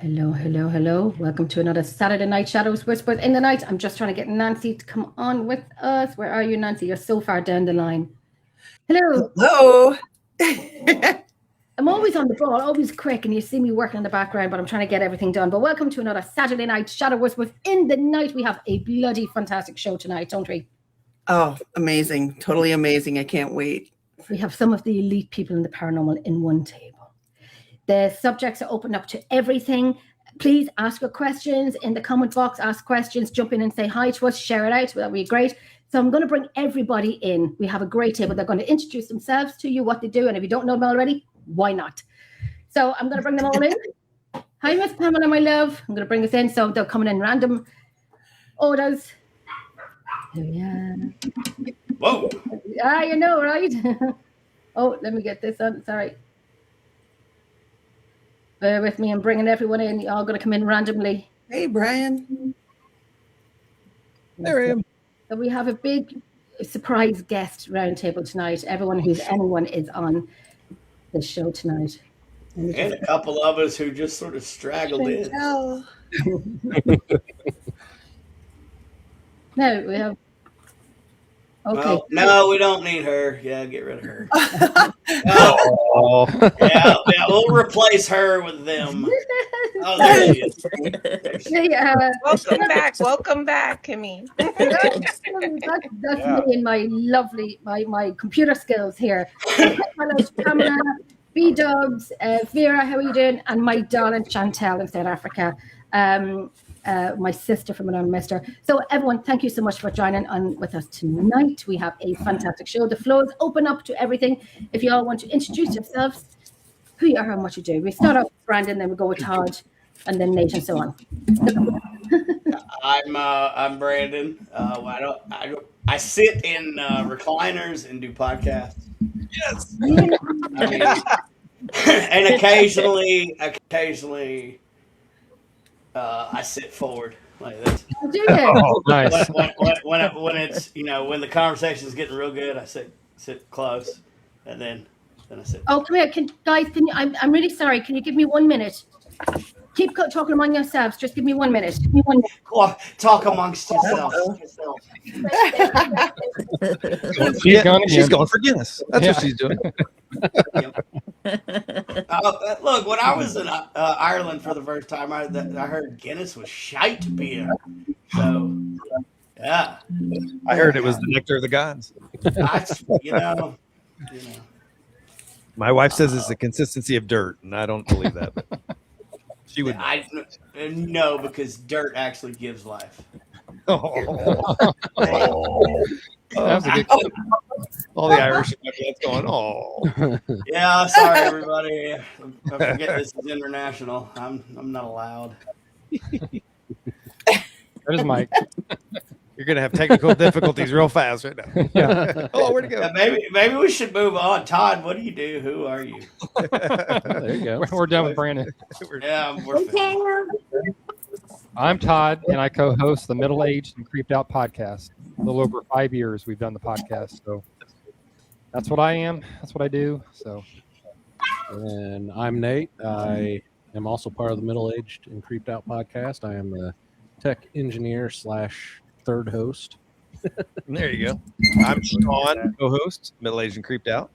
Hello, hello, hello. Welcome to another Saturday Night Shadows Whispers in the Night. I'm just trying to get Nancy to come on with us. Where are you, Nancy? You're so far down the line. Hello. Hello. I'm always on the ball, always quick, and you see me working in the background, but I'm trying to get everything done. But welcome to another Saturday Night Shadow Whispers in the Night. We have a bloody fantastic show tonight, don't we? Oh, amazing. Totally amazing. I can't wait. We have some of the elite people in the paranormal in one table. The subjects are open up to everything. Please ask your questions in the comment box. Ask questions, jump in and say hi to us, share it out. That would be great. So I'm going to bring everybody in. We have a great table. They're going to introduce themselves to you, what they do. And if you don't know them already, why not? So I'm going to bring them all in. Hi, Miss Pamela, my love. I'm going to bring us in. So they're coming in random orders. Yeah. Whoa. You know, right? Oh, let me get this on. Sorry. Bear with me. I'm bringing everyone in. You're all going to come in randomly. Hey, Brian. There I am. So we have a big surprise guest roundtable tonight. Anyone is on the show tonight. And a couple of us who just sort of straggled in. No, we have. Okay. Well, no, we don't need her. Yeah, get rid of her. Oh. Yeah, we'll replace her with them. Oh, there she is. Welcome back, Kimmy. That's me and my lovely, my computer skills here. Pamela, B-Dubs, Vera, how are you doing? And my darling Chantel in South Africa. My sister from another mister. So everyone, thank you so much for joining on with us tonight. We have a fantastic show. The floor is open up to everything. If you all want to introduce yourselves, who you are and what you do. We start off with Brandon, then we go with Todd, and then Nate, and so on. I'm Brandon. I sit in recliners and do podcasts. Yes. I mean, and occasionally, I sit forward like this. Do you? Oh, nice. When it's when the conversation is getting real good, I sit close, and then I sit. Oh, come here, guys. Can you? I'm really sorry. Can you give me 1 minute? Keep talking among yourselves. Just give me 1 minute. Give me 1 minute. Talk amongst yourselves. She's going for Guinness. That's what she's doing. Look, when I was in Ireland for the first time, I heard Guinness was shite beer. So, yeah. I heard it was the nectar of the gods. You know. My wife says it's the consistency of dirt, and I don't believe that. But she would. No, because dirt actually gives life. Oh. That was a good clip. All the Irish that's going, oh. Yeah, sorry everybody. I forget this is international. I'm not allowed. There's Mike. You're gonna have technical difficulties real fast right now. Yeah. Oh, where'd it go? Yeah, maybe we should move on. Todd, what do you do? Who are you? There you go. We're done with Brandon. Yeah, we're I'm Todd, and I co-host the Middle Aged and Creeped Out podcast. A little over 5 years we've done the podcast, so that's what I am. That's what I do. So, and I'm Nate. I am also part of the Middle Aged and Creeped Out podcast. I am the tech engineer / third host. There you go. I'm Sean, co-host, Middle Aged and Creeped Out.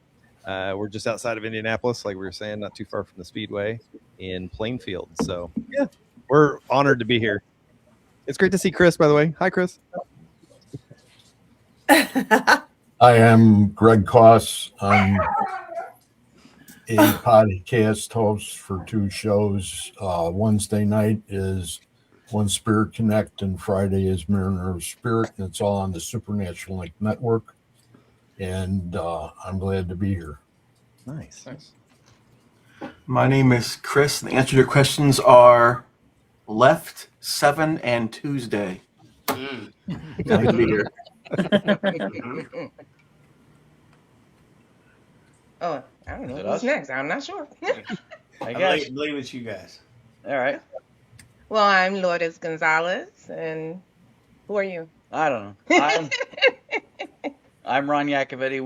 We're just outside of Indianapolis, like we were saying, not too far from the Speedway in Plainfield. So, yeah, we're honored to be here. It's great to see Chris, by the way. Hi, Chris. I am Greg Koss. I'm a podcast host for 2 shows. Wednesday night is One Spirit Connect, and Friday is Mariner of Spirit. And it's all on the Supernatural Link Network. And I'm glad to be here. Nice. My name is Chris. The answer to your questions are left, 7, and Tuesday. Glad to be here. Oh, I don't know who's next. I'm not sure. I believe it's you guys. All right. Well, I'm Lourdes Gonzalez, and who are you? I don't know. I'm Ron Iacovetti.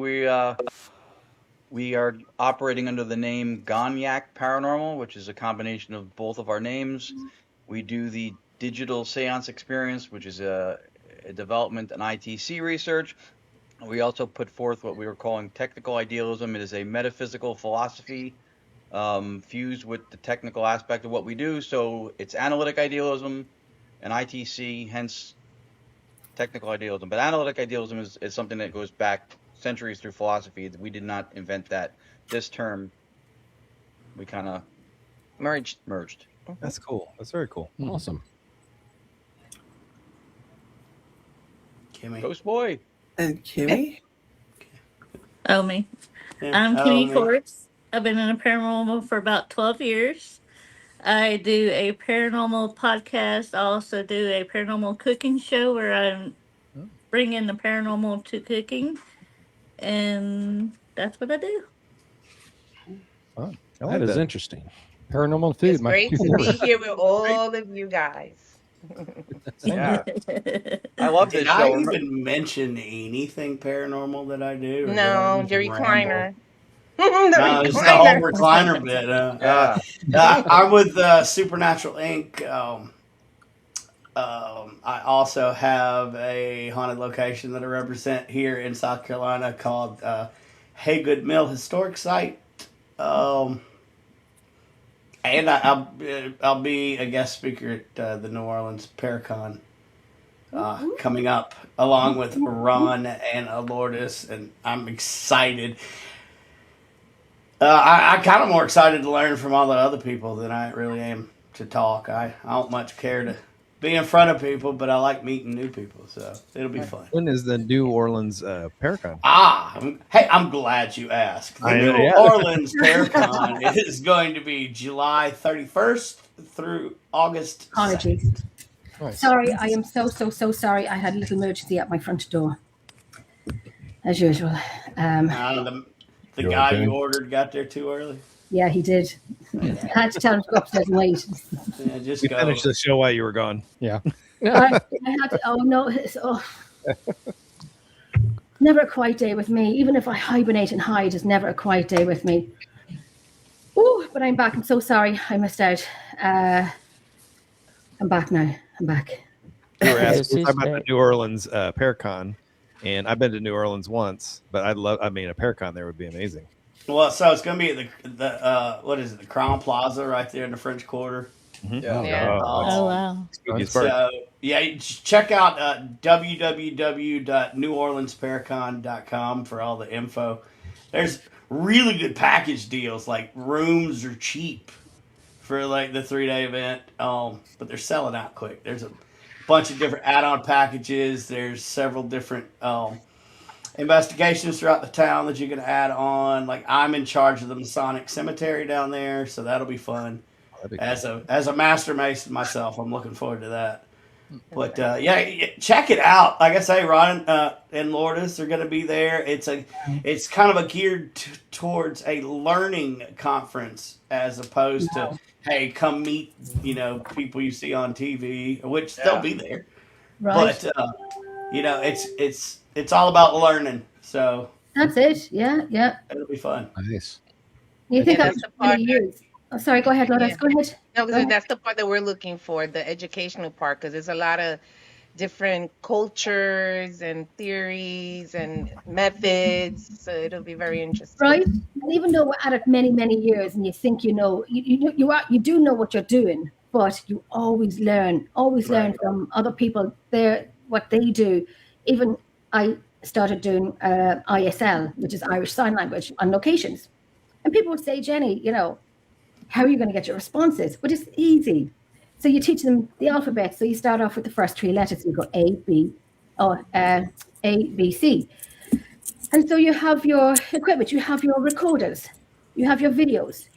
We are operating under the name Gonyak Paranormal, which is a combination of both of our names. We do the digital seance experience, which is a development and ITC research. We also put forth what we were calling technical idealism. It is a metaphysical philosophy fused with the technical aspect of what we do. So it's analytic idealism and ITC, hence technical idealism. But analytic idealism is something that goes back centuries through philosophy. We did not invent that. This term, we kind of merged. That's cool. That's very cool. Awesome. Kimmy. Ghost boy. And Kimmy? Oh, me. Yeah. I'm Oh, Kimmy me. Courts. I've been in a paranormal for about 12 years. I do a paranormal podcast. I also do a paranormal cooking show where I bring in the paranormal to cooking. And that's what I do. Fun. I That like is that. interesting. Paranormal food. It's My great two to be favorites. here with all of you guys. Yeah. I love this Did I show. even mention anything paranormal that I do? Or did I No, just the ramble? recliner. No, it's the whole recliner bit. I'm with Supernatural Inc. I also have a haunted location that I represent here in South Carolina called Haygood Mill Historic Site. And I'll be a guest speaker at the New Orleans Paracon coming up, along with Ron and Lourdes, and I'm excited. I'm kind of more excited to learn from all the other people than I really am to talk. I don't much care to be in front of people, but I like meeting new people, so it'll be fun. When is the New Orleans Paracon? Hey, I'm glad you asked. The New Orleans Paracon is going to be July 31st through August 2nd. Apologies. Sorry, I am so sorry. I had a little emergency at my front door, as usual. The You guy okay? you ordered got there too early. Yeah, he did. I had to tell him to go upstairs and wait. Yeah, just We go. finished the show while you were gone. Yeah. I had to, oh no, never a quiet day with me. Even if I hibernate and hide, it's never a quiet day with me. Oh, but I'm back. I'm so sorry. I missed out. I'm back now. I'm back. We were This asking is about the great. New Orleans Paracon, and I've been to New Orleans once, but a Paracon there would be amazing. Well, so it's going to be at the what is it? The Crown Plaza right there in the French Quarter. Yeah. Oh, wow. So yeah, you check out www.neworleansparacon.com for all the info. There's really good package deals, like rooms are cheap for like the 3-day event, but they're selling out quick. There's a bunch of different add-on packages. There's several different investigations throughout the town that you can add on. Like I'm in charge of the Masonic Cemetery down there, so that'll be fun. As a master mason myself, I'm looking forward to that. But yeah, check it out. Like I say, Ron and Lourdes are going to be there. It's kind of a geared towards a learning conference as opposed to hey, come meet people you see on TV, which they'll be there. Right. But it's all about learning. So That's it. Yeah. it'll be fun. Nice. You think Yeah, that's that's the many part years? Oh, sorry. Go ahead, Lourdes. Yeah. Go ahead. No, Go ahead. that's the part that we're looking for, the educational part, because there's a lot of different cultures and theories and methods. So it'll be very interesting. Right. And even though we're at it many years, and you think you do know what you're doing, but you always learn from other people. What they do. Even I started doing ISL, which is Irish Sign Language, on locations, and people would say, Jenny, how are you going to get your responses? But it's easy. So you teach them the alphabet. So you start off with the first 3 letters. You go A, B, C. And so you have your equipment. You have your recorders. You have your videos.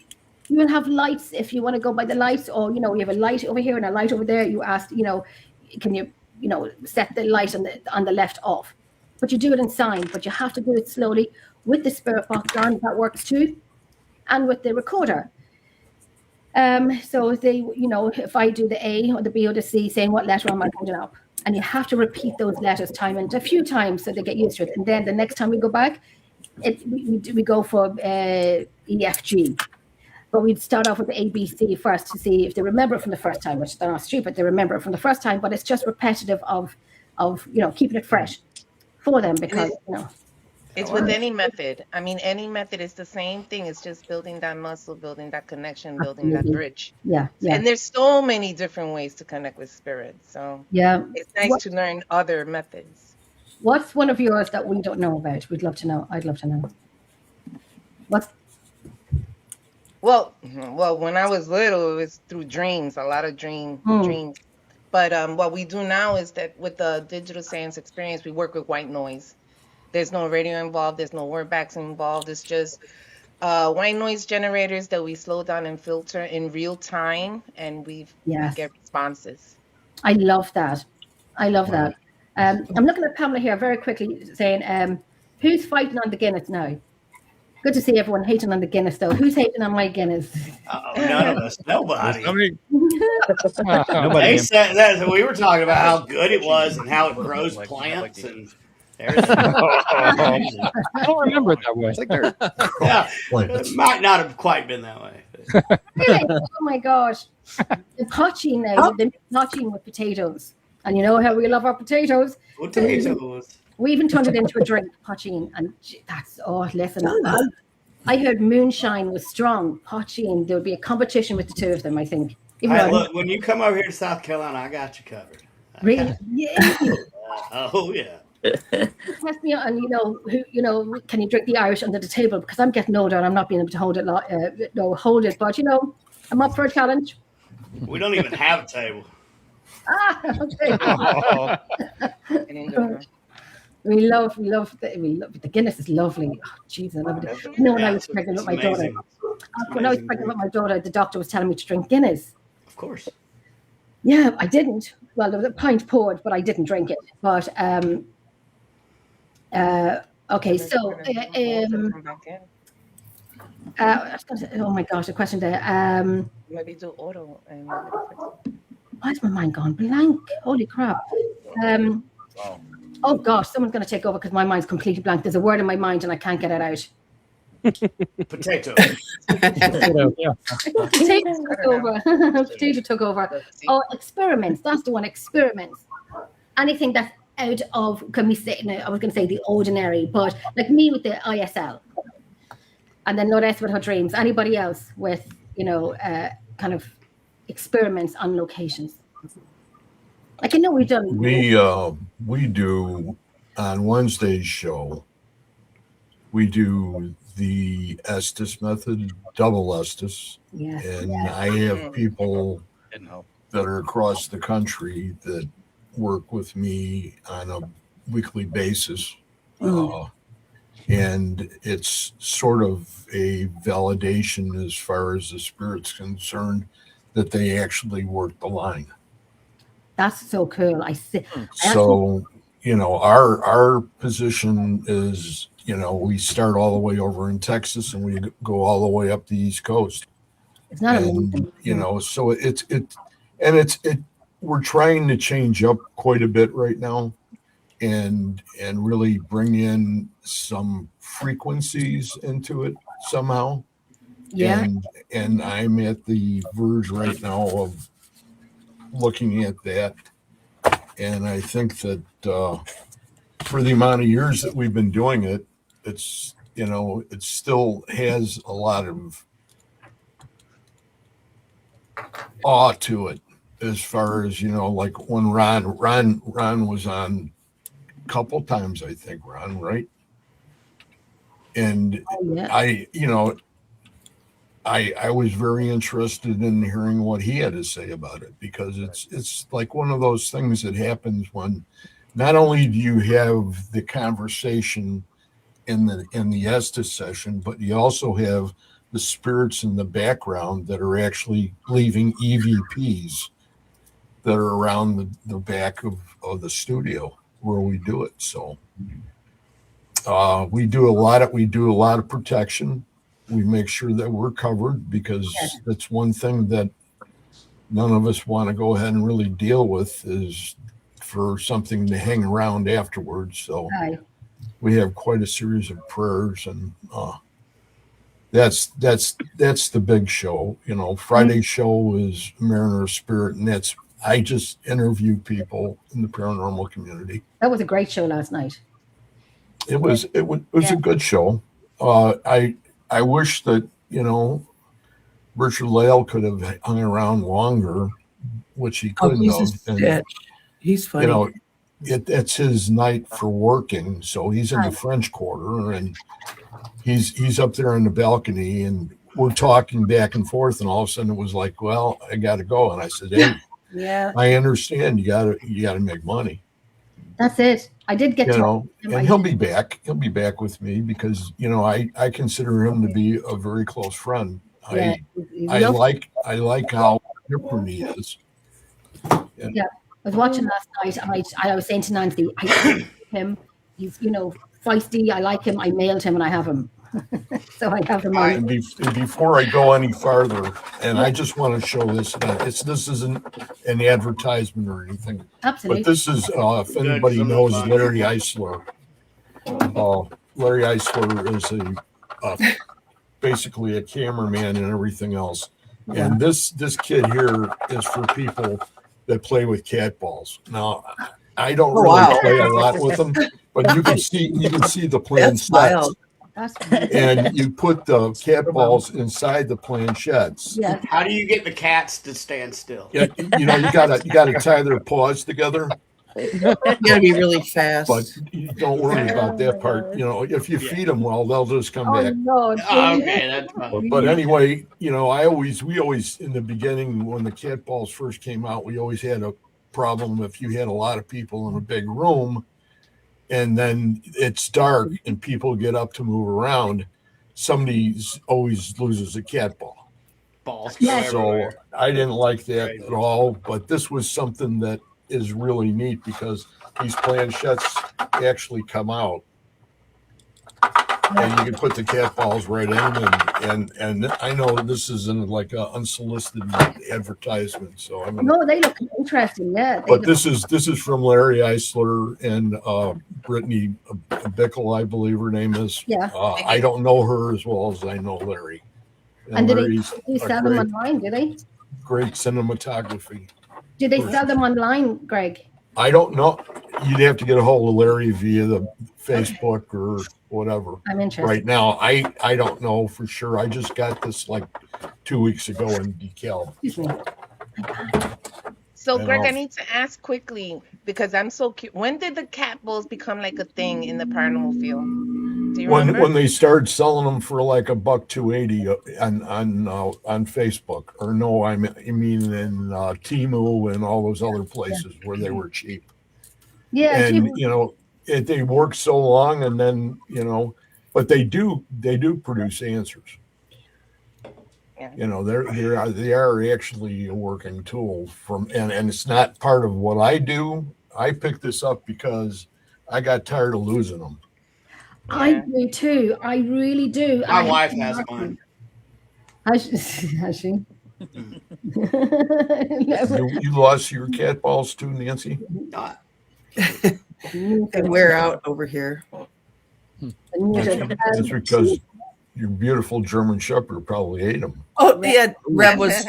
You will have lights if you want to go by the lights, or you have a light over here and a light over there. You ask, can you set the light on the left off? But you do it in sign. But you have to do it slowly with the spirit box on. That works too, and with the recorder. So if I do the A or the B or the C, saying what letter am I holding up, and you have to repeat those letters a few times so they get used to it. And then the next time we go back, we go for EFG. But we'd start off with the ABC first to see if they remember it from the first time, which they're not stupid. They remember it from the first time, but it's just repetitive of keeping it fresh for them because, It's with any method. I mean, any method is the same thing. It's just building that muscle, building that connection, building that bridge. Yeah. And there's so many different ways to connect with spirit. So it's nice to learn other methods. What's one of yours that we don't know about? We'd love to know. I'd love to know. Well, when I was little, it was through dreams, a lot of dreams. But what we do now is that with the digital seance experience, we work with white noise. There's no radio involved. There's no word backs involved. It's just white noise generators that we slow down and filter in real time, and we get responses. I love that. I'm looking at Pamela here very quickly saying, who's fighting on the Guinness now? Good to see everyone hating on the Guinness, though. Who's hating on my Guinness? None of us. Nobody. Nobody. We were talking about how good it was and how it grows plants and everything. I don't remember it that way. It's like they're It might not have quite been that way. Really? Oh my gosh. The poaching now, the poaching with potatoes. And you know how we love our potatoes. Potatoes. We even turned it into a drink, poaching, and that's listen. I heard moonshine was strong. Poaching, there would be a competition with the two of them, I think. Look, when you come over here to South Carolina, I got you covered. Really? Yeah. Oh yeah. Test me on, can you drink the Irish under the table? Because I'm getting older and I'm not being able to hold it. But I'm up for a challenge. We don't even have a table. Okay. We love the Guinness is lovely. Oh, jeez, I love it. When I was pregnant with my daughter, the doctor was telling me to drink Guinness. Of course. Yeah, I didn't. Well, there was a pint poured, but I didn't drink it. But okay, so I was going to say, oh my gosh, a question there. Maybe do auto and. Why's my mind gone blank? Holy crap. Oh gosh, someone's going to take over because my mind's completely blank. There's a word in my mind and I can't get it out. Potato. Potato took over. Potato took over. Oh, experiments. That's the one. Experiments. Anything that's out of, can we say? No, I was going to say the ordinary, but like me with the ISL, and then Lord with her dreams. Anybody else with kind of experiments on locations? Like I know we've done. We do on Wednesday's show. We do the Estes method, double Estes, and I have people that are across the country that work with me on a weekly basis, and it's sort of a validation as far as the spirit's concerned that they actually work the line. That's so cool. I see. So, our position is, we start all the way over in Texas and we go all the way up the East Coast. It's not amazing. So we're trying to change up quite a bit right now and really bring in some frequencies into it somehow. Yeah. And I'm at the verge right now of looking at that, and I think that for the amount of years that we've been doing it, it's it still has a lot of awe to it as far as like when Ron was on a couple times, I think, Ron, right? And I was very interested in hearing what he had to say about it, because it's like one of those things that happens when not only do you have the conversation in the Estes session, but you also have the spirits in the background that are actually leaving EVPs that are around the back of the studio where we do it. So we do a lot of protection. We make sure that we're covered, because that's one thing that none of us want to go ahead and really deal with, is for something to hang around afterwards. So we have quite a series of prayers, and that's the big show. You know, Friday's show is Mariner Spirit, and I just interview people in the paranormal community. That was a great show last night. It was a good show. I wish that, you know, Richard Lale could have hung around longer, which he couldn't have. He's funny. You know, it's his night for working, so he's in the French Quarter, and he's up there on the balcony, and we're talking back and forth, and all of a sudden it was like, well, I got to go, and I said, hey, yeah, I understand. You gotta make money. That's it. I did get You know, and he'll be back. He'll be back with me because, you know, I consider him to be a very close friend. Yeah, I like how different he is. Yeah, I was watching last night. I was saying to Nancy, I like him. He's, you know, feisty. I like him. I mailed him, and I have him. So I have him on. And before I go any farther, and I just want to show this. This isn't an advertisement or anything. Absolutely. But this is, if anybody knows Larry Eisler. Larry Eisler is basically a cameraman and everything else. And this kid here is for people that play with cat balls. Now, I don't really play a lot with them, but you can see the planchettes. And you put the cat balls inside the planchettes. Yeah. How do you get the cats to stand still? Yeah, you know, you gotta tie their paws together. You gotta be really fast. But you don't worry about that part. You know, if you feed them well, they'll just come back. No, Okay, that's fine. But anyway, you know, we always in the beginning when the cat balls first came out, we always had a problem if you had a lot of people in a big room, and then it's dark and people get up to move around. Somebody always loses a cat ball. Balls. So I didn't like that at all. But this was something that is really neat because these planchettes actually come out, and you can put the cat balls right in. And I know this isn't like an unsolicited advertisement, so I'm gonna. No, they look interesting. Yeah. But this is from Larry Eisler and Brittany Bickle, I believe her name is. Yeah. I don't know her as well as I know Larry. And did Larry's they sell them online? Did they? great cinematography. Did they sell them online, Greg? I don't know. You'd have to get a hold of Larry via the Facebook or whatever. I'm interested. Right now, I don't know for sure. I just got this like 2 weeks ago in DeKalb. Excuse me. So, And Greg, I I'll- need to ask quickly because I'm so curious. When did the cat balls become like a thing in the paranormal field? Do you remember? When they started selling them for like $1.280 on Facebook, or no, I mean in Temu and all those other places where they were cheap. Yeah. And you know, they work so long, and then you know, but they do produce answers. Yeah. You know, they are actually a working tool and it's not part of what I do. I picked this up because I got tired of losing them. I do too. I really do. My wife has mine. Has she? You lost your cat balls too, Nancy? Not. They wear out over here. That's because your beautiful German Shepherd probably ate them. Oh, yeah. Reb was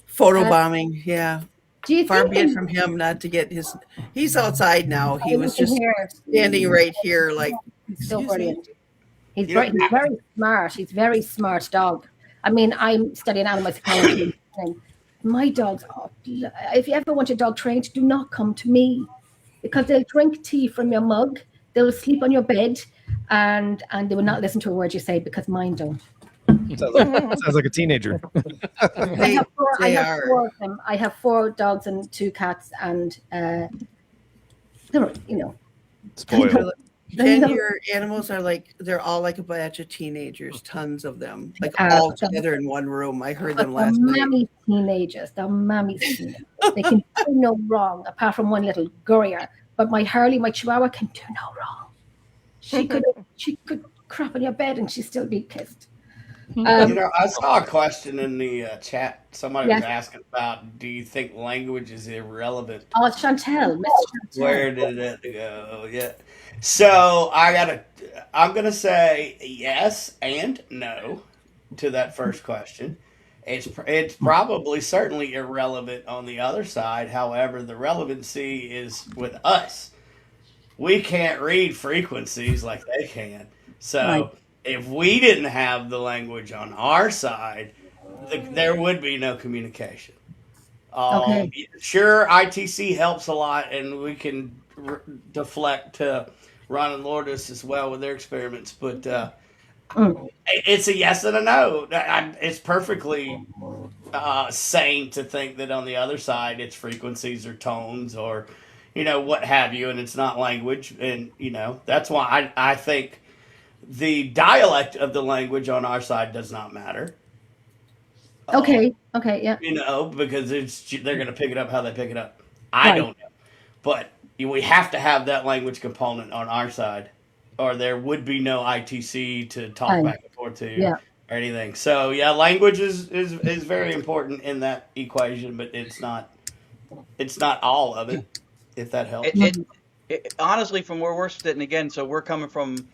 photobombing. Yeah. Do you Far think be it from him not to get his. He's outside now. He was just here. standing right here, like. He's so "Excuse me?" brilliant. He's You know, very smart. He's very smart dog. I mean, I'm studying animal psychology. And my dogs, if you ever want your dog trained, do not come to me because they'll drink tea from your mug. They'll sleep on your bed and they will not listen to a word you say because mine don't. Sounds like a teenager. I have four are. of them. I have 4 dogs and 2 cats, and they're, you know, Spoiled. And your animals are like, they're all like a batch of teenagers, tons of them, like Uh, all together in one room. I heard them They're last night. mammy teenagers. They're mammy teenagers. They can do no wrong, apart from one little Gurrier. But my Harley, my Chihuahua, can do no wrong. She could crap on your bed and she'd still be pissed. You know, I saw a question in the chat. Somebody was Yes. asking about, do you think language is irrelevant? Oh, it's Chantel. Miss Chantel. Where did it go? Yeah. So I'm gonna say yes and no to that first question. It's probably certainly irrelevant on the other side. However, the relevancy is with us. We can't read frequencies like they can. Right. So if we didn't have the language on our side, there would be no communication. Okay. Sure, ITC helps a lot, and we can deflect to Ron and Lourdes as well with their experiments. But Mm. it's a yes and a no. It's perfectly sane to think that on the other side it's frequencies or tones or what have you, and it's not language. And that's why I think the dialect of the language on our side does not matter. Okay. Okay. Yeah. Because they're going to pick it up how they pick it up. I Right. don't know, but we have to have that language component on our side, or there would be no ITC to talk Right. back and forth to Yeah. or anything. So yeah, language is very important in that equation, but it's not all of it. If that helps. Honestly, from where we're sitting again, so we're coming from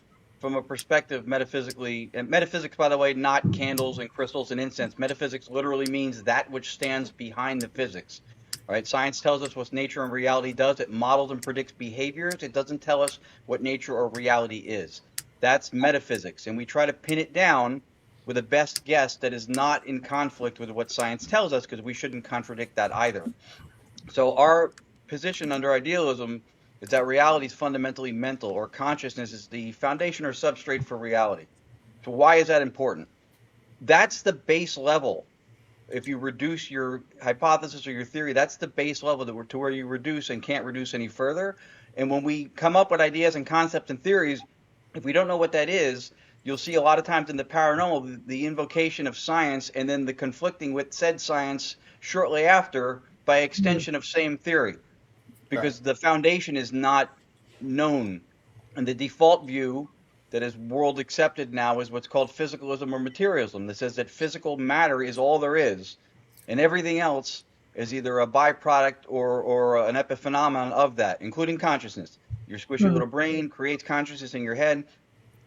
a perspective metaphysically, and metaphysics, by the way, not candles and crystals and incense. Metaphysics literally means that which stands behind the physics. Right? Science tells us what nature and reality does. It models and predicts behaviors. It doesn't tell us what nature or reality is. That's metaphysics, and we try to pin it down with a best guess that is not in conflict with what science tells us, because we shouldn't contradict that either. So our position under idealism is that reality is fundamentally mental, or consciousness is the foundation or substrate for reality. So why is that important? That's the base level. If you reduce your hypothesis or your theory, that's the base level to where you reduce and can't reduce any further. And when we come up with ideas and concepts and theories, if we don't know what that is, you'll see a lot of times in the paranormal, the invocation of science and then the conflicting with said science shortly after by extension of same theory, because the foundation is not known. And the default view that is world accepted now is what's called physicalism or materialism, that says that physical matter is all there is, and everything else is either a byproduct or an epiphenomenon of that, including consciousness. Your squishy little brain creates consciousness in your head.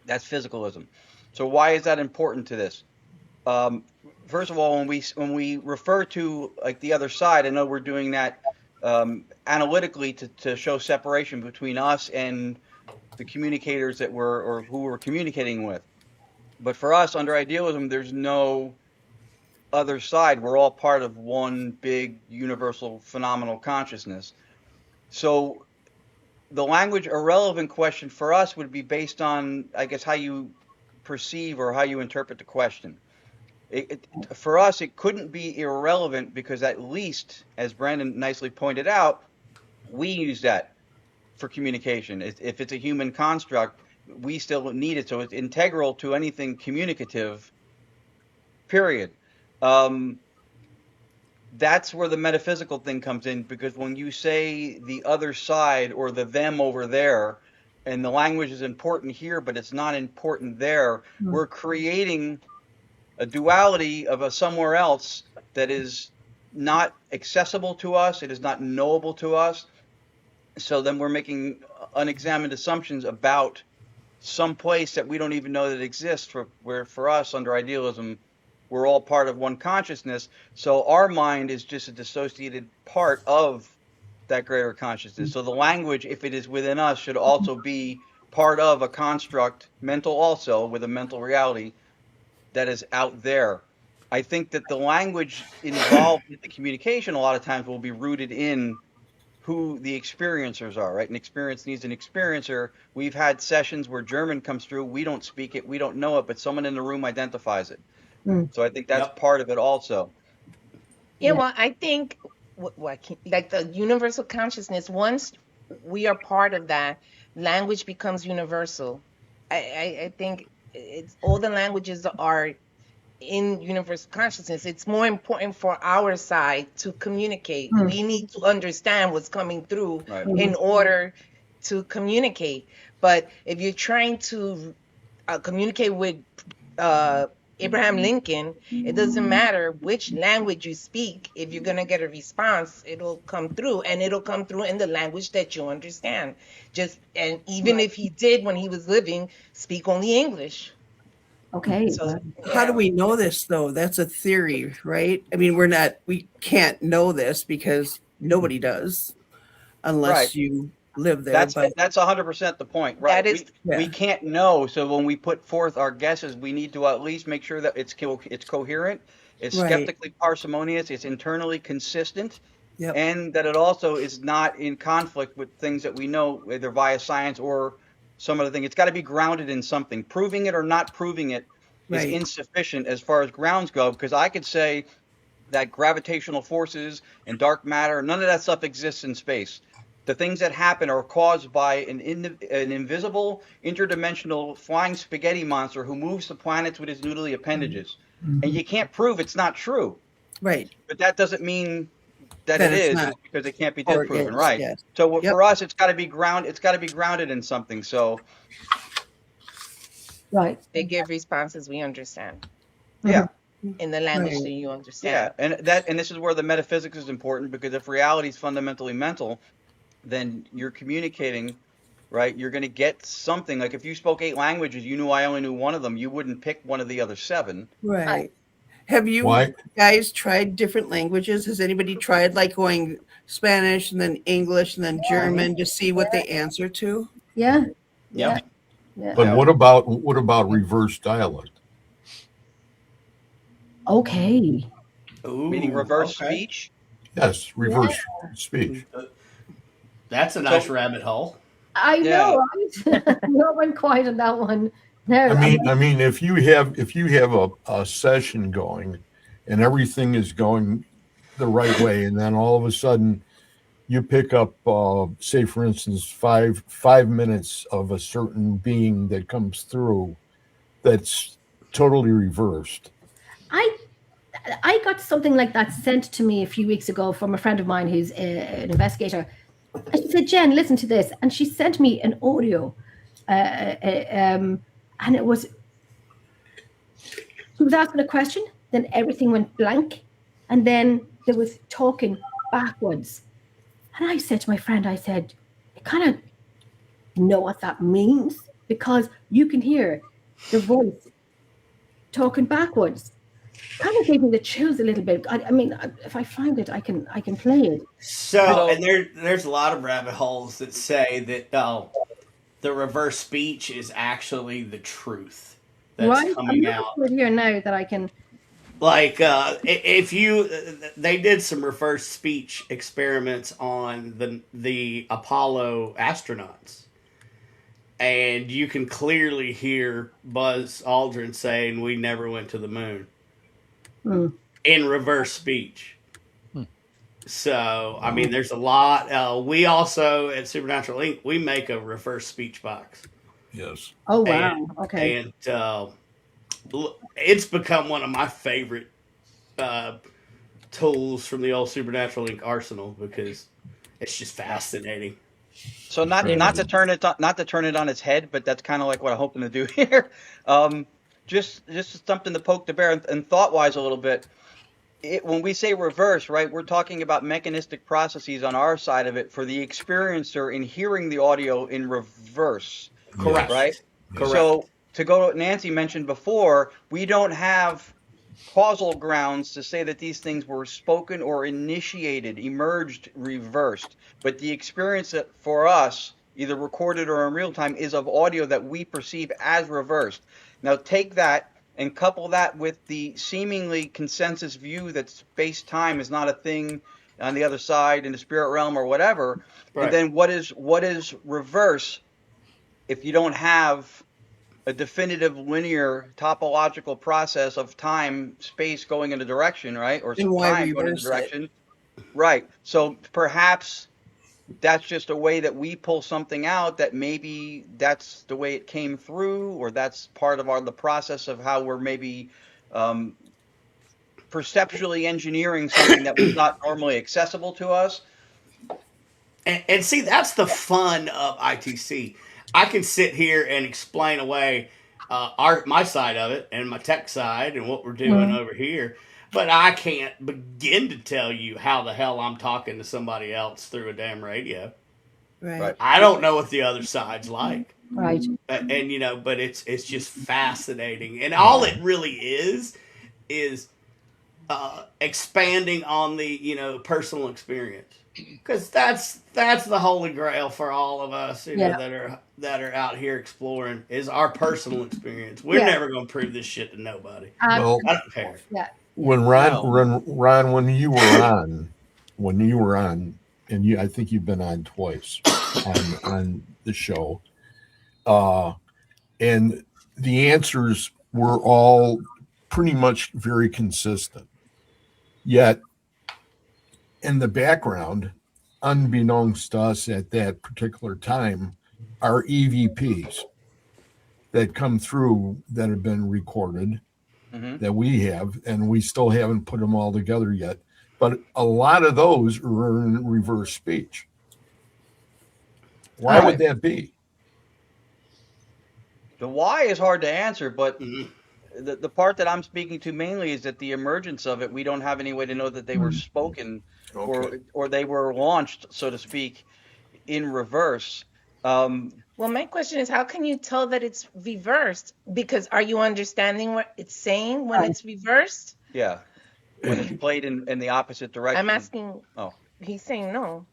That's physicalism. So why is that important to this? First of all, when we refer to like the other side, I know we're doing that analytically to show separation between us and the communicators that who we're communicating with. But for us, under idealism, there's no other side. We're all part of one big universal phenomenal consciousness. So the language irrelevant question for us would be based on, I guess, how you perceive or how you interpret the question. For us, it couldn't be irrelevant because at least, as Brandon nicely pointed out, we use that for communication. If it's a human construct, we still need it. So it's integral to anything communicative, period. That's where the metaphysical thing comes in, because when you say the other side or the them over there, and the language is important here, but it's not important there, we're creating a duality of a somewhere else that is not accessible to us. It is not knowable to us. So then we're making unexamined assumptions about some place that we don't even know that exists. Where for us, under idealism, we're all part of one consciousness. So our mind is just a dissociated part of that greater consciousness. So the language, if it is within us, should also be part of a construct, mental also, with a mental reality that is out there. I think that the language involved in the communication a lot of times will be rooted in who the experiencers are, right? An experience needs an experiencer. We've had sessions where German comes through. We don't speak it. We don't know it, but someone in the room identifies it. So I think that's part of it also. Yeah, well, I think like the universal consciousness, once we are part of that, language becomes universal. I think it's all the languages are in universal consciousness. It's more important for our side to communicate. We need to understand what's coming through in order to communicate. But if you're trying to communicate with Abraham Lincoln, it doesn't matter which language you speak. If you're going to get a response, it'll come through, and it'll come through in the language that you understand. And even if he did, when he was living, speak only English. Okay. So How do we know this though? That's a theory, right? I mean, we can't know this because nobody does unless Right. you live there. That's But 100% the point, right? That is- we can't know, so when we put forth our guesses, we need to at least make sure that it's coherent, it's Right. skeptically parsimonious, it's internally consistent, Yep. and that it also is not in conflict with things that we know, either via science or some other thing. It's got to be grounded in something. Proving it or not proving it is Right. insufficient as far as grounds go, because I could say that gravitational forces and dark matter, none of that stuff exists in space. The things that happen are caused by an invisible, interdimensional flying spaghetti monster who moves the planets with his noodly appendages. And you can't prove it's not true. Right. But that doesn't mean that That it it's is, not. because it can't be Or it disproven, is, right? yes. So Yep. for us, it's got to be grounded in something. So Right. they give responses we understand yeah. in the language Right. that you understand. Yeah, and this is where the metaphysics is important, because if reality is fundamentally mental, then you're communicating, right? You're going to get something. Like if you spoke 8 languages, you knew I only knew one of them, you wouldn't pick one of the other 7. Right. Have you Why? guys tried different languages? Has anybody tried like going Spanish and then English and then German to see what they answer to? Yeah. Yeah. Yeah. But what about reverse dialect? Okay. Ooh, Meaning reverse okay. speech. Yes, reverse speech. That's a nice rabbit hole. I know, right? No one quite on that one. No, I mean, if you have a session going, and everything is going the right way, and then all of a sudden you pick up, say, for instance, five minutes of a certain being that comes through, that's totally reversed. I got something like that sent to me a few weeks ago from a friend of mine who's an investigator. And she said, Jen, listen to this. And she sent me an audio. And it was, she was asking a question, then everything went blank. And then there was talking backwards. And I said to my friend, I said, I kind of know what that means, because you can hear the voice talking backwards. Kind of gave me the chills a little bit. I mean, if I find it, I can play it. So, and there's a lot of rabbit holes that say that the reverse speech is actually the truth that's Right? coming I'm out. looking for it here now that I can. Like they did some reverse speech experiments on the Apollo astronauts, and you can clearly hear Buzz Aldrin saying, "We never went to the moon," in reverse speech. So, I mean, there's a lot. We also at Supernatural Inc. we make a reverse speech box. Yes. Oh wow! Okay. And it's become one of my favorite tools from the old Supernatural Inc. arsenal, because it's just fascinating. So not to turn it on its head, but that's kind of like what I'm hoping to do here. Just something to poke the bear and thought wise a little bit. When we say reverse, right, we're talking about mechanistic processes on our side of it for the experiencer in hearing the audio in reverse. Correct. Right? Correct. So to go to what Nancy mentioned before, we don't have causal grounds to say that these things were spoken or initiated, emerged, reversed. But the experience that for us, either recorded or in real time, is of audio that we perceive as reversed. Now take that and couple that with the seemingly consensus view that space-time is not a thing on the other side in the spirit realm or whatever. Right. And then what is reverse if you don't have a definitive linear topological process of time, space going in a direction, right? Or some why time going in a reverse it? direction. Right. So perhaps that's just a way that we pull something out that maybe that's the way it came through, or that's part of the process of how we're maybe perceptually engineering something that was not normally accessible to us. And see, that's the fun of ITC. I can sit here and explain away my side of it and my tech side and what we're doing over here. But I can't begin to tell you how the hell I'm talking to somebody else through a damn radio. Right. I don't know what the other side's like. Right. And but it's just fascinating. And all it really is expanding on the personal experience. Because that's the holy grail for all of us, that are out here exploring, is our personal experience. We're never going to prove this shit to nobody. Well, I don't care. Yeah. when Ron, when you were on, and I think you've been on twice on the show, and the answers were all pretty much very consistent. Yet, in the background, unbeknownst to us at that particular time, are EVPs that come through that have been recorded, that we have, and we still haven't put them all together yet. But a lot of those are in reverse speech. Why would that be? The why is hard to answer, but the part that I'm speaking to mainly is that the emergence of it, we don't have any way to know that they were spoken or they were launched, so to speak, in reverse. Well, my question is, how can you tell that it's reversed? Because are you understanding what it's saying when it's reversed? Yeah. When it's played in the opposite direction. I'm asking. Oh. He's saying no.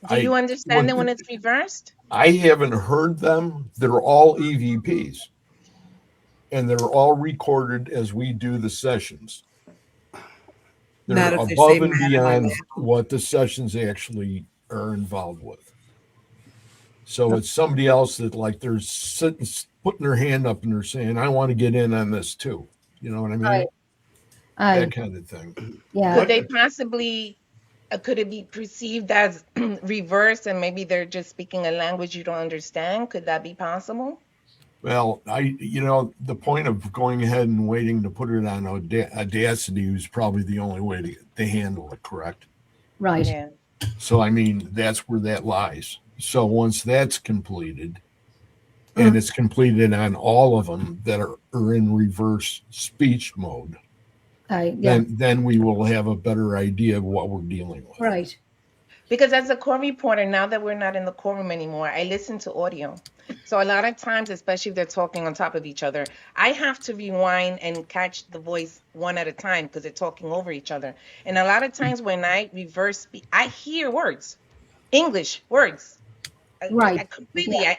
Do you understand it when it's reversed? I haven't heard them. They're all EVPs. And they're all recorded as we do the sessions. They're Not if they above say and Madam beyond Michael. what the sessions actually are involved with. So it's somebody else that, like, they're sitting, putting their hand up and they're saying, I want to get in on this too. You know what I mean? Right. That kind of thing. Yeah. Could they possibly, could it be perceived as reversed and maybe they're just speaking a language you don't understand? Could that be possible? Well, the point of going ahead and waiting to put it on Audacity was probably the only way to handle it, correct? Right. Yeah. So, I mean, that's where that lies. So once that's completed, and it's completed on all of them that are in reverse speech mode, then we will have a better idea of what we're dealing with. Right. Because as a court reporter, now that we're not in the courtroom anymore, I listen to audio. So a lot of times, especially if they're talking on top of each other, I have to rewind and catch the voice one at a time because they're talking over each other. And a lot of times when I reverse speak, I hear words, English words. Right.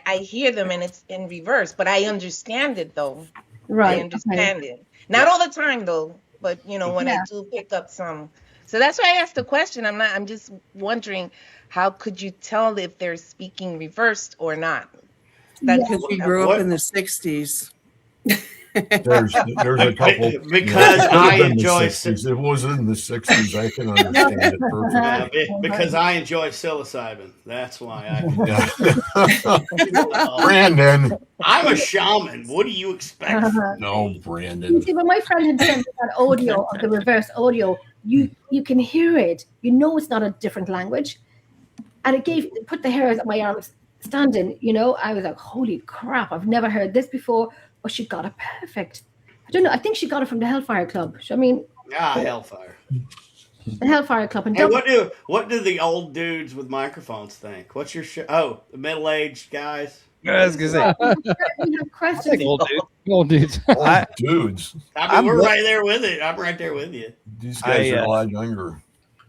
I hear them and it's in reverse, but I understand it though. Right. I understand it. Not all the time though, but when I do pick up some. So that's why I asked the question. I'm just wondering, how could you tell if they're speaking reversed or not? Because we grew up in the 60s. There's a couple. Because I enjoy it was in the 60s. I can understand it perfectly. Because I enjoy psilocybin. That's why Brandon. I'm a shaman. What do you expect? No, Brandon. See, but my friend had sent me that audio of the reverse audio. You can hear it. You know it's not a different language. And it put the hairs on my arms standing. I was like, holy crap, I've never heard this before. But she got it perfect. I don't know. I think she got it from the Hellfire Club. Hellfire. The Hellfire Club. And hey, what do the old dudes with microphones think? What's your show? Oh, the middle-aged guys. I was gonna say. We have questions. Old dudes. Dudes. I mean, we're right there with it. I'm right there with you. These guys are a lot younger.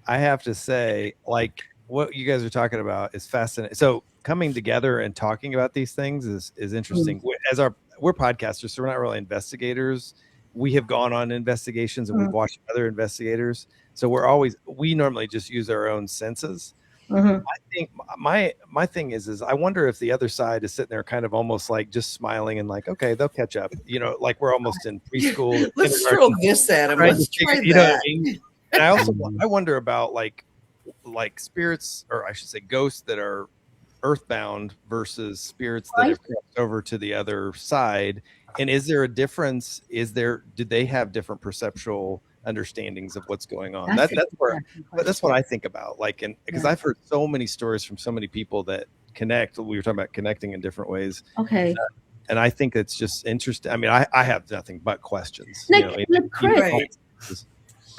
I have to say, like, what you guys are talking about is fascinating. So coming together and talking about these things is interesting. We're podcasters, so we're not really investigators. We have gone on investigations and we've watched other investigators. So we normally just use our own senses. I think my thing is I wonder if the other side is sitting there kind of almost like just smiling and like, okay, they'll catch up. Like we're almost in preschool. Let's throw this at them. Let's try that. You know what I mean? And I wonder about like spirits, or I should say ghosts that are earthbound versus spirits that have crossed over to the other side. And is there a difference? Do they have different perceptual understandings of what's going on? That's what I think about. Like, and because I've heard so many stories from so many people that connect. We were talking about connecting in different ways. Okay. And I think it's just interesting. I mean, I have nothing but questions. Like Chris. Right.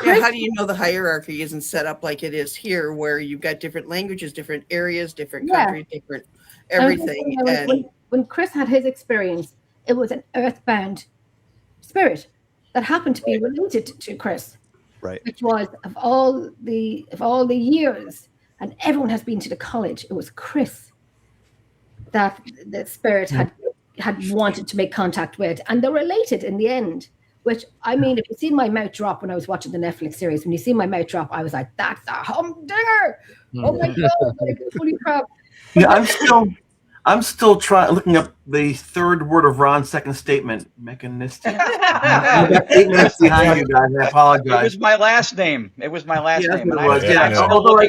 Yeah, how do you know the hierarchy isn't set up like it is here, where you've got different languages, different areas, different countries, different everything? When Chris had his experience, it was an earthbound spirit that happened to be related to Chris, right? Which was of all the years, and everyone has been to the college. It was Chris that the spirit had wanted to make contact with, and they're related in the end. Which, I mean, if you see my mouth drop when I was watching the Netflix series, when you see my mouth drop, I was like, "That's a humdinger!" Oh my god! Like, holy crap! Yeah, I'm still looking up the third word of Ron's second statement, mechanistic. I'm about 8 minutes behind you guys. I apologize. It was my last name. It was my last name. It was. Yeah. Although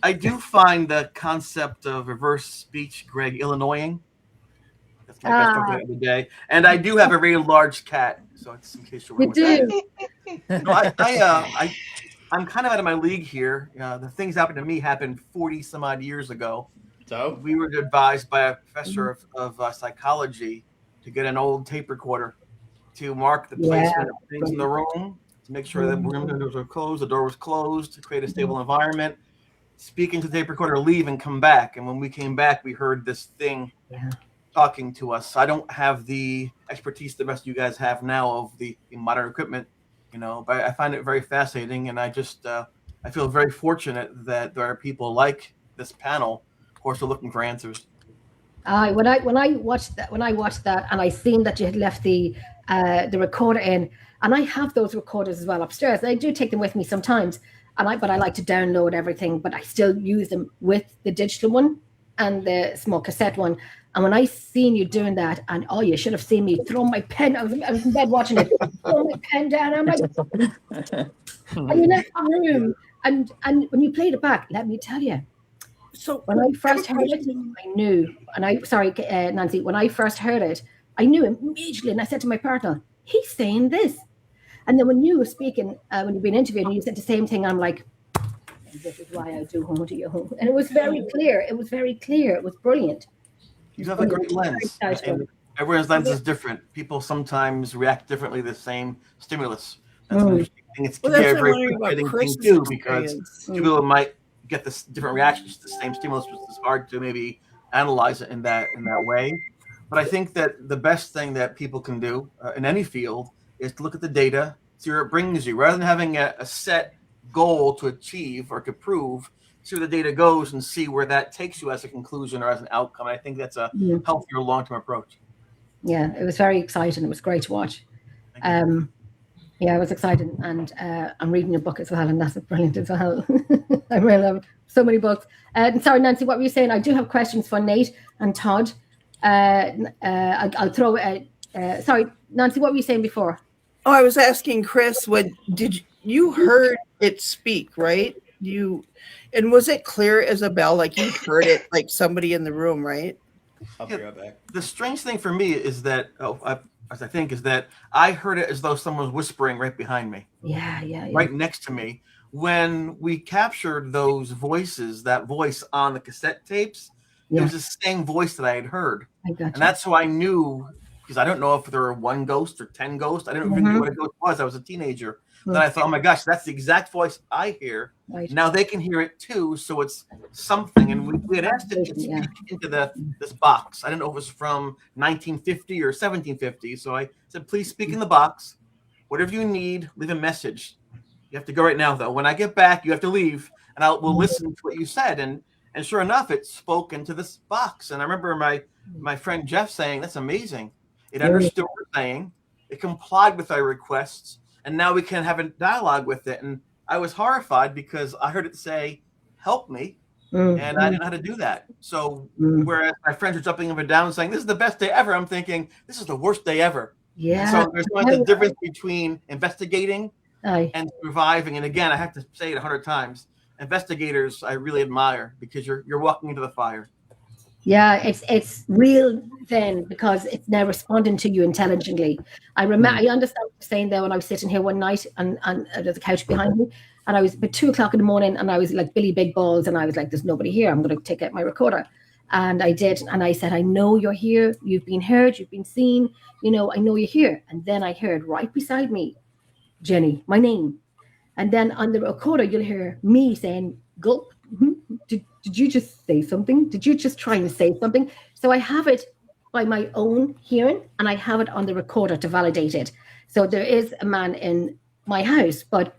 I do find the concept of reverse speech, Greg, Illinoising. That's my best word of the day. And I do have a very large cat, so it's in case you're wondering. You do. No, I'm kind of out of my league here. The things happened to me happened 40 some odd years ago. So we were advised by a professor of psychology to get an old tape recorder to mark the placement of things in the room, to make sure that windows were closed, the door was closed, to create a stable environment. Speak into the tape recorder, leave, and come back. And when we came back, we heard this thing talking to us. I don't have the expertise the rest of you guys have now of the modern equipment, but I find it very fascinating, and I just I feel very fortunate that there are people like this panel who are still looking for answers. When I watched that, and I seen that you had left the recorder in, and I have those recorders as well upstairs. I do take them with me sometimes, but I like to download everything, but I still use them with the digital one and the small cassette one. And when I seen you doing that, and you should have seen me throw my pen. I was in bed watching it, throw my pen down. I'm like, and you left the room, and when you played it back, let me tell you. So when I first heard it, I knew. And Nancy, when I first heard it, I knew immediately, and I said to my partner, "He's saying this." And then when you were speaking, when you've been interviewed, and you said the same thing, I'm like, "This is why I do home to your home." And it was very clear. It was brilliant. You have a great lens. And everyone's lens is different. People sometimes react differently to the same stimulus. That's an interesting thing. It's very frustrating thing too, because people might get this different reactions to the same stimulus, which is hard to maybe analyze it in that way. But I think that the best thing that people can do in any field is to look at the data, see where it brings you, rather than having a set goal to achieve or to prove. See where the data goes and see where that takes you as a conclusion or as an outcome. I think that's a healthier long-term approach. Yeah, it was very exciting. It was great to watch. I was excited, and I'm reading your book as well, and that's brilliant as well. I really love so many books. Sorry, Nancy, what were you saying? I do have questions for Nate and Todd. I'll throw. Sorry, Nancy, what were you saying before? Oh, I was asking Chris. You heard it speak, right? And was it clear as a bell? Like you heard it, like somebody in the room, right? I'll be right back. The strange thing for me is that, is that I heard it as though someone was whispering right behind me. Yeah. Right next to me. When we captured those voices, that voice on the cassette tapes, it was the same voice that I had heard. And that's how I knew, because I don't know if there were 1 ghost or 10 ghosts. I didn't even know what a ghost was. I was a teenager. Then I thought, oh my gosh, that's the exact voice I hear. Right. Now they can hear it too, so it's something. And we had asked it to speak into this box. I didn't know if it was from 1950 or 1750. So I said, please speak in the box. Whatever you need, leave a message. You have to go right now, though. When I get back, you have to leave, and we'll listen to what you said. And sure enough, it spoke into this box. And I remember my friend Jeff saying, that's amazing. It understood what we're saying. It complied with our requests. And now we can have a dialogue with it. And I was horrified because I heard it say, help me. And I didn't know how to do that. So whereas my friends are jumping up and down saying, this is the best day ever, I'm thinking, this is the worst day ever. Yeah. So there's a difference between investigating and surviving. And again, I have to say it 100 times. Investigators, I really admire because you're walking into the fire. Yeah, it's real then because it's now responding to you intelligently. I understand what you're saying there when I was sitting here one night and there's a couch behind me, and I was at 2:00 in the morning, and I was like Billy Big Balls, and I was like, "There's nobody here. I'm going to take out my recorder," And I did. And I said, I know you're here. You've been heard. You've been seen. You know, I know you're here. And then I heard right beside me, Jenny, my name. And then on the recorder, you'll hear me saying, gulp. Did you just say something? Did you just try and say something? So I have it by my own hearing, and I have it on the recorder to validate it. So there is a man in my house, but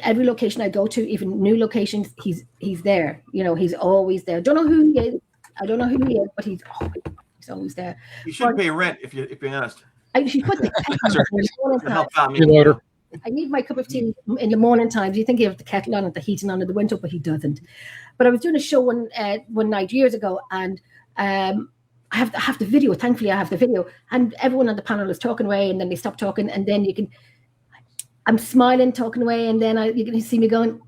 every location I go to, even new locations, he's there. You know, he's always there. Don't know who he is. I don't know who he is, but he's always there. You should pay rent if you're honest. I should put the I need my cup of tea in the morning times. You think you have the kettle on and the heating on in the winter, but he doesn't. But I was doing a show one night years ago, and I have the video. Thankfully, I have the video, and everyone on the panel is talking away, and then they stop talking, and then I'm smiling, talking away, and then you can see me going,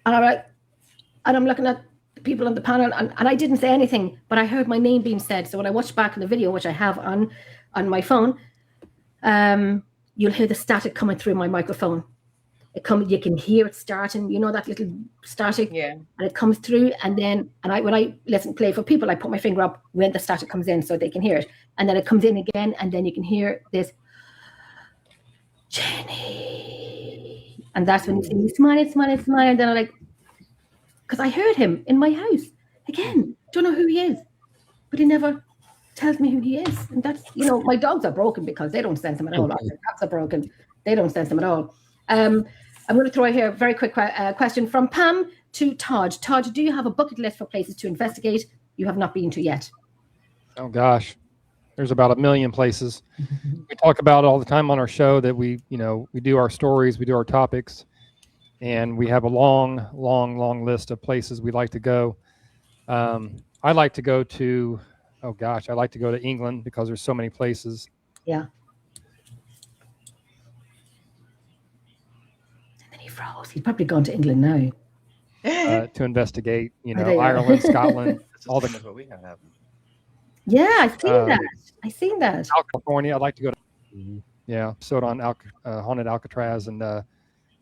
and I'm looking at the people on the panel, and I didn't say anything, but I heard my name being said. So when I watched back in the video, which I have on my phone, you'll hear the static coming through my microphone. You can hear it starting, you know, that little static, and it comes through. And then, when I play for people, I put my finger up when the static comes in so they can hear it. And then it comes in again, and then you can hear this, Jenny. And that's when you see me smiling. And then I'm like, because I heard him in my house again. Don't know who he is, but he never tells me who he is. And that's, you know, my dogs are broken because they don't sense him at all. My cats are broken. They don't sense him at all. I'm going to throw out here a very quick question from Pam to Todd. Todd, do you have a bucket list for places to investigate you have not been to yet? Oh, gosh. There's about 1 million places. We talk about it all the time on our show that we do our stories, we do our topics, and we have a long, long, long list of places we like to go. I like to go to, I like to go to England because there's so many places. Yeah. He froze. He's probably gone to England now. To investigate, Ireland, Scotland, all the. What we have. Yeah, I've seen that. California, I'd like to go to. Sold on haunted Alcatraz and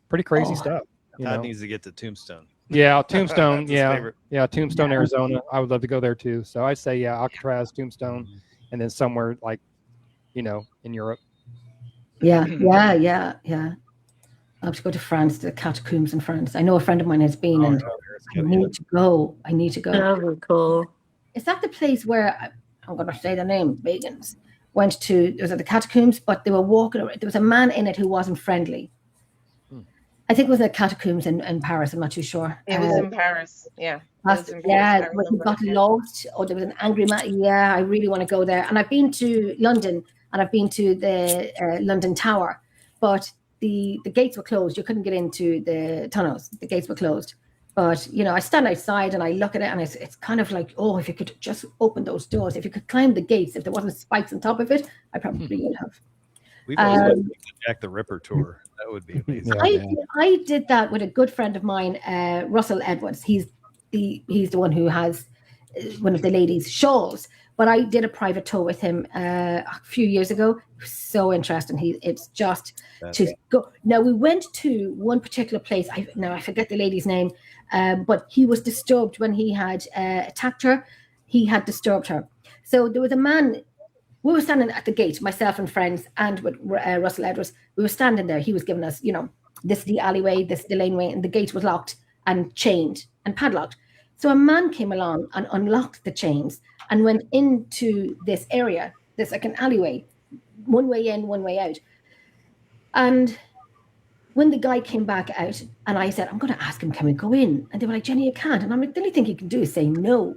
pretty crazy stuff. Todd needs to get to Tombstone. Yeah, Tombstone. Favorite. Tombstone, Arizona. I would love to go there too. So I'd say Alcatraz, Tombstone, and then somewhere like, in Europe. Yeah. I have to go to France, the catacombs in France. I know a friend of mine has been, and I need to go. That would be cool. Is that the place where, I'm going to say the name, Vegans went to, it was at the catacombs, but they were walking around. There was a man in it who wasn't friendly. I think it was the catacombs in Paris. I'm not too sure. It was in Paris. Yeah. But he got lost, or there was an angry man. Yeah, I really want to go there. And I've been to London, and I've been to the London Tower, but the gates were closed. You couldn't get into the tunnels. The gates were closed. But, I stand outside and I look at it, and it's kind of like, if you could just open those doors, if you could climb the gates, if there wasn't spikes on top of it, I probably would have. We've always done the Jack the Ripper tour. That would be amazing. I did that with a good friend of mine, Russell Edwards. He's the one who has one of the ladies' shawls. But I did a private tour with him a few years ago. It was so interesting. It's just to go. Now, we went to one particular place. I forget the lady's name, but he was disturbed when he had attacked her. He had disturbed her. So there was a man. We were standing at the gate, myself and friends, and with Russell Edwards. We were standing there. He was giving us, this is the alleyway, this is the laneway, and the gate was locked and chained and padlocked. So a man came along and unlocked the chains and went into this area. There's like an alleyway, one way in, one way out. And when the guy came back out, and I said, I'm going to ask him, can we go in? And they were like, Jenny, you can't. And I'm like, the only thing you can do is say no.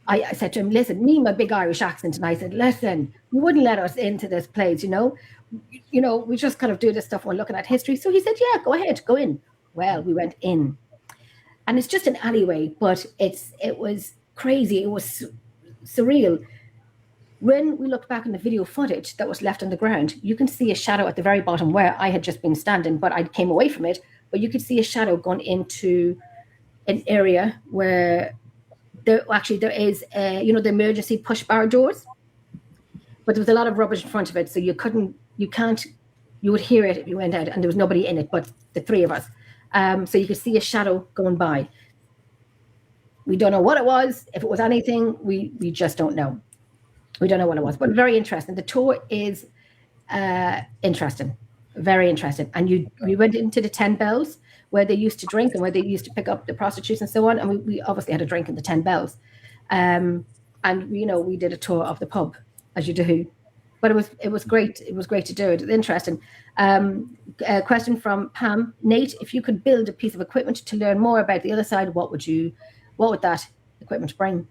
I said to him, listen, me, my big Irish accent, and I said, listen, you wouldn't let us into this place, we just kind of do this stuff when looking at history. So he said, yeah, go ahead, go in. Well, we went in. And it's just an alleyway, but it was crazy. It was surreal. When we looked back on the video footage that was left on the ground, you can see a shadow at the very bottom where I had just been standing, but I came away from it. But you could see a shadow going into an area where there is, the emergency push bar doors. But there was a lot of rubbish in front of it, so you would hear it if you went out, and there was nobody in it but the three of us. So you could see a shadow going by. We don't know what it was. If it was anything, we just don't know. We don't know what it was, but very interesting. The tour is interesting, very interesting. And we went into the 10 Bells where they used to drink and where they used to pick up the prostitutes and so on. And we obviously had a drink in the 10 Bells. And we did a tour of the pub, as you do. But it was great. It was great to do it. It's interesting. A question from Pam. Nate, if you could build a piece of equipment to learn more about the other side, what would that equipment bring?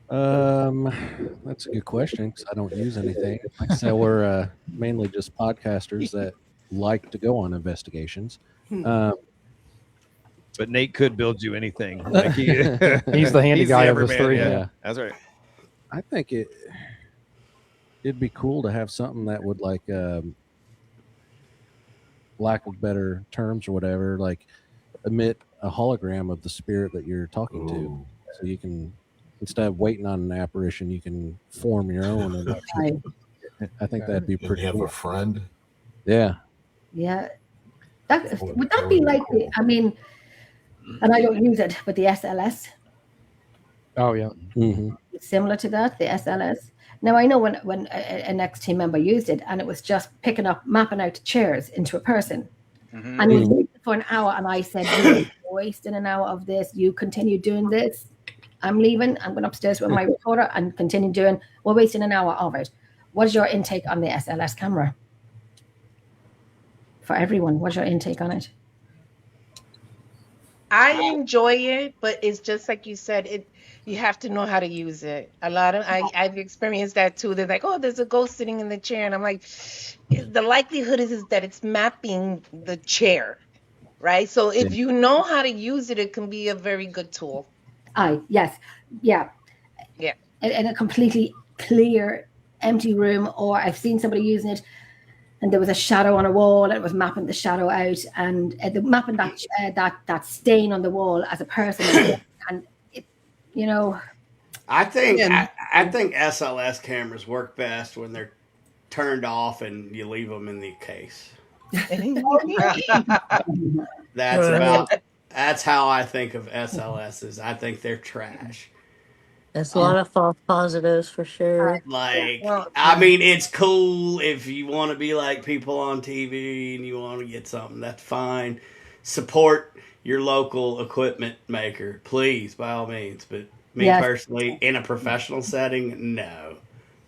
That's a good question because I don't use anything. Like I said, we're mainly just podcasters that like to go on investigations. But Nate could build you anything. Like he's the handy guy of us three. Yeah, that's right. I think it'd be cool to have something that would, like, lack of better terms or whatever, like emit a hologram of the spirit that you're talking to, so you can, instead of waiting on an apparition, you can form your own. And I think that'd be pretty. Have cool. a friend. Yeah. Yeah. Would that be like and I don't use it, but the SLS? Oh yeah. Mm-hmm. It's similar to that, the SLS. Now I know when an ex-team member used it, and it was just mapping out chairs into a person. Mm-hmm. And it was for an hour, and I said, "You're wasting an hour of this. You continue doing this. I'm leaving. I'm going upstairs with my recorder and continue doing. We're wasting an hour of it." What is your intake on the SLS camera? For everyone, what's your intake on it? I enjoy it, but it's just like you said, you have to know how to use it. I've experienced that too. They're like, "Oh, there's a ghost sitting in the chair," and I'm like, the likelihood is that it's mapping the chair, right? So if you know how to use it, it can be a very good tool. Yes, yeah. Yeah. In a completely clear, empty room, or I've seen somebody using it, and there was a shadow on a wall, and it was mapping the shadow out, and mapping that stain on the wall as a person, and it, I think SLS cameras work best when they're turned off and you leave them in the case. That's how I think of SLSs. I think they're trash. That's a lot of false positives for sure. I mean, it's cool if you want to be like people on TV and you want to get something, that's fine. Support your local equipment maker, please, by all means. But me personally, in a professional setting, no,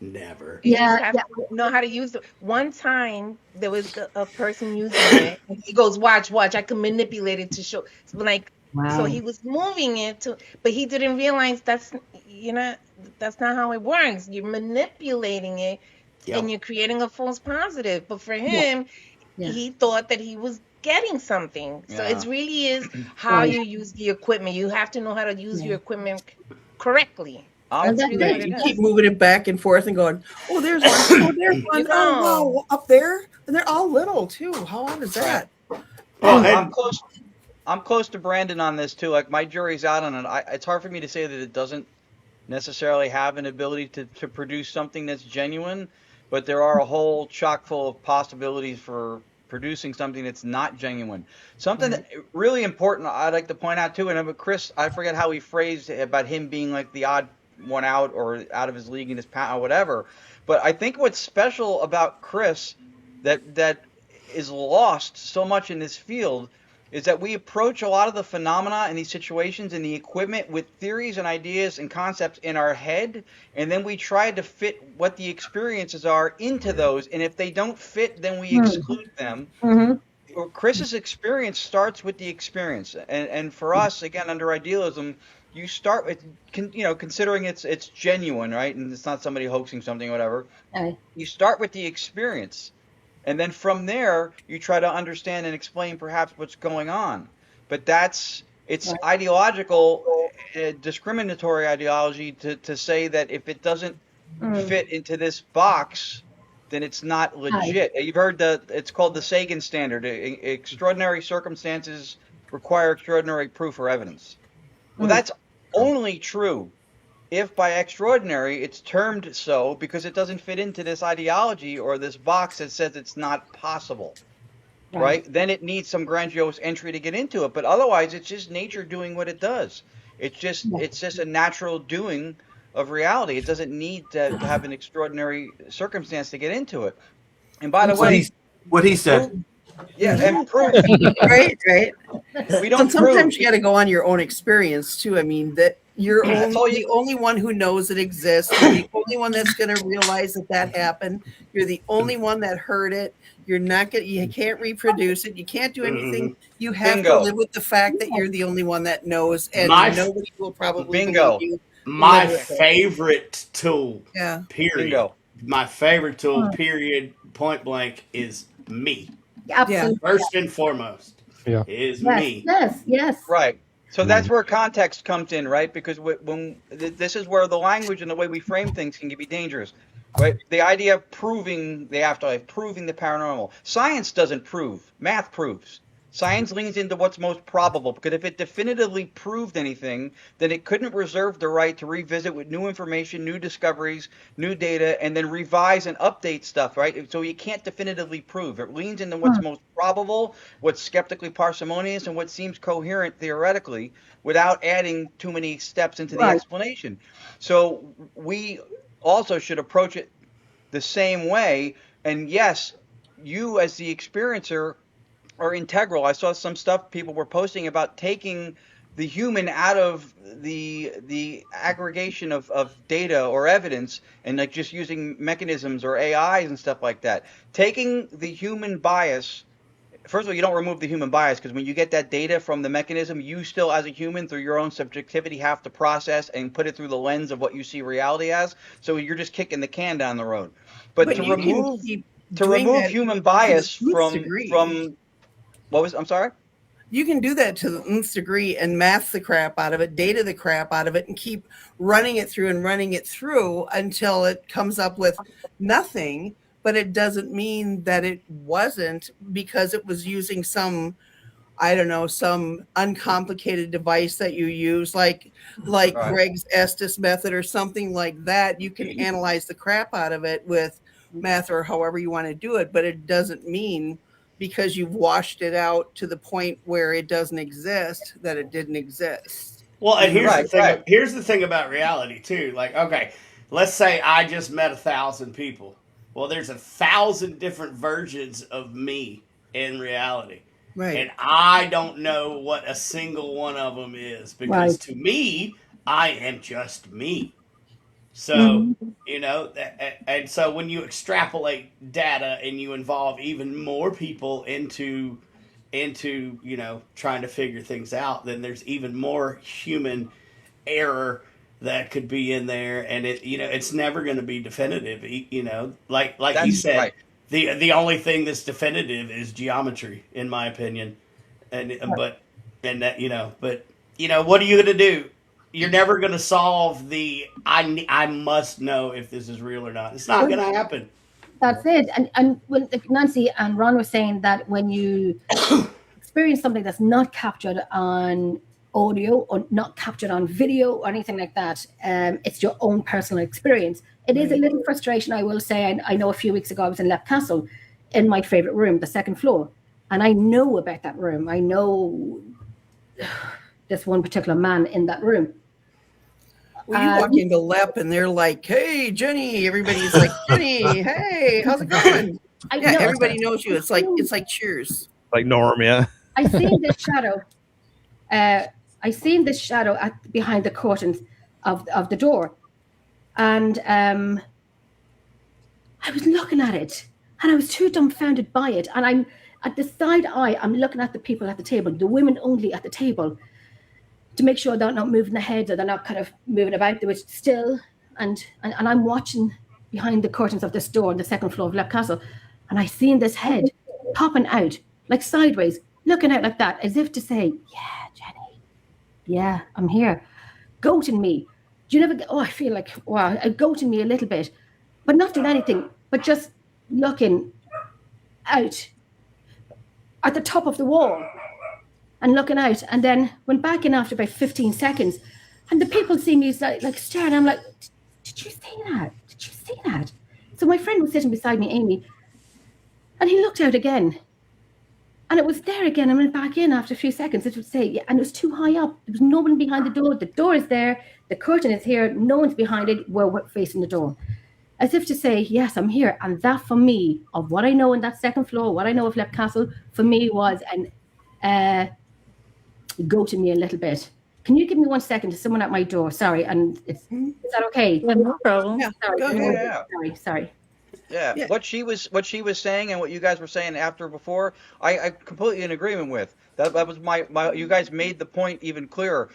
never. You just have to know how to use it. One time, there was a person using it, and he goes, watch, I can manipulate it to show, so he was moving it but he didn't realize that's not how it works. You're manipulating it, and you're creating a false positive. But for him, he thought that he was getting something. So it really is how you use the equipment. You have to know how to use your equipment correctly. You keep moving it back and forth and going, "Oh, there's one. Oh, there's one. Oh, wow, up there." And they're all little too. How odd is that? Well, I'm close to Brandon on this too. Like, my jury's out on it. It's hard for me to say that it doesn't necessarily have an ability to produce something that's genuine, but there are a whole chock full of possibilities for producing something that's not genuine. Something that really important I'd like to point out too, and Chris, I forget how he phrased it about him being like the odd one out or out of his league in his or whatever, but I think what's special about Chris that is lost so much in this field is that we approach a lot of the phenomena in these situations and the equipment with theories and ideas and concepts in our head, and then we try to fit what the experiences are into those, and if they don't fit, then we exclude them. Well, Chris's experience starts with the experience, and for us, again, under idealism, you start with, considering it's genuine, right, and it's not somebody hoaxing something or whatever. You start with the experience. And then from there, you try to understand and explain perhaps what's going on. But it's ideological, discriminatory ideology to say that if it doesn't fit into this box, then it's not legit. You've heard it's called the Sagan standard. Extraordinary circumstances require extraordinary proof or evidence. Well, that's only true if by extraordinary it's termed so because it doesn't fit into this ideology or this box that says it's not possible, right? Then it needs some grandiose entry to get into it, but otherwise it's just nature doing what it does. It's just a natural doing of reality. It doesn't need to have an extraordinary circumstance to get into it. And by the way, what he said. Yeah, and proof. right. We don't. Sometimes you got to go on your own experience too. I mean, that you're the only one who knows it exists. You're the only one that's going to realize that happened. You're the only one that heard it. You're not going. You can't reproduce it. You can't do anything. You have to live with the fact that you're the only one that knows, and nobody will probably believe you. My favorite tool. Yeah. Period. Bingo. My favorite tool. Period. Point blank is me. Absolutely. First and foremost, is me. Yes. Right. So that's where context comes in, right? Because when this is where the language and the way we frame things can be dangerous, right? The idea of proving the afterlife, proving the paranormal. Science doesn't prove. Math proves. Science leans into what's most probable, because if it definitively proved anything, then it couldn't reserve the right to revisit with new information, new discoveries, new data, and then revise and update stuff, right? So you can't definitively prove. It leans into what's most probable, what's skeptically parsimonious, and what seems coherent theoretically, without adding too many steps into the explanation. So we also should approach it the same way. And yes, you as the experiencer are integral. I saw some stuff people were posting about taking the human out of the aggregation of data or evidence, and like just using mechanisms or AIs and stuff like that. Taking the human bias. First of all, you don't remove the human bias, because when you get that data from the mechanism, you still, as a human, through your own subjectivity, have to process and put it through the lens of what you see reality as. So you're just kicking the can down the road. But to remove human bias from I'm sorry? You can do that to the nth degree and math the crap out of it, data the crap out of it, and keep running it through until it comes up with nothing. But it doesn't mean that it wasn't, because it was using some uncomplicated device that you use, like Greg's Estes method or something like that. You can analyze the crap out of it with math or however you want to do it, but it doesn't mean because you've washed it out to the point where it doesn't exist that it didn't exist. Well, and here's the thing about reality too. Like, okay, let's say I just met 1,000 people. Well, there's 1,000 different versions of me in reality. Right. And I don't know what a single one of them is, because to me, I am just me. So, and so when you extrapolate data and you involve even more people into trying to figure things out, then there's even more human error that could be in there, and it's never going to be definitive. Like you said, right. The only thing that's definitive is geometry, in my opinion, what are you going to do? You're never going to solve I must know if this is real or not. It's not going to happen. That's it. And when Nancy and Ron were saying that when you experience something that's not captured on audio or not captured on video or anything like that, it's your own personal experience. It is a little frustration, I will say. I know a few weeks ago I was in Leap Castle in my favorite room, the second floor, and I know about that room. I know this one particular man in that room. Well, you walk into Lep and they're like, "Hey, Jenny!" Everybody's like, "Jenny, hey, how's it going?" Everybody knows you. It's like Cheers. Like Norm, yeah. I seen this shadow. Behind the curtains of the door, and I was looking at it, and I was too dumbfounded by it. And I'm at the side eye. I'm looking at the people at the table, the women only at the table, to make sure they're not moving their heads or they're not kind of moving about. They were still, and I'm watching behind the curtains of this door on the second floor of Leap Castle, and I seen this head popping out, like sideways, looking out like that, as if to say, "Yeah, Jenny, yeah, I'm here," goating me. Do you never get, I feel like, wow, goating me a little bit, but not doing anything, but just looking out at the top of the wall. And looking out, and then went back in after about 15 seconds, and the people see me like staring. I'm like, "Did you see that? Did you see that?" So my friend was sitting beside me, Amy, and he looked out again, And it was there again. I went back in after a few seconds. It would say, yeah, and it was too high up. There was no one behind the door. The door is there. The curtain is here. No one's behind it. We're facing the door. As if to say, yes, I'm here. And that for me, of what I know in that second floor, what I know of Leap Castle, for me was an go to me a little bit. Can you give me 1 second? There's someone at my door. Sorry. And is that okay? Yeah, no problem. Yeah, Sorry. go ahead. Sorry. Yeah. What she was saying and what you guys were saying after before, I completely in agreement with. That was my you guys made the point even clearer.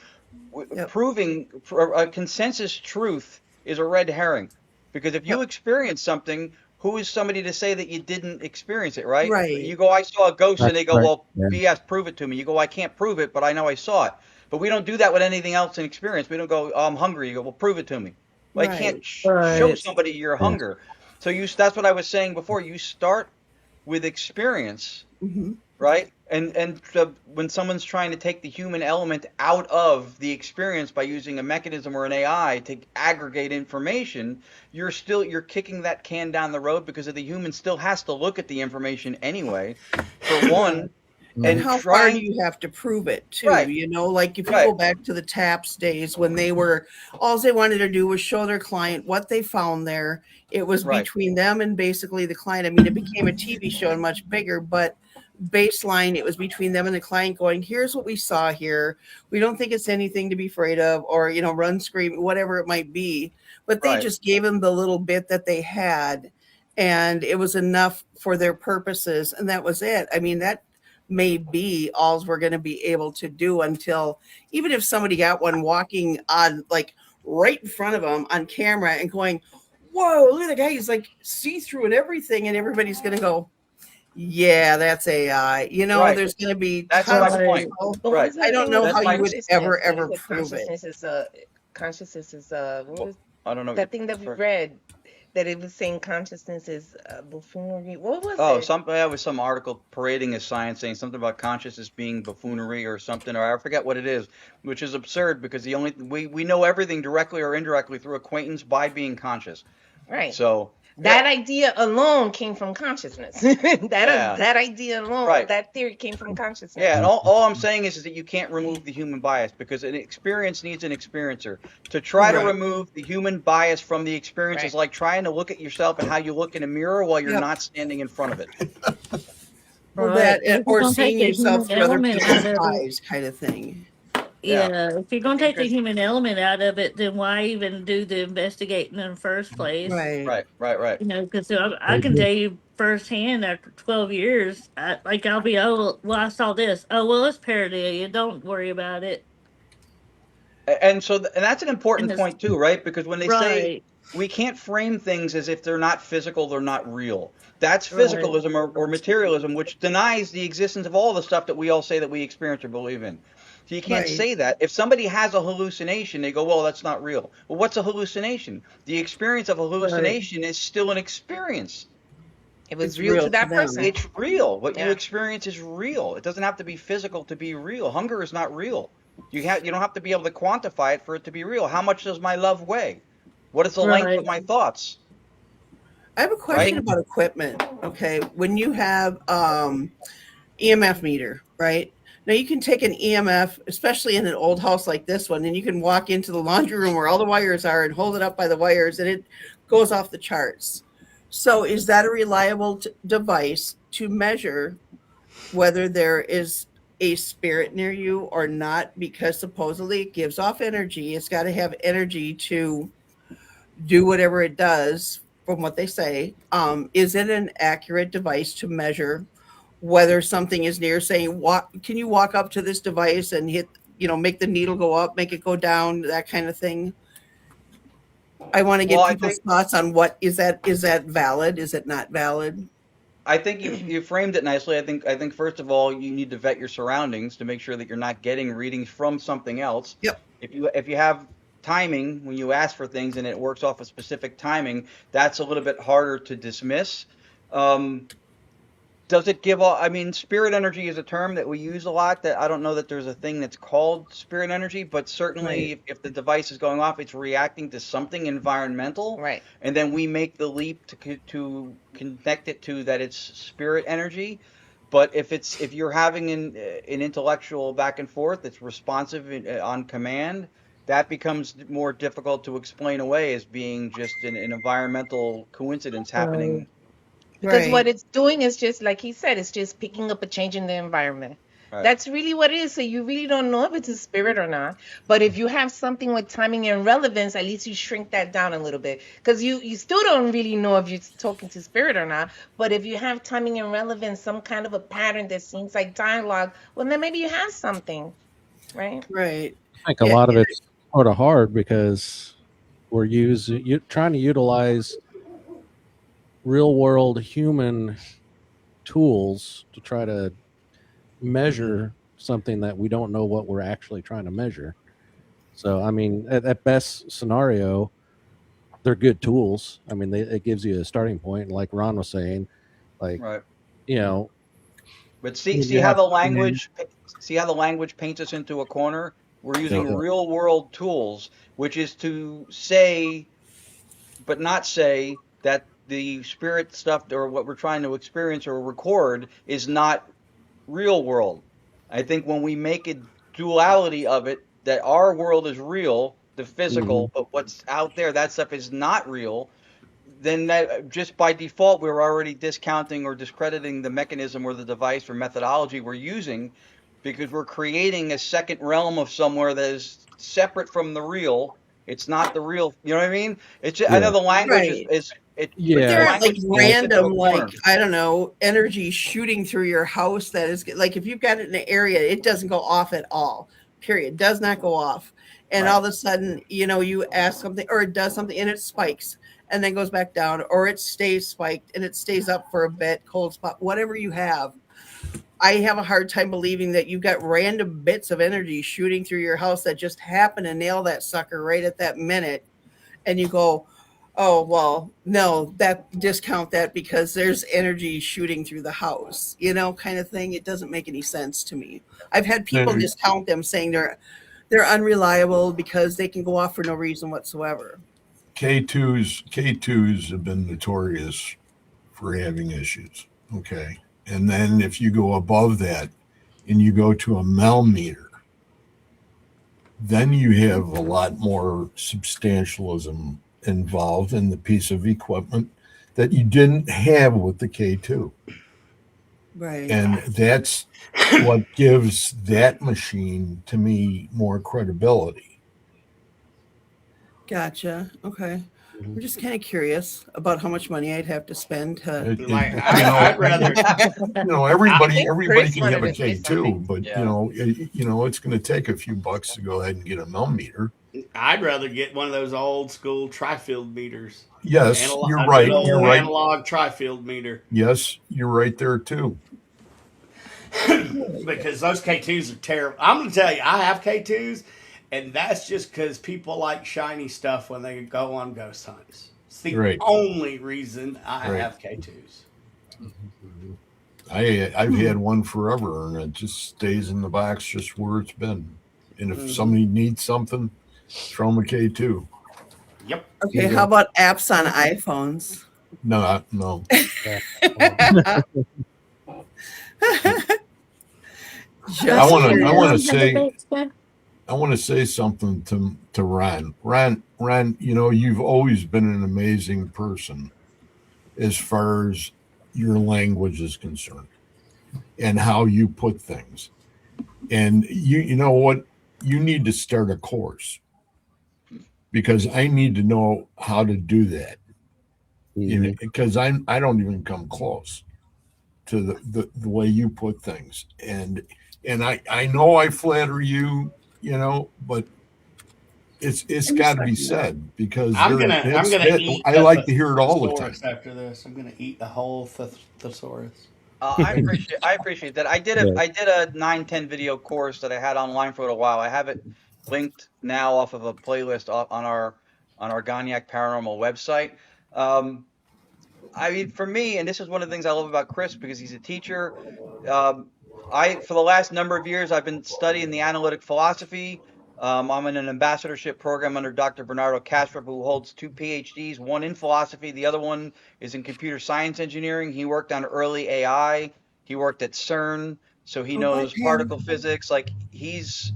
Proving a consensus truth is a red herring, because if you experience something, who is somebody to say that you didn't experience it, right? Right. You go, I saw a ghost, and they go, right. well, Yeah. BS, prove it to me. You go, I can't prove it, but I know I saw it. But we don't do that with anything else in experience. We don't go, oh, I'm hungry. You go, well, prove it to me. Well, I can't show somebody your hunger. So that's what I was saying before. You start with experience, right? And when someone's trying to take the human element out of the experience by using a mechanism or an AI to aggregate information, you're kicking that can down the road, because the human still has to look at the information anyway, for one. And how far do you have to prove it too? Right. You know, like if you go back to the TAPS days when all they wanted to do was show their client what they found there. It was between them and basically the client. I mean, it became a TV show and much bigger, but baseline, it was between them and the client going, here's what we saw here. We don't think it's anything to be afraid of, or, you know, run, scream, whatever it might be. But they just gave them the little bit that they had, and it was enough for their purposes. And that was it. I mean, that may be all we're going to be able to do until, even if somebody got one walking on, like, right in front of them on camera and going, whoa, look at the guy, he's like see-through and everything, and everybody's going to go, yeah, that's AI. You know, there's going to be that's my point. Right. I don't know how you would ever prove it. Consciousness is what was I don't know that thing that we read, that it was saying consciousness is buffoonery. What was it? It was some article parading as science, saying something about consciousness being buffoonery or something, or I forget what it is, which is absurd, because we know everything directly or indirectly through acquaintance by being conscious. Right. So that idea alone came from consciousness. that idea alone, that theory came from consciousness. Yeah, and all I'm saying is that you can't remove the human bias, because an experience needs an experiencer. To try to remove the human bias from the experience is like trying to look at yourself and how you look in a mirror while you're not standing in front of it. Or seeing yourself through other people's eyes, kind of thing. Yeah, if you're going to take the human element out of it, then why even do the investigating in the first place? Right. You know, because I can tell you firsthand, after 12 years, I'll be, well, I saw this. Oh, well, it's pareidolia. Don't worry about it. And that's an important point too, right? Because when they say we can't frame things as if they're not physical, they're not real. That's physicalism or materialism, which denies the existence of all the stuff that we all say that we experience or believe in. So you can't say that. If somebody has a hallucination, they go, well, that's not real. Well, what's a hallucination? The experience of a hallucination is still an experience. It was real to that person. It's real. What you experience is real. It doesn't have to be physical to be real. Hunger is not real. You don't have to be able to quantify it for it to be real. How much does my love weigh? What is the length of my thoughts? I have a question about equipment. Okay, when you have EMF meter, right? Now you can take an EMF, especially in an old house like this one, and you can walk into the laundry room where all the wires are and hold it up by the wires, and it goes off the charts. So is that a reliable device to measure whether there is a spirit near you or not? Because supposedly it gives off energy. It's got to have energy to do whatever it does, from what they say. Is it an accurate device to measure whether something is near? Saying, can you walk up to this device and hit, make the needle go up, make it go down, that kind of thing? I want to get people's thoughts on is that valid? Is it not valid? I think you framed it nicely. I think first of all, you need to vet your surroundings to make sure that you're not getting readings from something else. Yep. If you have timing when you ask for things and it works off a specific timing, that's a little bit harder to dismiss. Does it give all? I mean, spirit energy is a term that we use a lot. That I don't know that there's a thing that's called spirit energy, but certainly if the device is going off, it's reacting to something environmental, right? And then we make the leap to connect it to that it's spirit energy. But if you're having an intellectual back and forth that's responsive on command, that becomes more difficult to explain away as being just an environmental coincidence happening. Because what it's doing is just like he said, it's just picking up a change in the environment. Right. That's really what it is. So you really don't know if it's a spirit or not. But if you have something with timing and relevance, at least you shrink that down a little bit. Because you still don't really know if you're talking to spirit or not. But if you have timing and relevance, some kind of a pattern that seems like dialogue, well, then maybe you have something, right? Right. I think a lot of it's sort of hard because we're trying to utilize real world human tools to try to measure something that we don't know what we're actually trying to measure. So, I mean, at best scenario, they're good tools. I mean, it gives you a starting point, like Ron was saying, like, right. you know. But see how the language paints us into a corner. We're using real world tools, which is to say, but not say that the spirit stuff or what we're trying to experience or record is not real world. I think when we make a duality of it, that our world is real, the physical, but what's out there, that stuff is not real, then that just by default, we're already discounting or discrediting the mechanism or the device or methodology we're using, because we're creating a second realm of somewhere that is separate from the real. It's not the real, you know what I mean? It's just, I know the language is But there are like random, like, I don't know, energy shooting through your house that is like, if you've got it in an area, it doesn't go off at all, period. Does not go off. And all of a sudden, you know, you ask something or it does something and it spikes and then goes back down, or it stays spiked and it stays up for a bit, cold spot, whatever you have. I have a hard time believing that you've got random bits of energy shooting through your house that just happen to nail that sucker right at that minute. And you go, oh, well, no, discount that because there's energy shooting through the house, you know, kind of thing. It doesn't make any sense to me. I've had people discount them saying they're unreliable because they can go off for no reason whatsoever. K2s have been notorious for having issues. Okay. And then if you go above that and you go to a Mel meter, then you have a lot more substantialism involved in the piece of equipment that you didn't have with the K2. Right. And that's what gives that machine to me more credibility. Gotcha. Okay. I'm just kind of curious about how much money I'd have to spend to. I'd rather, you know, everybody can have a K2, but you know, it's going to take a few bucks to go ahead and get a Mel meter. I'd rather get one of those old school tri-field meters. Yes, you're right. You're right. Analog tri-field meter. Yes, you're right there too. Because those K2s are terrible. I'm going to tell you, I have K2s, and that's just because people like shiny stuff when they go on ghost hunts. It's the only reason I have K2s. I've had one forever, and it just stays in the box just where it's been. And if somebody needs something, throw them a K2. Yep. Okay, how about apps on iPhones? No. I want to say something to Ron. Ron, you know, you've always been an amazing person as far as your language is concerned and how you put things. And you know what? You need to start a course because I need to know how to do that. Because I don't even come close to the way you put things. And I know I flatter you, you know, but it's got to be said because I like to hear it all the time. After this, I'm gonna eat the whole thesaurus. I appreciate that. I did a 9-10 video course that I had online for a while. I have it linked now off of a playlist on our Gonyak Paranormal website. I mean, for me, and this is one of the things I love about Chris because he's a teacher. For the last number of years, I've been studying the analytic philosophy. I'm in an ambassadorship program under Dr. Bernardo Kastrup, who holds 2 PhDs, one in philosophy. The other one is in computer science engineering. He worked on early AI. He worked at CERN, so he Oh, knows okay. particle physics. Like he's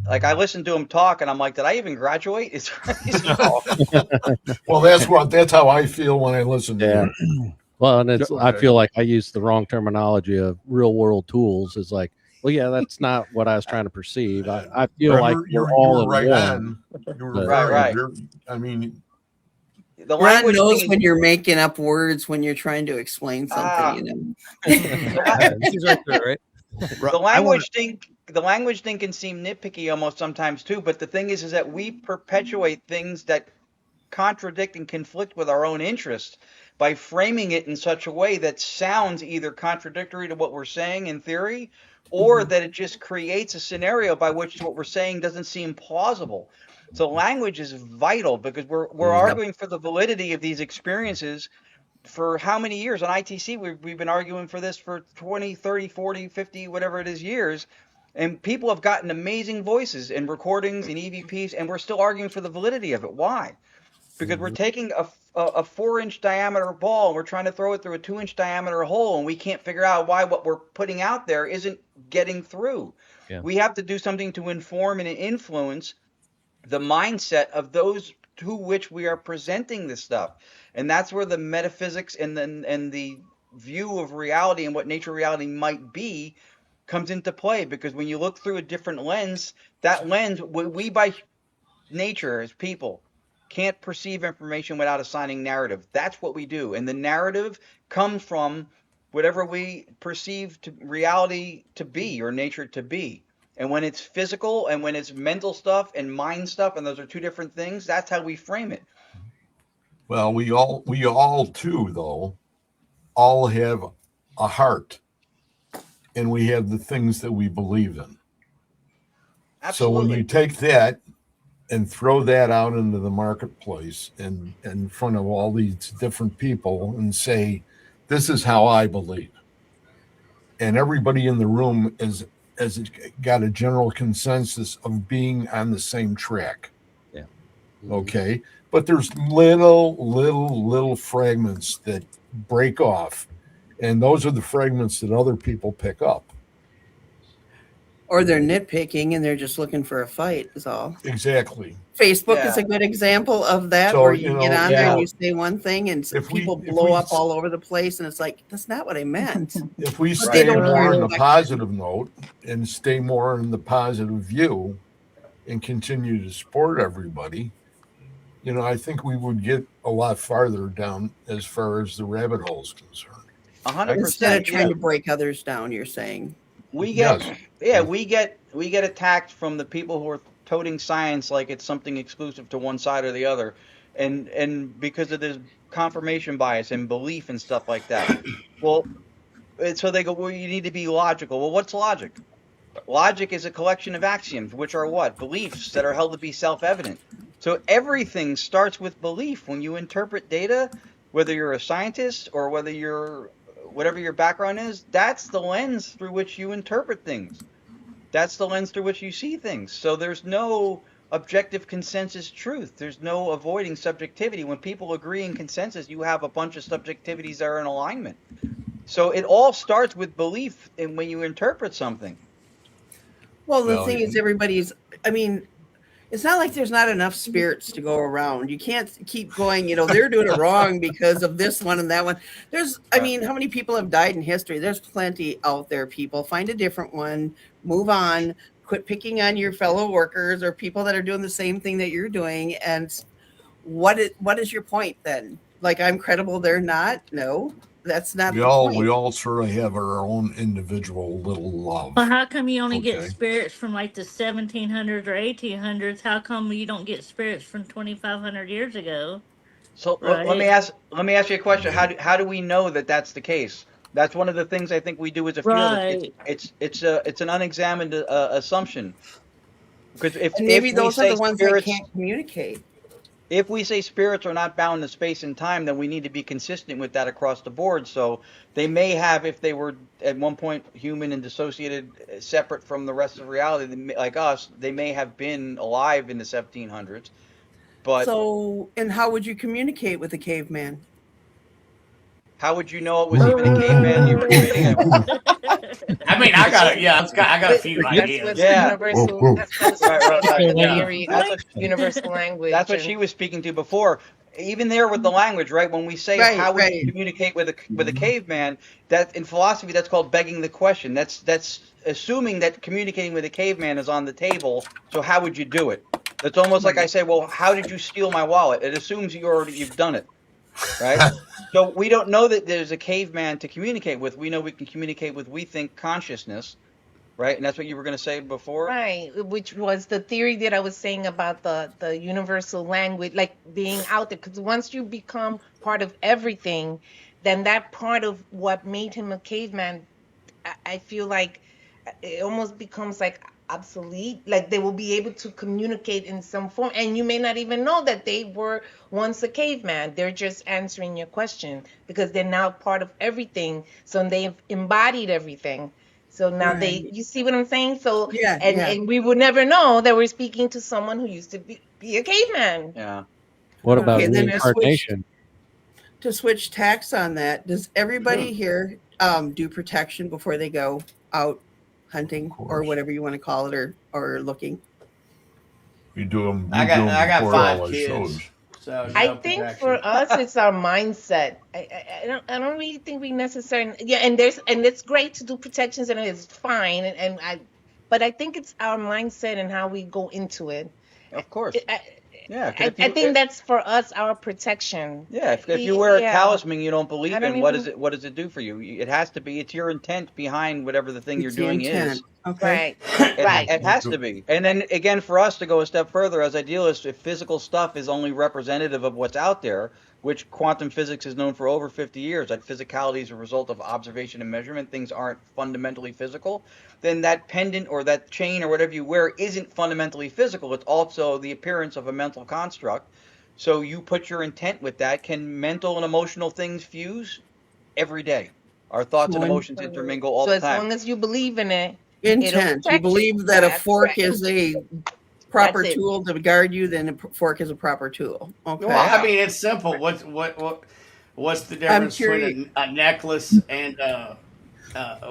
like, I listened to him talk, and I'm like, did I even graduate? It's crazy. Well, that's how I feel when I listen to you. Well, and it's I feel like I used the wrong terminology of real world tools. It's like, well, yeah, that's not what I was trying to perceive. I feel like you're all in right one. on. You were Right. I mean, The Ron language knows thing when is, you're making up words when you're trying to explain something. You know. He's right there, right? the language thing can seem nitpicky almost sometimes too, but the thing is that we perpetuate things that contradict and conflict with our own interests by framing it in such a way that sounds either contradictory to what we're saying in theory, or that it just creates a scenario by which what we're saying doesn't seem plausible. So language is vital because we're arguing for the validity of these experiences for how many years? On ITC, we've been arguing for this for 20, 30, 40, 50, whatever it is years. And people have gotten amazing voices and recordings and EVPs, and we're still arguing for the validity of it. Why? Because we're taking a 4-inch diameter ball and we're trying to throw it through a 2-inch diameter hole, and we can't figure out why what we're putting out there isn't getting through. Yeah. We have to do something to inform and influence the mindset of those to which we are presenting this stuff. And that's where the metaphysics and the view of reality and what nature reality might be comes into play. Because when you look through a different lens, that lens, we by nature as people can't perceive information without assigning narrative. That's what we do. And the narrative comes from whatever we perceive to reality to be or nature to be. And when it's physical and when it's mental stuff and mind stuff, and those are two different things, that's how we frame it. well, we all too, though, all have a heart, and we have the things that we believe in. Absolutely. So when you take that and throw that out into the marketplace and in front of all these different people and say, this is how I believe, and everybody in the room has got a general consensus of being on the same track. Yeah. Okay. But there's little fragments that break off, and those are the fragments that other people pick up. Or they're nitpicking and they're just looking for a fight is all. Exactly. Facebook is a good example of that, So, where you get on there and you yeah. say one thing and If we- people if blow we- up all over the place, and it's like, that's not what I meant. If we But stay they don't more care. on the positive note and stay more in the positive view and continue to support everybody, you know, I think we would get a lot farther down as far as the rabbit hole is concerned. 100%. Instead of trying to break others down, you're saying. We get Yes. we get attacked from the people who are toting science like it's something exclusive to one side or the other, and because of this confirmation bias and belief and stuff like that. Well, so they go, well, you need to be logical. Well, what's logic? Logic is a collection of axioms, which are what? Beliefs that are held to be self-evident. So everything starts with belief. When you interpret data, whether you're a scientist or whether you're whatever your background is, that's the lens through which you interpret things. That's the lens through which you see things. So there's no objective consensus truth. There's no avoiding subjectivity. When people agree in consensus, you have a bunch of subjectivities that are in alignment. So it all starts with belief in when you interpret something. Well, the thing is, I mean, it's not like there's not enough spirits to go around. You can't keep going, they're doing it wrong because of this one and that one. I mean, how many people have died in history? There's plenty out there, people. Find a different one, move on, quit picking on your fellow workers or people that are doing the same thing that you're doing. And what is your point then? Like, I'm credible, they're not? No. That's not We all sort of have our own individual little love. Well, how come you only get Okay. spirits from like the 1700s or 1800s? How come you don't get spirits from 2,500 years ago? So Right. let me ask you a question. How do we know that that's the case? That's one of the things I think we do as a field. Right. It's an unexamined assumption. Because if maybe if those we are say the ones spirits, that can't communicate. if we say spirits are not bound to space and time, then we need to be consistent with that across the board. So they may have, if they were at one point human and dissociated, separate from the rest of reality, like us, they may have been alive in the 1700s. But So, and how would you communicate with a caveman? How would you know it was even a caveman you were communicating with? I mean, I got a few That's ideas. what's Yeah. universal. That's what's Right. theory That's of universal language. That's what she was speaking to before. Even there with the language, right? When we say Right, how would you right. communicate with a caveman, that in philosophy that's called begging the question. That's assuming that communicating with a caveman is on the table. So how would you do it? It's almost like I say, well, how did you steal my wallet? It assumes you've done it, right? So we don't know that there's a caveman to communicate with. We know we can communicate with, we think, consciousness, right? And that's what you were going to say before? Right, which was the theory that I was saying about the universal language, like being out there. Because once you become part of everything, then that part of what made him a caveman, I feel like it almost becomes like obsolete. Like they will be able to communicate in some form, and you may not even know that they were once a caveman. They're just answering your question because they're now part of everything. So they've embodied everything. So now Right. you see what I'm saying? So Yeah, and we would never know that we're speaking to someone who used to be a caveman. Yeah. What about Okay, then reincarnation? to switch tacks on that, does everybody here do protection before they go out hunting or whatever you want to call it, or looking? We do them. I got before 5 all our kids. shows. So I no think protection. for us it's our mindset. I don't really think we necessarily, and it's great to do protections and it's fine but I think it's our mindset and how we go into it. Of course. Yeah. 'cause I if you- think that's for us our protection. Yeah, if you wear a Yeah. talisman you don't believe I don't in, what even- does it do for you? It has to be, it's your intent behind whatever the thing you're It's the doing intent. is. Okay. Right. Right. It has to be. And then again, for us to go a step further as idealists, if physical stuff is only representative of what's out there, which quantum physics has known for over 50 years, that physicality is a result of observation and measurement, things aren't fundamentally physical, then that pendant or that chain or whatever you wear isn't fundamentally physical. It's also the appearance of a mental construct. So you put your intent with that. Can mental and emotional things fuse? Every day. Our thoughts and emotions intermingle all So the as time. long as you believe in it, it'll Intent. You protect believe that a That's fork right. is a proper That's it. tool to guard you, then a fork is a proper tool. Okay. Well, I mean, it's simple. What's the difference between a necklace and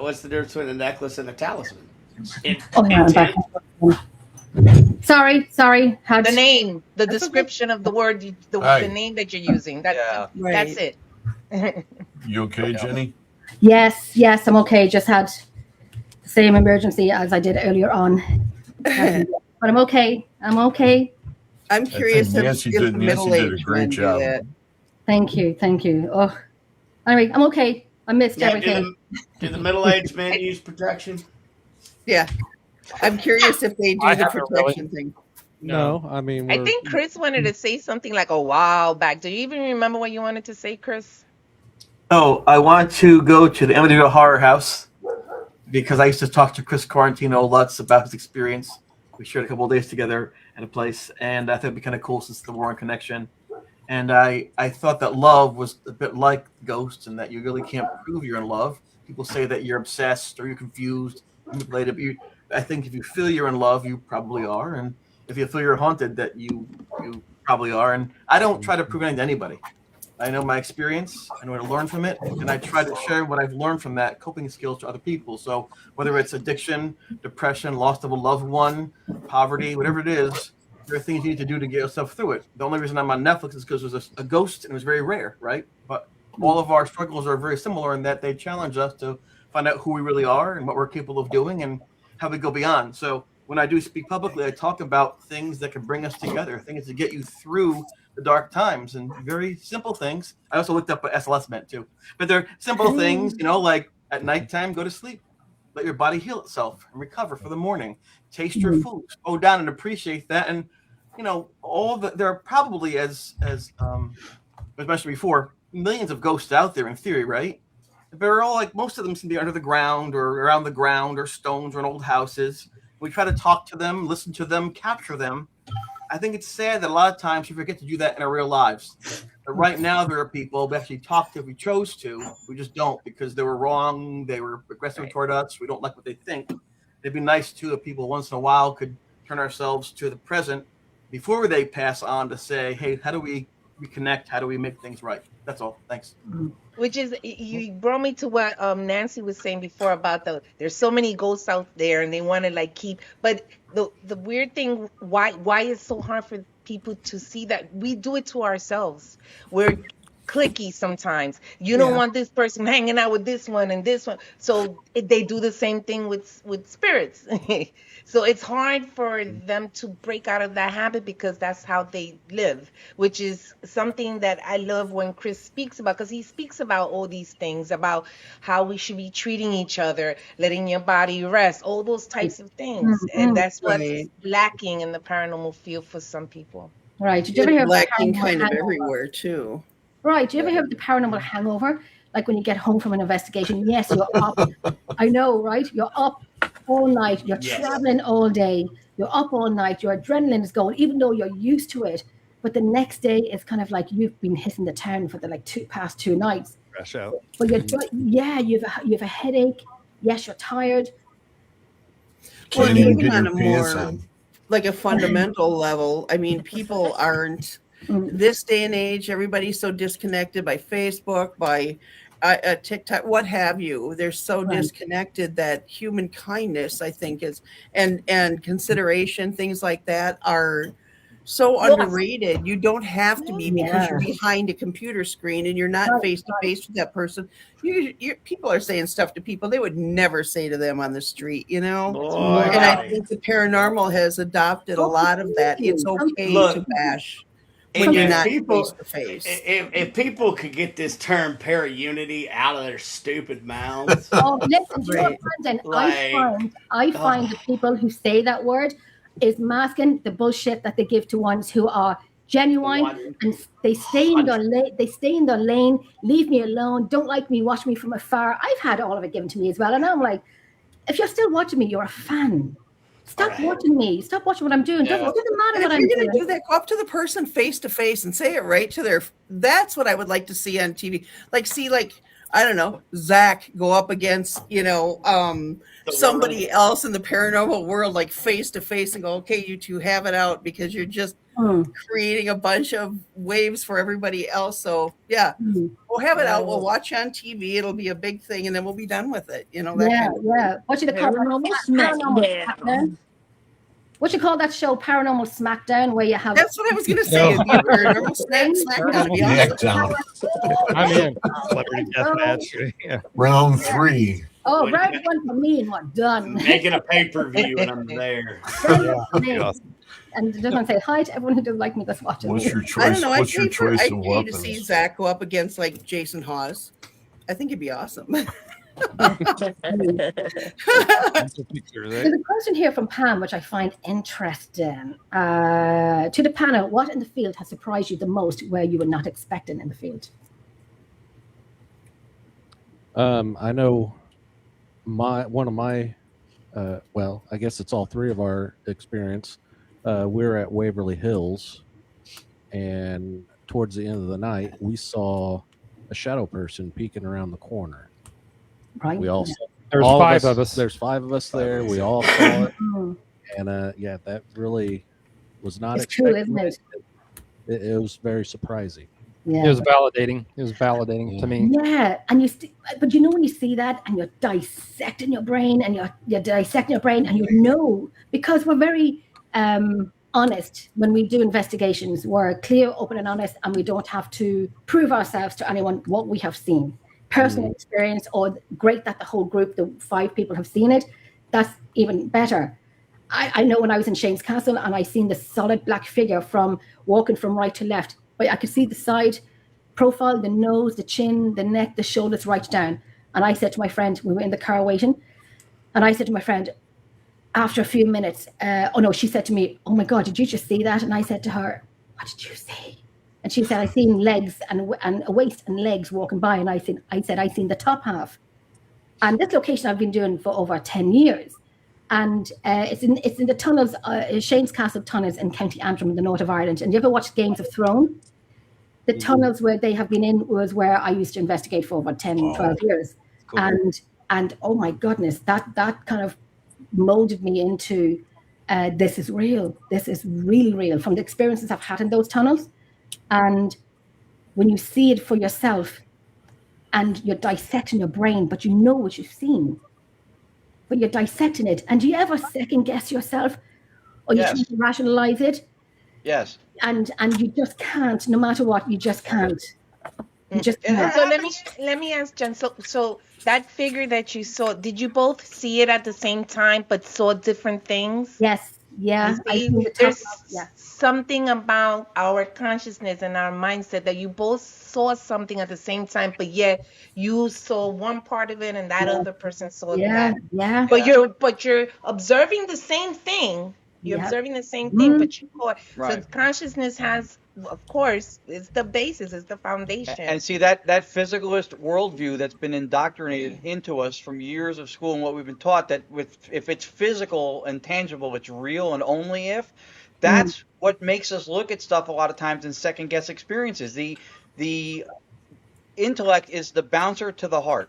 what's the difference between a necklace and a talisman? Sorry. The name, the description of the word, the name that you're using. That's it. You okay, Jenny? Yes, I'm okay. Just had the same emergency as I did earlier on. But I'm okay. I'm curious if Nancy the did a middle-aged great men do job. that. Thank you. Oh, anyway, I'm okay. I missed everything. Do the middle-aged men use protection? Yeah. I'm curious if they do I the haven't protection thing. No, I mean, I think Chris wanted to say something like a while back. Do you even remember what you wanted to say, Chris? Oh, I want to go to the Amityville Horror House because I used to talk to Chris Quarantino Lutz about his experience. We shared a couple of days together at a place, and I thought it'd be kind of cool since the Warren connection. And I thought that love was a bit like ghosts, and that you really can't prove you're in love. People say that you're obsessed or you're confused, manipulated. I think if you feel you're in love, you probably are, and if you feel you're haunted, that you probably are. And I don't try to prove anything to anybody. I know my experience, I know what I learned from it, and I try to share what I've learned from that coping skills to other people. So whether it's addiction, depression, loss of a loved one, poverty, whatever it is, there are things you need to do to get yourself through it. The only reason I'm on Netflix is because there's a ghost and it was very rare, right? But all of our struggles are very similar in that they challenge us to find out who we really are and what we're capable of doing and how we go beyond. So when I do speak publicly, I talk about things that can bring us together, things to get you through the dark times, and very simple things. I also looked up what SLS meant too, but they're simple things, like at nighttime, go to sleep, let your body heal itself and recover for the morning. Taste your food, slow down and appreciate that. And there are probably, as mentioned before, millions of ghosts out there in theory, right? But they're all most of them seem to be under the ground or around the ground or stones or in old houses. We try to talk to them, listen to them, capture them. I think it's sad that a lot of times we forget to do that in our real lives. But right now, there are people we actually talk to if we chose to. We just don't because they were wrong. They were aggressive toward us. We don't like what they think. It'd be nice, too, if people once in a while could turn ourselves to the present before they pass on to say, hey, how do we we connect? How do we make things right? That's all. Thanks. Which is, you brought me to what Nancy was saying before about there's so many ghosts out there and they want to like keep, but the weird thing, why it's so hard for people to see that we do it to ourselves. We're cliquey sometimes. You don't want this person hanging out with this one and this one, so they do the same thing with spirits. So it's hard for them to break out of that habit because that's how they live, which is something that I love when Chris speaks about, because he speaks about all these things, about how we should be treating each other, letting your body rest, all those types of things. And that's what's lacking in the paranormal field for some people. Right. Did you ever hear of lacking the kind of hangover? everywhere too. Right. Do you ever hear of the paranormal hangover? Like when you get home from an investigation, yes, you're up. I know, right? You're up all night. You're traveling all day. You're up all night. Your adrenaline is going, even though you're used to it. But the next day, it's kind of like you've been hitting the town for the past 2 nights. Crash out. But you have a headache. Yes, you're tired. Well, Can't even even get on your a pants more on. like a fundamental level, I mean, people aren't this day and age. Everybody's so disconnected by Facebook, by TikTok, what have you. They're so disconnected that human kindness, I think, is and consideration, things like that, are so underrated. You don't have to be, because you're behind a computer screen and you're not face to face with that person. People are saying stuff to people they would never say to them on the street, you know. Boy, and I think the paranormal has adopted a lot of that. It's okay to bash when you're not face to face. If people could get this term para-unity out of their stupid mouths. Oh, listen, do you know what, Brandon? I find the people who say that word is masking the bullshit that they give to ones who are genuine, and they stay in their lane. They stay in their lane. Leave me alone. Don't like me. Watch me from afar. I've had all of it given to me as well, and I'm like, if you're still watching me, you're a fan. Stop watching me. Stop watching what I'm doing. Doesn't matter what I'm doing. If you're going to do that, go up to the person face to face and say it right to their. That's what I would like to see on TV. I don't know, Zach go up against, somebody else in the paranormal world, like face to face, and go, okay, you two have it out, because you're just creating a bunch of waves for everybody else. So we'll have it out. We'll watch on TV. It'll be a big thing, and then we'll be done with it. What you call Paranormal? What you call that show, Paranormal Smackdown, where you have... That's what I was going to say. Paranormal Smackdown. I'm in. Celebrity Deathmatch. Round 3. Oh, round 1 for me, and what, done. Making a pay-per-view, and I'm there. And just want to say hi to everyone who doesn't like me that's watching. What's your choice? I don't know. What's your choice I'd of pay weapons? to see Zach go up against like Jason Hawes. I think it'd be awesome. There's a question here from Pam, which I find interesting. To the panel, what in the field has surprised you the most, where you were not expecting in the field? I know one of my, well, I guess it's all 3 of our experience. We're at Waverly Hills, and towards the end of the night, we saw a shadow person peeking around the corner. Right. We all There's 5 of us. There's 5 of us there. We all saw it, and that really was not true, expected. isn't it? It was very surprising. Yeah. It was validating to me. Yeah, and but you know when you see that and you're dissecting your brain and you're dissecting your brain, and because we're very honest when we do investigations. We're clear, open, and honest, and we don't have to prove ourselves to anyone what we have seen. Personal experience, or great that the whole group, the 5 people, have seen it. That's even better. I know when I was in Shane's Castle and I seen the solid black figure from walking from right to left, but I could see the side profile, the nose, the chin, the neck, the shoulders right down. And I said to my friend, we were in the car waiting, and I said to my friend, after a few minutes, she said to me, oh my God, did you just see that? And I said to her, what did you see? And she said, I seen legs and a waist and legs walking by. And I said, I seen the top half. And this location I've been doing for over 10 years. And it's in the tunnels, Shane's Castle tunnels in County Antrim in the north of Ireland. And you ever watched Games of Thrones? The tunnels where they have been in was where I used to investigate for over 10, 12 years. Cool. And oh my goodness, that kind of molded me into this is real. This is really real from the experiences I've had in those tunnels. And when you see it for yourself and you're dissecting your brain, but you know what you've seen, but you're dissecting it. And do you ever second guess yourself, or you try to rationalize it? Yes. And you just can't, no matter what, you just can't. You just can't. So let me ask Jen. So that figure that you saw, did you both see it at the same time but saw different things? Yes. Yeah. There's something about our consciousness and our mindset that you both saw something at the same time, but yet you saw one part of it and that other person saw that. Yeah. But you're observing the same thing. You're observing the same thing, but you caught. So consciousness has, of course, it's the basis, it's the foundation. And see that physicalist worldview that's been indoctrinated into us from years of school and what we've been taught, that if it's physical and tangible, it's real, and only if. That's what makes us look at stuff a lot of times and second guess experiences. The intellect is the bouncer to the heart.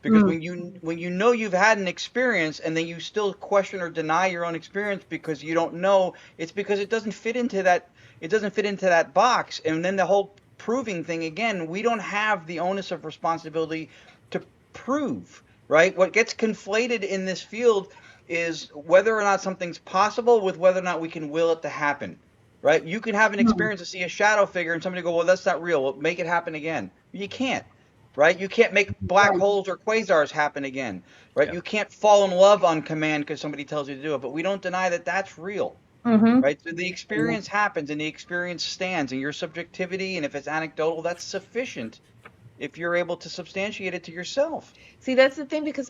Because when you know you've had an experience and then you still question or deny your own experience because you don't know, it's because it doesn't fit into that box. And then the whole proving thing, again, we don't have the onus of responsibility to prove, right? What gets conflated in this field is whether or not something's possible with whether or not we can will it to happen, right? You can have an experience to see a shadow figure and somebody go, well, that's not real. Well, make it happen again. You can't. Right? You can't make black holes or quasars happen again, right? Yeah. You can't fall in love on command because somebody tells you to do it, but we don't deny that that's real, right? So the experience happens and the experience stands, and your subjectivity, and if it's anecdotal, that's sufficient if you're able to substantiate it to yourself. See, that's the thing, because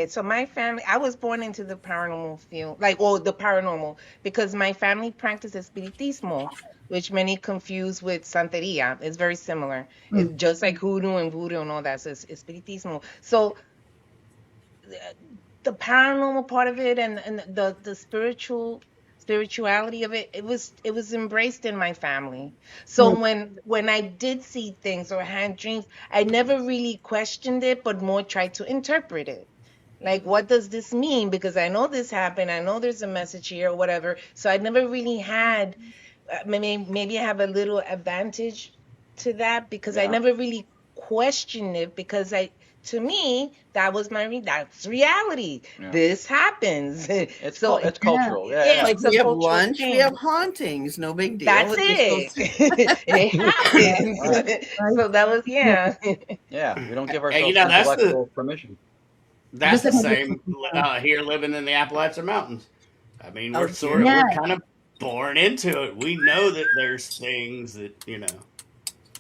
so my family, I was born into the paranormal field, the paranormal, because my family practices Spiritismo, which many confuse with Santeria. It's very similar. It's just like hoodoo and voodoo and all that. So it's Spiritismo. So the paranormal part of it and the spirituality of it, it was embraced in my family. So when I did see things or had dreams, I never really questioned it, but more tried to interpret it. Like, what does this mean? Because I know this happened. I know there's a message here or whatever. So I never really had... Maybe I have a little advantage to that because I never really questioned it, because to me, that was that's reality. Yeah. This happens. It's cultural. It's we have lunch, thing. We have hauntings. No big deal. That's it. It happens. So that was Yeah, we don't give ourselves intellectual permission. That's the same here living in the Appalachian Mountains. I mean, we're kind of born into it. We know that there's things that,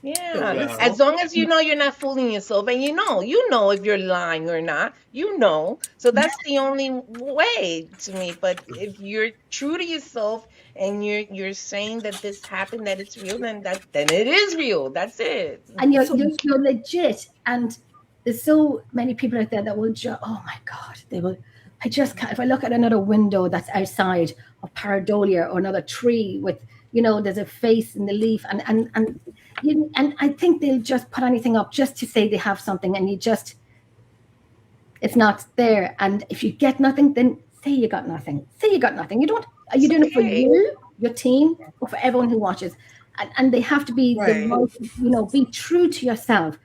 Yeah, as long as you know you're not fooling yourself, and you know if you're lying or not, So that's the only way to me. But if you're true to yourself and you're saying that this happened, that it's real, then it is real. That's it. And you're legit. And there's so many people out there that will oh my God, they will. I just can't. If I look at another window that's outside of pareidolia, or another tree with, there's a face in the leaf, and I think they'll just put anything up just to say they have something, and it's not there. And if you get nothing, then say you got nothing. Say you got nothing. Are you doing it for you, your team, or for everyone who watches? And they have to be the most, be true to yourself.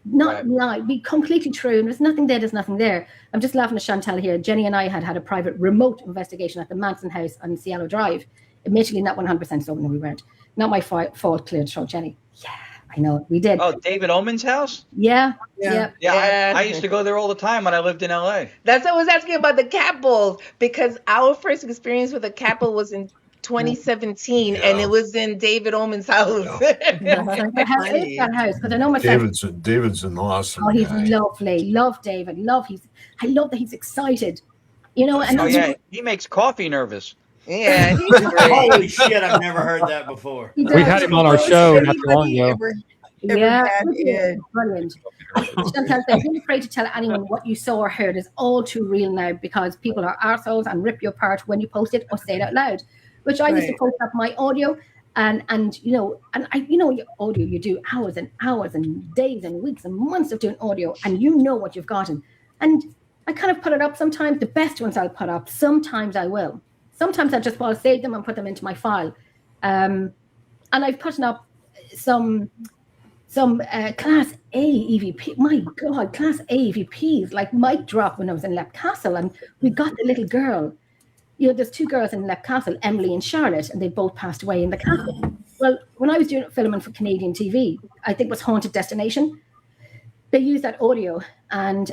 Not lie, be completely true. And there's nothing there, there's nothing there. I'm just laughing at Chantal here. Jenny and I had a private remote investigation at the Manson house on Cielo Drive. Admittedly, not 100% so, no, we weren't. Not my fault, clear to show Jenny. Yeah, I know, we did. Oh, David Omen's house? Yeah. I used to go there all the time when I lived in LA. That's what I was asking about the cat balls, because our first experience with a cat ball was in 2017, and it was in David Omen's house. That house, because I know myself. David's an awesome he's guy. Lovely. Love David. I love that he's excited. And he makes coffee nervous. Yeah, holy shit! I've never heard that before. We had him on our show not too long ago. Brilliant. Chantal, don't be afraid to tell anyone what you saw or heard. Is all too real now, because people are arseholes and rip you apart when you post it or say it out loud. Which I used to post up my audio, and your audio, you do hours and hours and days and weeks and months of doing audio, and you know what you've gotten. And I kind of put it up sometimes. The best ones I'll put up. Sometimes I will. Sometimes I'll save them and put them into my file. And I've put up some some class A EVP. My God, class A EVPs, like mic drop when I was in Lep Castle, and we got the little girl. You know, there's two girls in Lep Castle, Emily and Charlotte, and they both passed away in the castle. Well, when I was doing filming for Canadian TV, I think it was Haunted Destination, they used that audio, and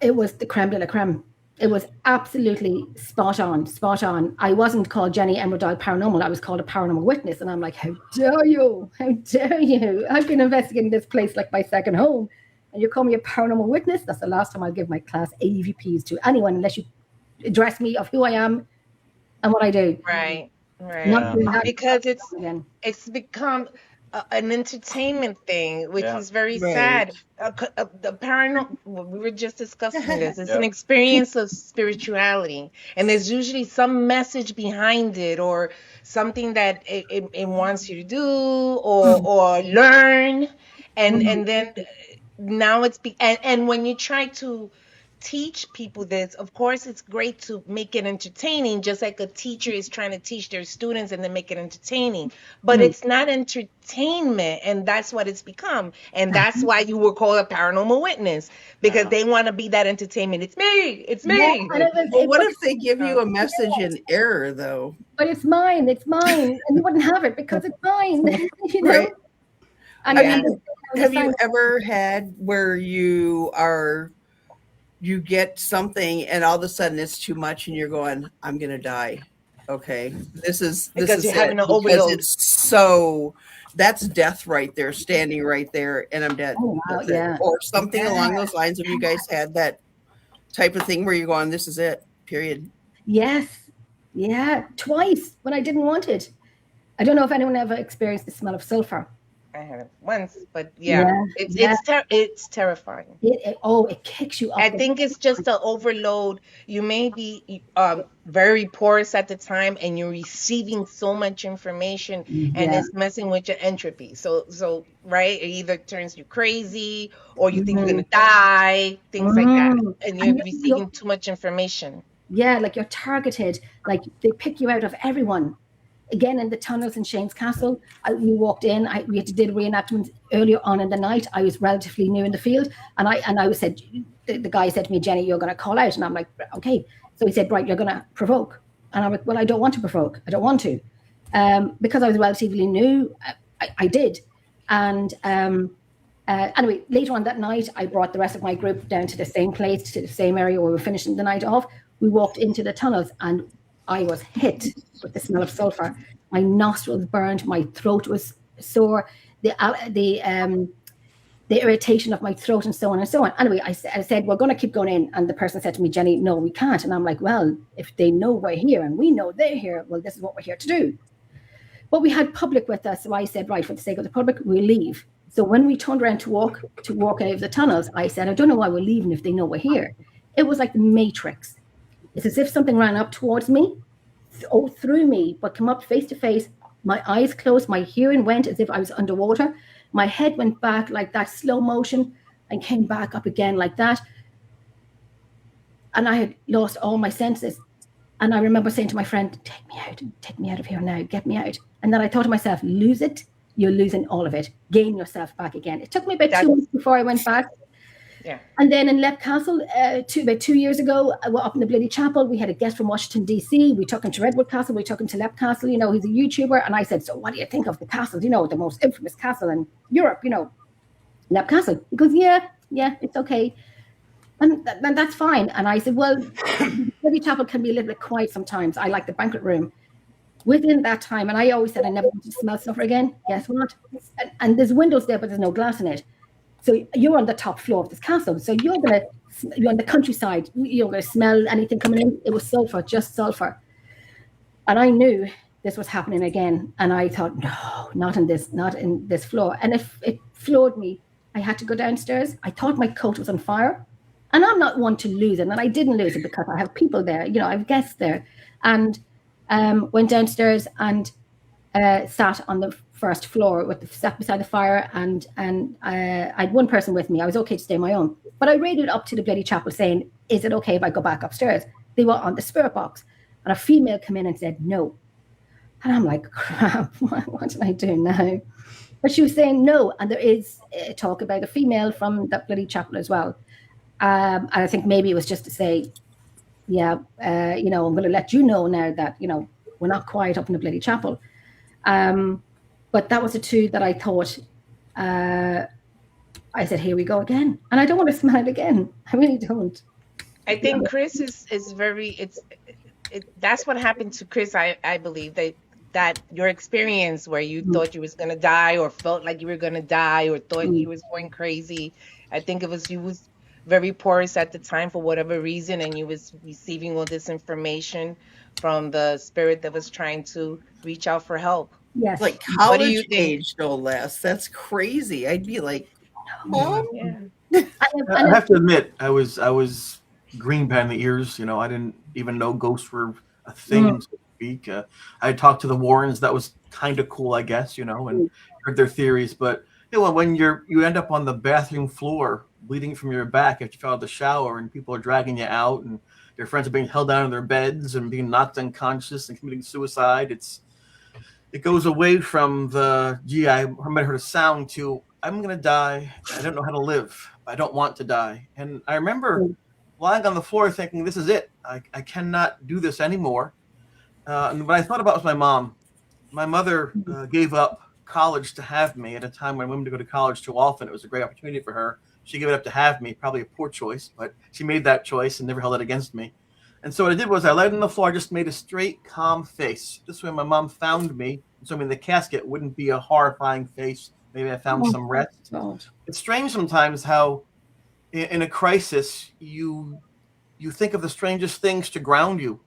it was the creme de la creme. It was absolutely spot on. I wasn't called Jenny Emerald Paranormal. I was called a paranormal witness. And I'm like, how dare you? How dare you? I've been investigating this place like my second home. And you call me a paranormal witness? That's the last time I'll give my class AVPs to anyone unless you address me of who I am and what I do. Right. Not Because it's become an entertainment thing, which is very sad. The paranormal, we were just discussing this. It's an experience of spirituality, and there's usually some message behind it, or something that it wants you to do or learn, and then now and when you try to teach people this, of course it's great to make it entertaining, just like a teacher is trying to teach their students and then make it entertaining, but it's not entertainment, and that's what it's become. And that's why you were called a paranormal witness, because they want to be that entertainment. It's me. Well, what if they give you a message in error though? But it's mine, and you wouldn't have it because it's mine. You know? Right. Have you ever had where you get something and all of a sudden it's too much and you're going, I'm gonna die? Okay, this is because you're having an because overload. it's so that's death right there, standing right there, and I'm dead. Oh, wow, That's it. yeah. Or something along those lines. Have you guys had that type of thing where you're going, this is it, period? Yes. Yeah, twice when I didn't want it. I don't know if anyone ever experienced the smell of sulfur. I had it once, but it's terrifying. It kicks you up. I think it's just the overload. You may be very porous at the time, and you're receiving so much information, and it's messing with your entropy. So right, it either turns you crazy, or you think you're gonna die, things like that, and you're receiving too much information. Yeah, like you're targeted. Like they pick you out of everyone. Again, in the tunnels in Shane's Castle, we walked in. We had to do reenactments earlier on in the night. I was relatively new in the field, and I said, the guy said to me, Jenny, you're going to call out, and I'm like, okay. So he said, right, you're going to provoke, and I'm like, well, I don't want to provoke. I don't want to, because I was relatively new. I did, and anyway, later on that night, I brought the rest of my group down to the same place, to the same area where we were finishing the night off. We walked into the tunnels, and I was hit with the smell of sulfur. My nostrils burned. My throat was sore. The irritation of my throat, and so on and so on. Anyway, I said, we're going to keep going in. And the person said to me, Jenny, no, we can't. And I'm like, well, if they know we're here and we know they're here, well, this is what we're here to do. But we had public with us. So I said, right, for the sake of the public, we'll leave. So when we turned around to walk out of the tunnels, I said, I don't know why we're leaving if they know we're here. It was like the Matrix. It's as if something ran up towards me, through me, but come up face to face. My eyes closed, my hearing went as if I was underwater. My head went back like that, slow motion, and came back up again like that. And I had lost all my senses. And I remember saying to my friend, take me out of here now, get me out. And then I thought to myself, lose it, you're losing all of it. Gain yourself back again. It took me about 2 months before I went back. Yeah. And then in Lep Castle, about 2 years ago, we're up in the Bloody Chapel. We had a guest from Washington, D.C. We took him to Redwood Castle. We took him to Lep Castle. You know, he's a YouTuber. And I said, so what do you think of the castle? You know, the most infamous castle in Europe, you know, Lep Castle. He goes, yeah, it's okay. And that's fine. And I said, well, Bloody Chapel can be a little bit quiet sometimes. I like the banquet room. Within that time, and I always said I never wanted to smell sulfur again. Guess what? And there's windows there, but there's no glass in it. So you're on the top floor of this castle. So you're on the countryside. You're going to smell anything coming in. It was sulfur, just sulfur. And I knew this was happening again. And I thought, no, not in this floor. And if it floored me, I had to go downstairs. I thought my coat was on fire. And I'm not one to lose it. And I didn't lose it because I have people there. You know, I have guests there. And went downstairs and sat on the first floor sat beside the fire, and I had one person with me. I was okay to stay on my own, but I radioed up to the Bloody Chapel saying, is it okay if I go back upstairs? They were on the spirit box, and a female came in and said no. And I'm like, crap, what did I do now? But she was saying no, and there is talk about a female from that bloody chapel as well. And I think maybe it was just to say, yeah, I'm going to let you know now that, we're not quiet up in the bloody chapel. But that was the two that I thought, I said, here we go again. And I don't want to smile again. I really don't. I think Chris is very, that's what happened to Chris. I believe that your experience where you thought you was going to die or felt like you were going to die or thought you was going crazy. I think you was very porous at the time for whatever reason, and you was receiving all this information from the spirit that was trying to reach out for help. Yes. Like college age, no less. That's crazy. I'd be like, Mom. Yeah. I have to admit, I was green behind the ears. I didn't even know ghosts were a thing, so to speak. I talked to the Warrens. That was kind of cool, I guess, and heard their theories. But when you end up on the bathroom floor bleeding from your back after you fell out of the shower, and people are dragging you out, and your friends are being held down in their beds and being knocked unconscious and committing suicide, it goes away from the I might have heard a sound to I'm gonna die. I don't know how to live. I don't want to die. And I remember lying on the floor thinking, this is it. I cannot do this anymore. And what I thought about was my mom. My mother gave up college to have me at a time when women to go to college too often. It was a great opportunity for her. She gave it up to have me, probably a poor choice, but she made that choice and never held it against me. And so what I did was I laid on the floor, just made a straight, calm face. This way my mom found me. So the casket wouldn't be a horrifying face. Maybe I found some rest. It's strange sometimes how in a crisis you think of the strangest things to ground you.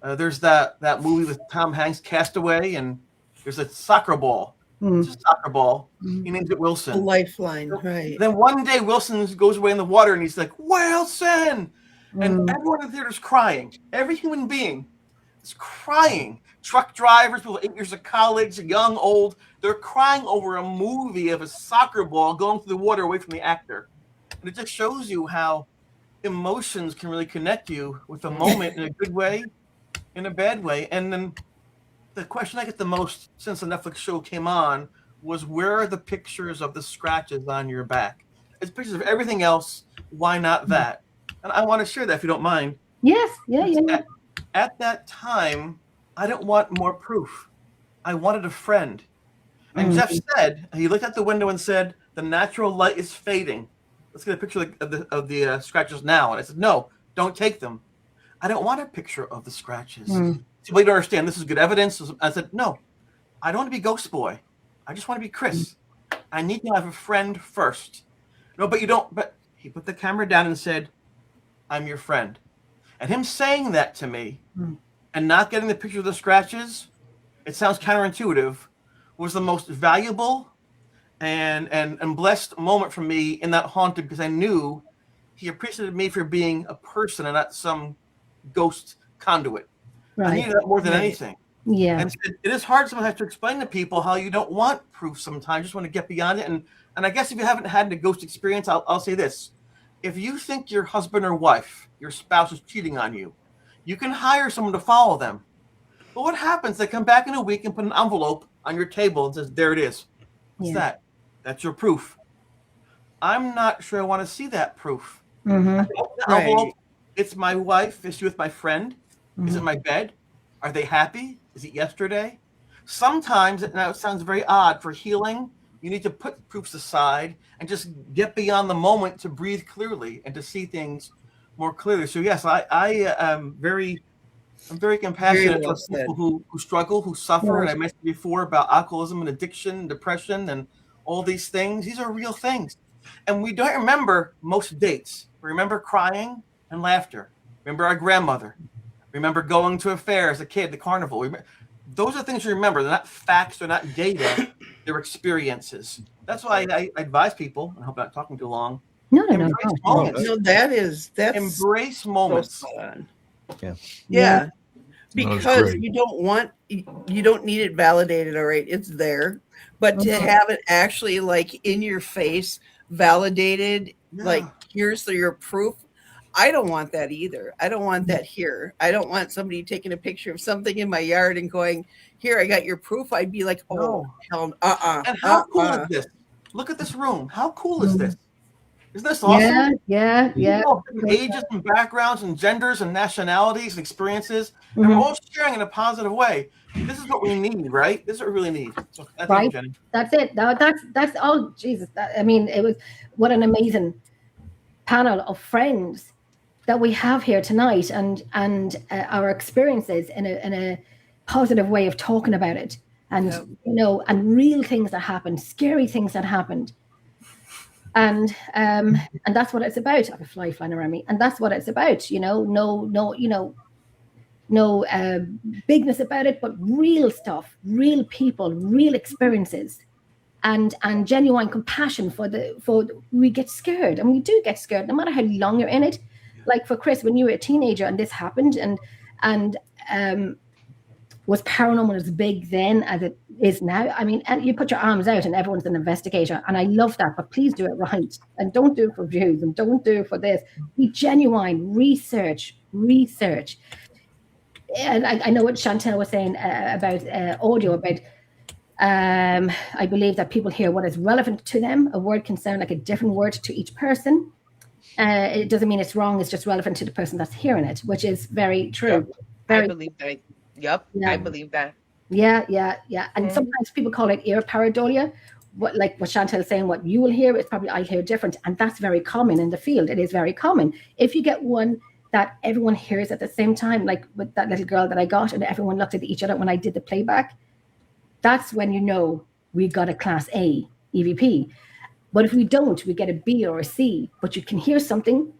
There's that movie with Tom Hanks, Castaway, and there's a soccer ball. It's a soccer ball. He names it Wilson. A lifeline, right. Then one day Wilson goes away in the water and he's like, Wilson! And everyone in the theater is crying. Every human being is crying. Truck drivers, people 8 years of college, young, old, they're crying over a movie of a soccer ball going through the water away from the actor. And it just shows you how emotions can really connect you with a moment in a good way, in a bad way. And then the question I get the most since the Netflix show came on was, where are the pictures of the scratches on your back? It's pictures of everything else. Why not that? And I want to share that if you don't mind. Yes. Yeah. At that time, I didn't want more proof. I wanted a friend. And Jeff said, he looked out the window and said, the natural light is fading. Let's get a picture of the scratches now. And I said, no, don't take them. I don't want a picture of the scratches. So you don't understand. This is good evidence. I said, no, I don't want to be Ghost Boy. I just want to be Chris. I need to have a friend first. No, but you don't. But he put the camera down and said, I'm your friend. And him saying that to me and not getting the picture of the scratches, it sounds counterintuitive, was the most valuable and blessed moment for me in that haunted, because I knew he appreciated me for being a person and not some ghost conduit. Right. I needed that more than anything. Yeah. And it is hard sometimes to explain to people how you don't want proof sometimes. You just want to get beyond it. And I guess if you haven't had a ghost experience, I'll say this. If you think your husband or wife, your spouse is cheating on you, you can hire someone to follow them. But what happens? They come back in a week and put an envelope on your table and says, there it is. What's that? That's your proof. I'm not sure I want to see that proof. Envelope. It's my wife. Is she with my friend? Is it my bed? Are they happy? Is it yesterday? Sometimes, now it sounds very odd, for healing, you need to put proofs aside and just get beyond the moment to breathe clearly and to see things more clearly. So yes, I am very compassionate for people who struggle, who suffer. And I mentioned before about alcoholism and addiction, depression, and all these things. These are real things. And we don't remember most dates. We remember crying and laughter. Remember our grandmother. Remember going to a fair as a kid, the carnival. Those are things you remember. They're not facts. They're not data. They're experiences. That's why I advise people, I hope I'm not talking too long. Embrace moments. No, that's embrace moments. Yeah. Because you don't need it validated. All right, it's there, but to have it actually like in your face, validated, like here's your proof. I don't want that either. I don't want that here. I don't want somebody taking a picture of something in my yard and going, here, I got your proof. I'd be like, oh, hell, And how cool is this? Look at this room. How cool is this? Isn't this awesome? Yeah. People of different ages and backgrounds and genders and nationalities and experiences, and we're all sharing in a positive way. This is what we need, right? This is what we really need. So, right. Jenny. That's it. That's oh Jesus. It was what an amazing panel of friends that we have here tonight, and our experiences in a positive way of talking about it, and and real things that happened, scary things that happened. And that's what it's about. I have a fly flying around me, and that's what it's about. No bigness about it, but real stuff, real people, real experiences, and genuine compassion for we get scared, and we do get scared, no matter how long you're in it. Like for Chris, when you were a teenager and this happened, and was paranormal as big then as it is now? I mean, and you put your arms out and everyone's an investigator, and I love that, but please do it right, and don't do it for views, and don't do it for this. Be genuine, research. And I know what Chantel was saying about audio, about I believe that people hear what is relevant to them. A word can sound like a different word to each person. It doesn't mean it's wrong, it's just relevant to the person that's hearing it, which is very true. I believe that. Yep, yeah. I believe that. Yeah. And sometimes people call it ear pareidolia. Like what Chantel is saying, what you will hear is probably I'll hear different. And that's very common in the field. It is very common. If you get one that everyone hears at the same time, like with that little girl that I got, and everyone looked at each other when I did the playback, that's when you know we got a class A EVP. But if we don't, we get a B or a C, but you can hear something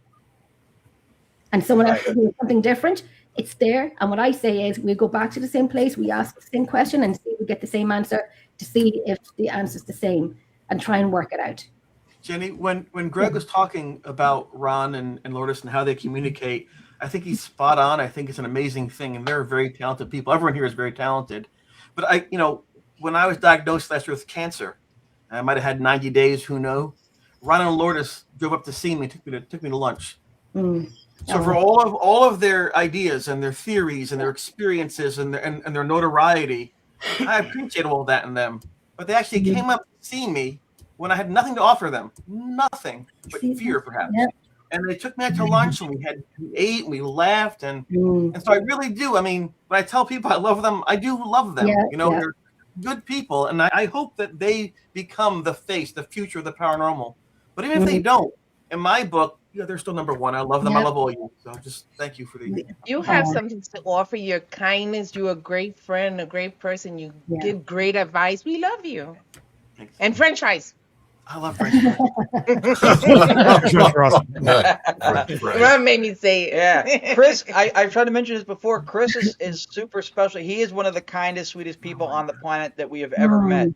and someone else is doing something different, it's there. And what I say is we go back to the same place, we ask the same question and see if we get the same answer, to see if the answer is the same, and try and work it out. Jenny, when Greg was talking about Ron and Lourdes and how they communicate, I think he's spot on. I think it's an amazing thing, and they're very talented people. Everyone here is very talented. But when I was diagnosed last year with cancer, I might have had 90 days, who knows? Ron and Lourdes drove up to see me, took me to lunch. So for all of their ideas and their theories and their experiences and their notoriety, I appreciate all that in them. But they actually came up to see me when I had nothing to offer them, nothing but fear, perhaps. Yep. And they took me out to lunch, and we ate, and we laughed, and so I really do. I mean, when I tell people I love them, I do love them. They're good people, and I hope that they become the face, the future of the paranormal. But even if they don't, in my book, they're still number one. I love them. I love all you. So just thank you for the. You have something to offer. Your kindness. You're a great friend, a great person. You give great advice. We love you. Thanks. And French fries. I love French fries. Ron made me say it. Yeah, Chris. I've tried to mention this before. Chris is super special. He is one of the kindest, sweetest people on the planet that we have ever met.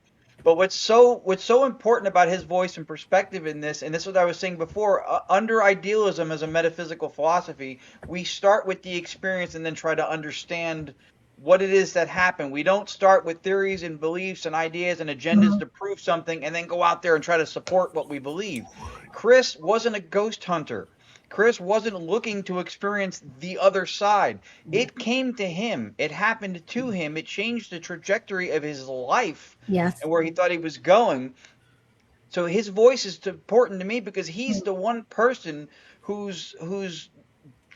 But what's so important about his voice and perspective in this, and this is what I was saying before, under idealism as a metaphysical philosophy, we start with the experience and then try to understand what it is that happened. We don't start with theories and beliefs and ideas and agendas to prove something and then go out there and try to support what we believe. Chris wasn't a ghost hunter. Chris wasn't looking to experience the other side. It came to him. It happened to him. It changed the trajectory of his life and where he thought he was going. So his voice is important to me because he's the one person whose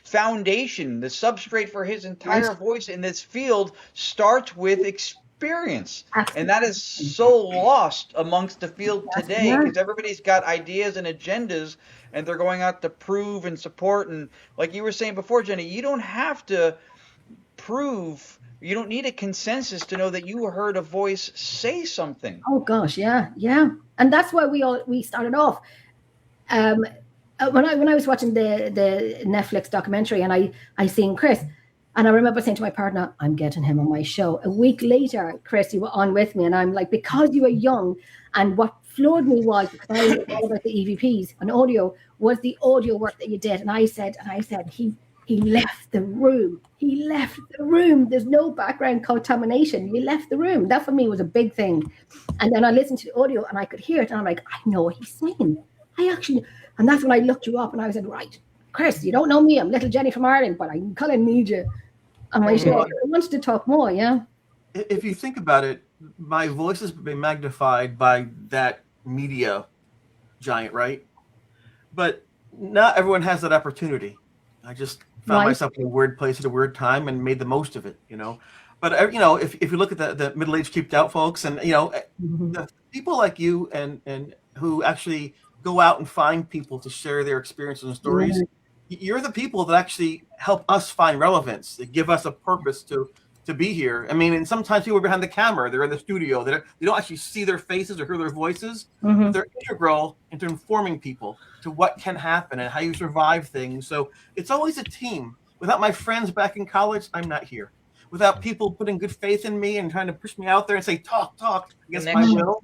foundation, the substrate for his entire voice in this field starts with experience. And that is so lost amongst the field today because everybody's got ideas and agendas and they're going out to prove and support. And like you were saying before, Jenny, you don't have to prove, you don't need a consensus to know that you heard a voice say something. Oh gosh, yeah. And that's why we started off. When I was watching the Netflix documentary and I seen Chris, and I remember saying to my partner, I'm getting him on my show. A week later, Chris, you were on with me, and I'm like, because you were young, and what floored me was, because I knew all about the EVPs and audio, was the audio work that you did. And I said, he left the room. He left the room. There's no background contamination. You left the room. That for me was a big thing. And then I listened to the audio and I could hear it. And I'm like, I know what he's saying. And that's when I looked you up and I said, right, Chris, you don't know me. I'm little Jenny from Ireland, but I kind of need you. And my show, I wanted to talk more, yeah. If you think about it, my voice has been magnified by that media giant, right? But not everyone has that opportunity. I just found myself in a weird place at a weird time and made the most of it, you know. But you know, if you look at the middle-aged creeped out folks, and you know, the people like you and who actually go out and find people to share their experiences and stories, you're the people that actually help us find relevance. They give us a purpose to be here. I mean, and sometimes people are behind the camera, they're in the studio, they don't actually see their faces or hear their voices. But they're integral into informing people to what can happen and how you survive things. So it's always a team. Without my friends back in college, I'm not here. Without people putting good faith in me and trying to push me out there and say, talk against my will,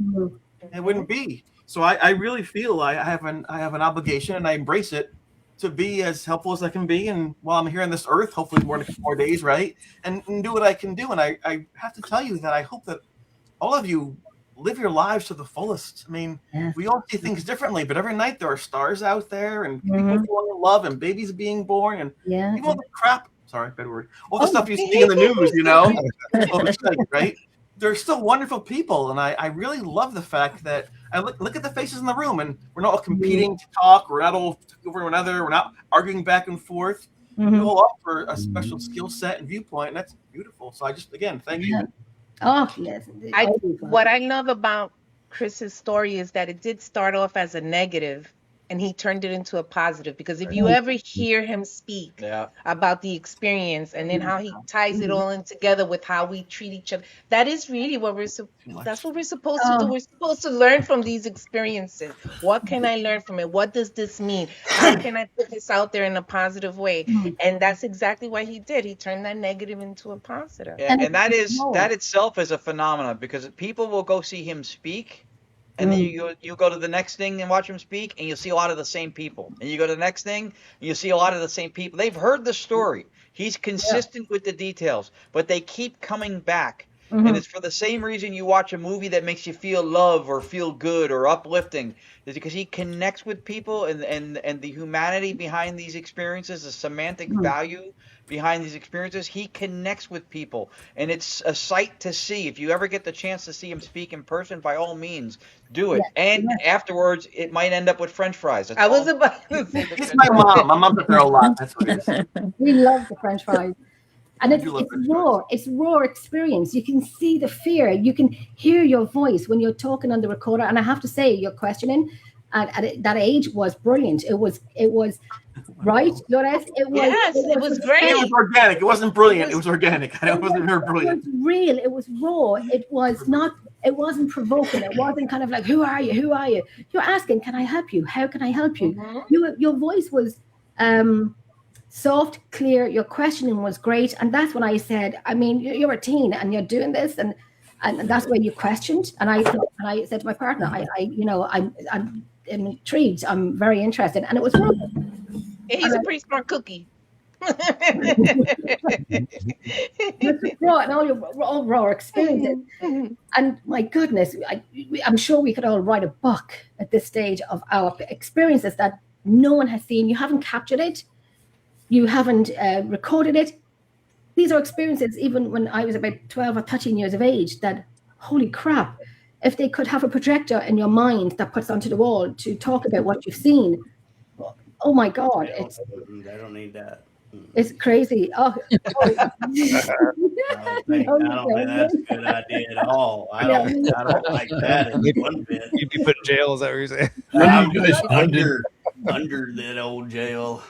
it wouldn't be. So I really feel I have an obligation, and I embrace it, to be as helpful as I can be. And while I'm here on this earth, hopefully more days, right? And do what I can do. And I have to tell you that I hope that all of you live your lives to the fullest. I mean, we all see things differently, but every night there are stars out there and people falling in love and babies being born and all the crap. Sorry, bad word. All the stuff you see in the news, you know, right? They're still wonderful people. And I really love the fact that I look at the faces in the room, and we're not all competing to talk. We're not all over one another. We're not arguing back and forth. We all offer a special skill set and viewpoint, and that's beautiful. So I just, again, thank you. Oh, yes. What I love about Chris's story is that it did start off as a negative, and he turned it into a positive. Because if you ever hear him speak about the experience, and then how he ties it all in together with how we treat each other, that is really what that's what we're supposed to do. We're supposed to learn from these experiences. What can I learn from it? What does this mean? How can I put this out there in a positive way? And that's exactly what he did. He turned that negative into a positive. Yeah, and that itself is a phenomenon, because people will go see him speak. And then you go to the next thing and watch him speak, and you'll see a lot of the same people. And you go to the next thing, and you'll see a lot of the same people. They've heard the story. He's consistent with the details, but they keep coming back. And it's for the same reason you watch a movie that makes you feel love or feel good or uplifting. It's because he connects with people, and the humanity behind these experiences, the semantic value behind these experiences. He connects with people, and it's a sight to see. If you ever get the chance to see him speak in person, by all means, do it. And afterwards, it might end up with French fries. I was about to say it's my mom. My mom's there a lot. That's what it is. We love the French fries. And it's raw. It's raw experience. You can see the fear. You can hear your voice when you're talking on the recorder. And I have to say, your questioning at that age was brilliant. It was right, Lourdes? It was great. It was organic. It wasn't brilliant. It was organic. I know it wasn't very brilliant. It was real. It was raw. It was not. It wasn't provoking. It wasn't kind of like, who are you? Who are you? You're asking, can I help you? How can I help you? Your voice was soft, clear. Your questioning was great, and that's when I said, I mean, you're a teen and you're doing this, and that's when you questioned. And I said to my partner, I'm intrigued. I'm very interested, and it was raw. He's a pretty smart cookie. Raw and all raw experiences. And my goodness, I'm sure we could all write a book at this stage of our experiences that no one has seen. You haven't captured it. You haven't recorded it. These are experiences, even when I was about 12 or 13 years of age, that, holy crap, if they could have a projector in your mind that puts onto the wall to talk about what you've seen, oh my God. I don't need that. It's crazy. Oh, I don't think that's a good idea at all. I don't like that one bit. You'd be put in jail, is that what you're saying? Under that old jail.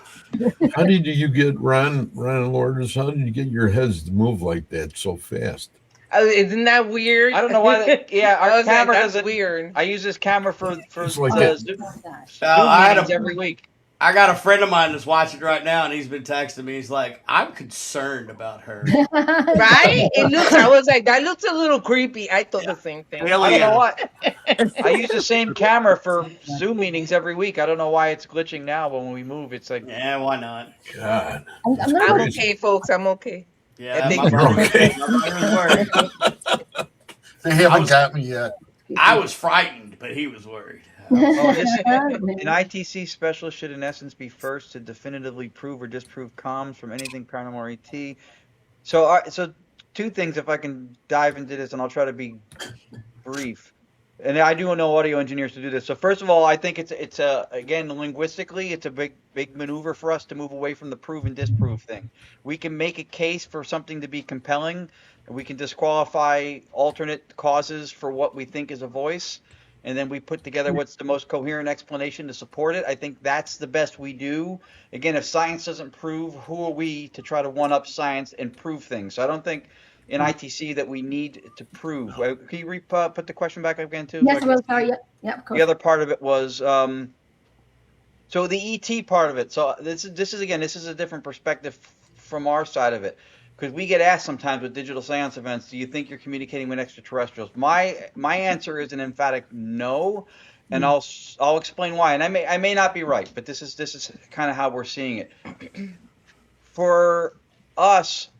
How did you get Ron and Lourdes? How did you get your heads to move like that so fast? Isn't that weird? I don't know why. Our camera doesn't. Weird. I use this camera for like Zoom meetings every week. I got a friend of mine that's watching right now, and he's been texting me. He's like, I'm concerned about her. Right? I was like, that looks a little creepy. I thought the same thing. I don't know what. I use the same camera for Zoom meetings every week. I don't know why it's glitching now, but when we move, it's like, yeah, why not? God. I'm okay, folks. I'm okay. Yeah, my brother was worried. They haven't got me yet. I was frightened, but he was worried. An ITC specialist should, in essence, be first to definitively prove or disprove comms from anything paranormal or ET. So two things, if I can dive into this, and I'll try to be brief. And I do know audio engineers to do this. So first of all, I think it's again, linguistically, it's a big maneuver for us to move away from the prove and disprove thing. We can make a case for something to be compelling, and we can disqualify alternate causes for what we think is a voice. And then we put together what's the most coherent explanation to support it. I think that's the best we do. Again, if science doesn't prove, who are we to try to one-up science and prove things? So I don't think in ITC that we need to prove. Can you put the question back up again, too? Yes, well, sorry. Yeah, of course. The other part of it was, so the ET part of it. So this is a different perspective from our side of it. Because we get asked sometimes with digital seance events, do you think you're communicating with extraterrestrials? My answer is an emphatic no, and I'll explain why. And I may not be right, but this is kind of how we're seeing it. For us,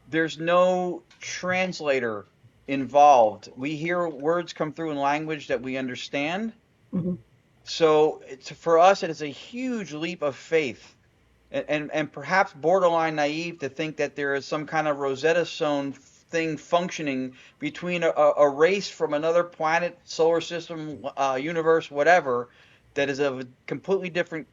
there's no translator involved. We hear words come through in language that we understand. Mm-hmm. So for us, it is a huge leap of faith. And perhaps borderline naive to think that there is some kind of Rosetta Stone thing functioning between a race from another planet, solar system, universe, whatever, that is of a completely different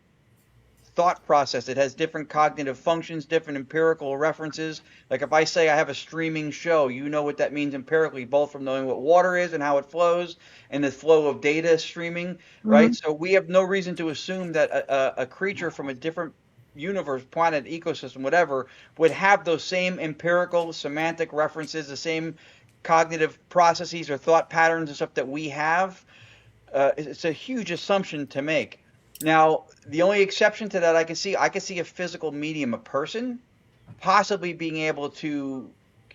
thought process. It has different cognitive functions, different empirical references. Like if I say I have a streaming show, you know what that means empirically, both from knowing what water is and how it flows and the flow of data streaming, right? So we have no reason to assume that a creature from a different universe, planet, ecosystem, whatever, would have those same empirical semantic references, the same cognitive processes or thought patterns and stuff that we have. It's a huge assumption to make. Now, the only exception to that I can see a physical medium, a person, possibly being able to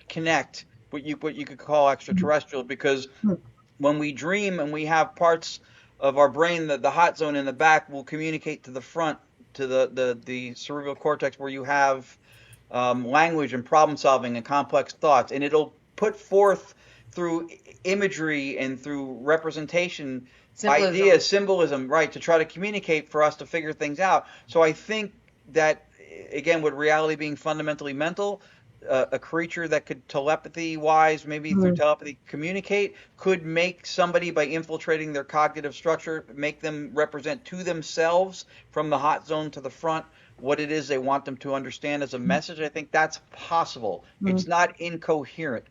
connect what you could call extraterrestrial, because when we dream and we have parts of our brain, the hot zone in the back will communicate to the front, to the cerebral cortex, where you have language and problem solving and complex thoughts, and it'll put forth through imagery and through representation ideas, symbolism, right, to try to communicate for us to figure things out. So I think that, again, with reality being fundamentally mental, a creature that could telepathy-wise, maybe through telepathy, communicate, could make somebody, by infiltrating their cognitive structure, make them represent to themselves from the hot zone to the front what it is they want them to understand as a message. I think that's possible. It's not incoherent.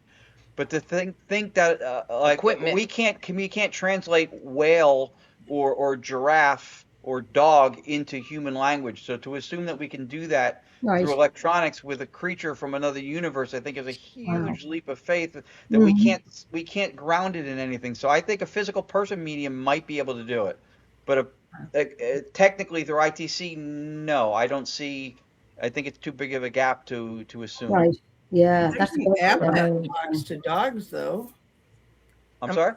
But to think that like we can't translate whale or giraffe or dog into human language. So to assume that we can do that through electronics with a creature from another universe, I think is a huge leap of faith that we can't ground it in anything. So I think a physical person medium might be able to do it, but technically through ITC, no, I don't see. I think it's too big of a gap to assume. Right. Yeah, there's an app that talks to dogs, though. I'm sorry?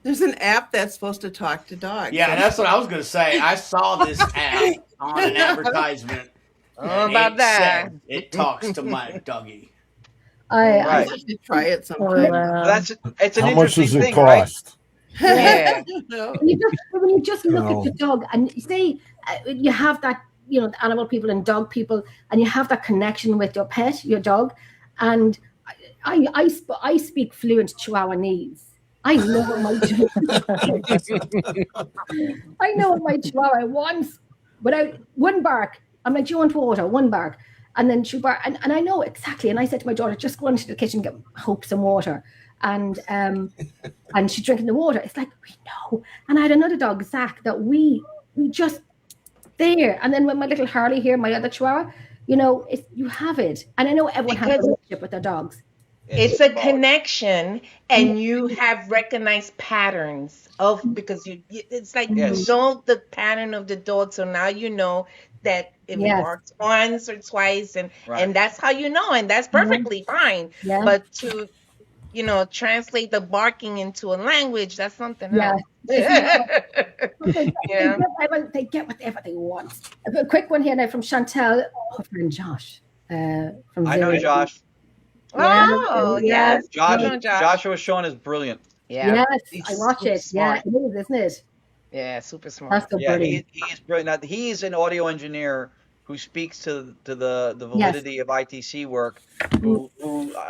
There's an app that's supposed to talk to dogs. Yeah, that's what I was going to say. I saw this app on an advertisement. About that. It talks to my doggy. I should try it sometime. It's an How much does it thing, cost? Right? Yeah. When you just look at the dog and say you have that, the animal people and dog people, and you have that connection with your pet, your dog. And I speak fluent Chihuahuanese. I know what my Chihuahua wants without one bark. I'm like, do you want water? One bark. And then she'll bark. And I know exactly. And I said to my daughter, just go into the kitchen, get Hope some water. And she's drinking the water. It's like, we know. And I had another dog, Zach, that we just there. And then with my little Harley here, my other Chihuahua, you have it. And I know everyone has a relationship with their dogs. It's a connection, and you have recognized patterns because it's like you know the pattern of the dog. So now you know that if it barks once or twice, and that's how you know, and that's perfectly fine. Yeah. But to translate the barking into a language, that's something else. They get whatever they want. A quick one here now from Chantel, her friend Josh. I know Josh. Oh, yes. Joshua Sean is brilliant. Yeah. Yes, I watch it. Yeah, it is, isn't it? Yeah, super smart. That's so Yeah, brilliant. he's brilliant. Now, he's an audio engineer who speaks to the validity of ITC work. Who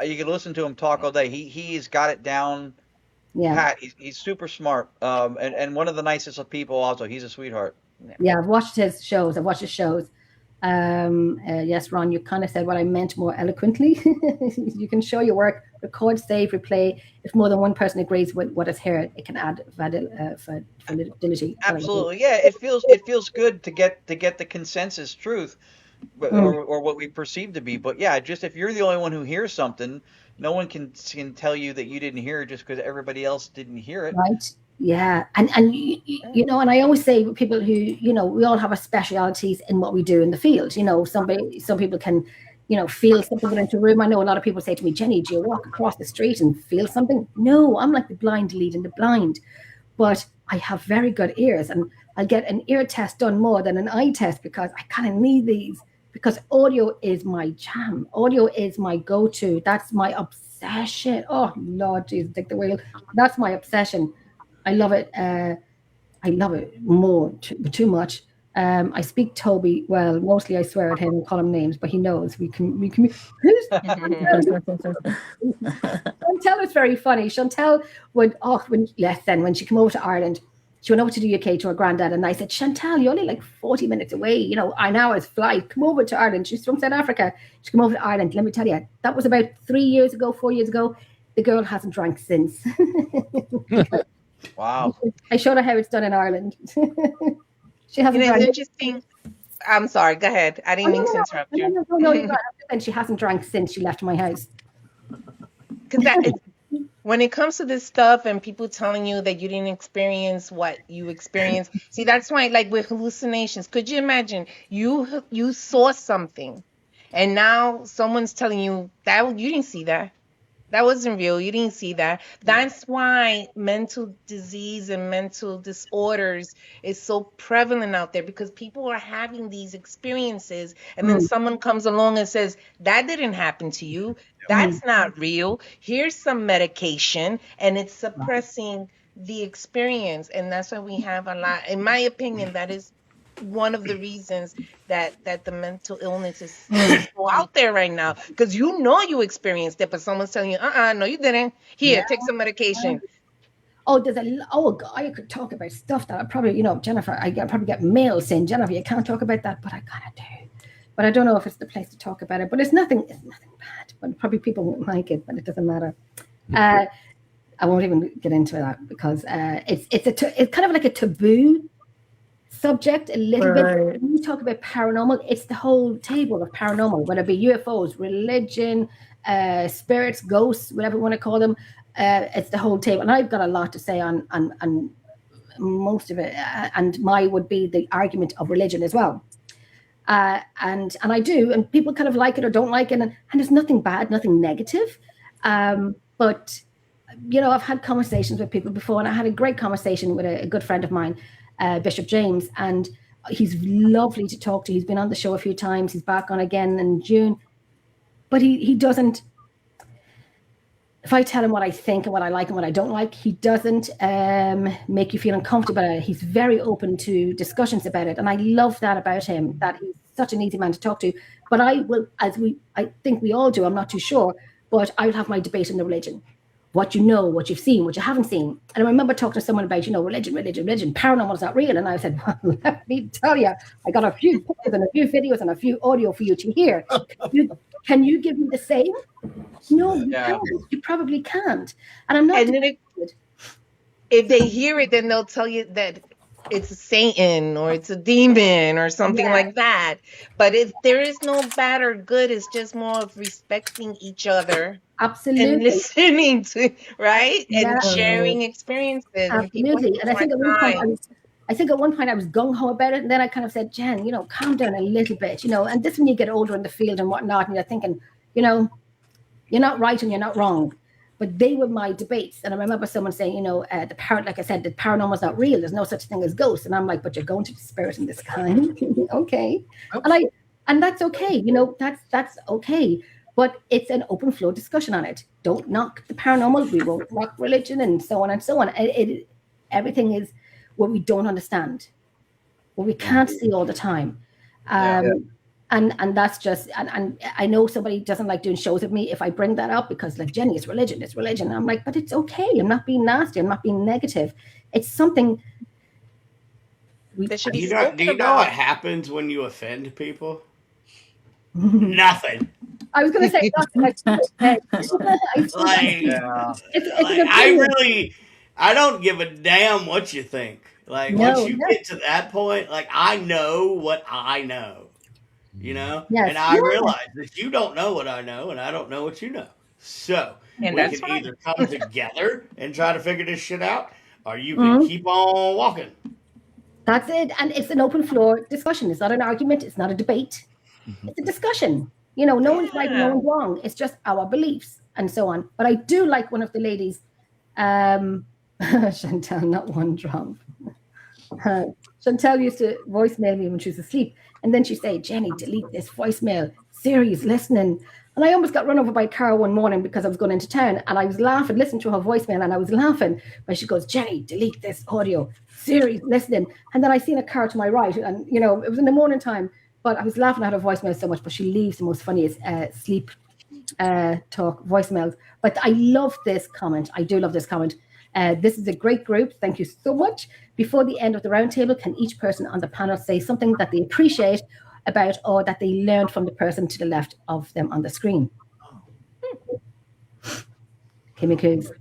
you can listen to him talk all day. He's got it down. Yeah. Pat, he's super smart. And one of the nicest of people. Also, he's a sweetheart. Yeah, I've watched his shows. Yes, Ron, you kind of said what I meant more eloquently. You can show your work, record, save, replay. If more than one person agrees with what is heard, it can add validity. Absolutely, yeah. It feels good to get the consensus truth, or what we perceive to be. But yeah, just if you're the only one who hears something, no one can tell you that you didn't hear it just because everybody else didn't hear it. Right. Yeah, and you know, and I always say people who, you know, we all have our specialities in what we do in the field. You know, some people can, you know, feel something into a room. I know a lot of people say to me, Jenny, do you walk across the street and feel something? No, I'm like the blind leading the blind, but I have very good ears, and I get an ear test done more than an eye test because I kind of need these, because audio is my jam. Audio is my go-to. That's my obsession. Oh Lord Jesus, take the wheel. That's my obsession. I love it. I love it more, too much. I speak Toby well. Mostly I swear at him and call him names, but he knows we can. Chantel is very funny. Chantel would when she came over to Ireland, she went over to the UK to her granddad, and I said, Chantel, you're only like 40 minutes away. You know, an hour's flight. Come over to Ireland. She's from South Africa. She came over to Ireland. Let me tell you, that was about 4 years ago. The girl hasn't drank since. Wow. I showed her how it's done in Ireland. She hasn't drank. Interesting. I'm sorry. Go ahead. I didn't mean to interrupt you. No, you're right. And she hasn't drank since she left my house. Because when it comes to this stuff and people telling you that you didn't experience what you experienced, see, that's why, like with hallucinations, could you imagine you saw something and now someone's telling you that you didn't see that? That wasn't real. You didn't see that. That's why mental disease and mental disorders is so prevalent out there, because people are having these experiences and then someone comes along and says, that didn't happen to you. That's not real. Here's some medication, and it's suppressing the experience. And that's why we have a lot, in my opinion, that is one of the reasons that the mental illness is so out there right now, because you experienced it, but someone's telling you, no, you didn't. Here, take some medication. Oh, I could talk about stuff that I probably, you know, Jennifer, I probably get mail saying, Jennifer, you can't talk about that, but I kind of do. But I don't know if it's the place to talk about it. But it's nothing bad. But probably people won't like it, but it doesn't matter. I won't even get into that because it's kind of like a taboo subject a little bit. When you talk about paranormal, it's the whole table of paranormal, whether it be UFOs, religion, spirits, ghosts, whatever you want to call them. It's the whole table, and I've got a lot to say on most of it. And mine would be the argument of religion as well. And I do, and people kind of like it or don't like it, and there's nothing bad, nothing negative. But you know, I've had conversations with people before, and I had a great conversation with a good friend of mine, Bishop James, and he's lovely to talk to. He's been on the show a few times. He's back on again in June, but he doesn't. If I tell him what I think and what I like and what I don't like, he doesn't make you feel uncomfortable. He's very open to discussions about it, and I love that about him. That he's such an easy man to talk to. But I will, I think we all do. I'm not too sure, but I will have my debate on the religion. What you know, what you've seen, what you haven't seen. And I remember talking to someone about, you know, religion, paranormal is not real. And I said, well, let me tell you, I got a few pictures and a few videos and a few audio for you to hear. Can you give me the same? No, you can't. You probably can't. And I'm not. And then if they hear it, then they'll tell you that it's a Satan or it's a demon or something like that. But if there is no bad or good, it's just more of respecting each other. Absolutely. And listening to, right? And sharing experiences. Absolutely. And I think at one point I was gung-ho about it, and then I kind of said, Jen, you know, calm down a little bit, you know, and this when you get older in the field and whatnot, and you're thinking, you know, you're not right and you're not wrong. But they were my debates. And I remember someone saying, you know, like I said, the paranormal is not real. There's no such thing as ghosts. And I'm like, but you're going to the spirit in the sky. Okay. And that's okay. You know, that's okay. But it's an open flow discussion on it. Don't knock the paranormal. We won't knock religion and so on and so on. Everything is what we don't understand, what we can't see all the time. And that's just, and I know somebody doesn't like doing shows with me if I bring that up, because like, Jenny, it's religion. I'm like, but it's okay. I'm not being nasty. I'm not being negative. It's something. Do you know what happens when you offend people? Nothing. I was going to say nothing. I don't give a damn what you think. Like, once you get to that point, like, I know what I know, you know? Yes. And I realize that you don't know what I know, and I don't know what you know. So we can either come together and try to figure this shit out, or you can keep on walking. That's it. And it's an open floor discussion. It's not an argument. It's not a debate. It's a discussion. You know, no one's right, no one's wrong. It's just our beliefs and so on. But I do like one of the ladies, Chantel, not one drop. Chantel used to voicemail me when she was asleep. And then she'd say, Jenny, delete this voicemail. Siri's listening. And I almost got run over by a car one morning because I was going into town. And I was laughing, listening to her voicemail, and I was laughing. But she goes, Jenny, delete this audio. Siri's listening. And then I seen a car to my right. And, you know, it was in the morning time. But I was laughing at her voicemail so much. But she leaves the most funniest sleep talk voicemails. But I love this comment. I do love this comment. This is a great group. Thank you so much. Before the end of the roundtable, can each person on the panel say something that they appreciate about or that they learned from the person to the left of them on the screen? Kimmy Coogs.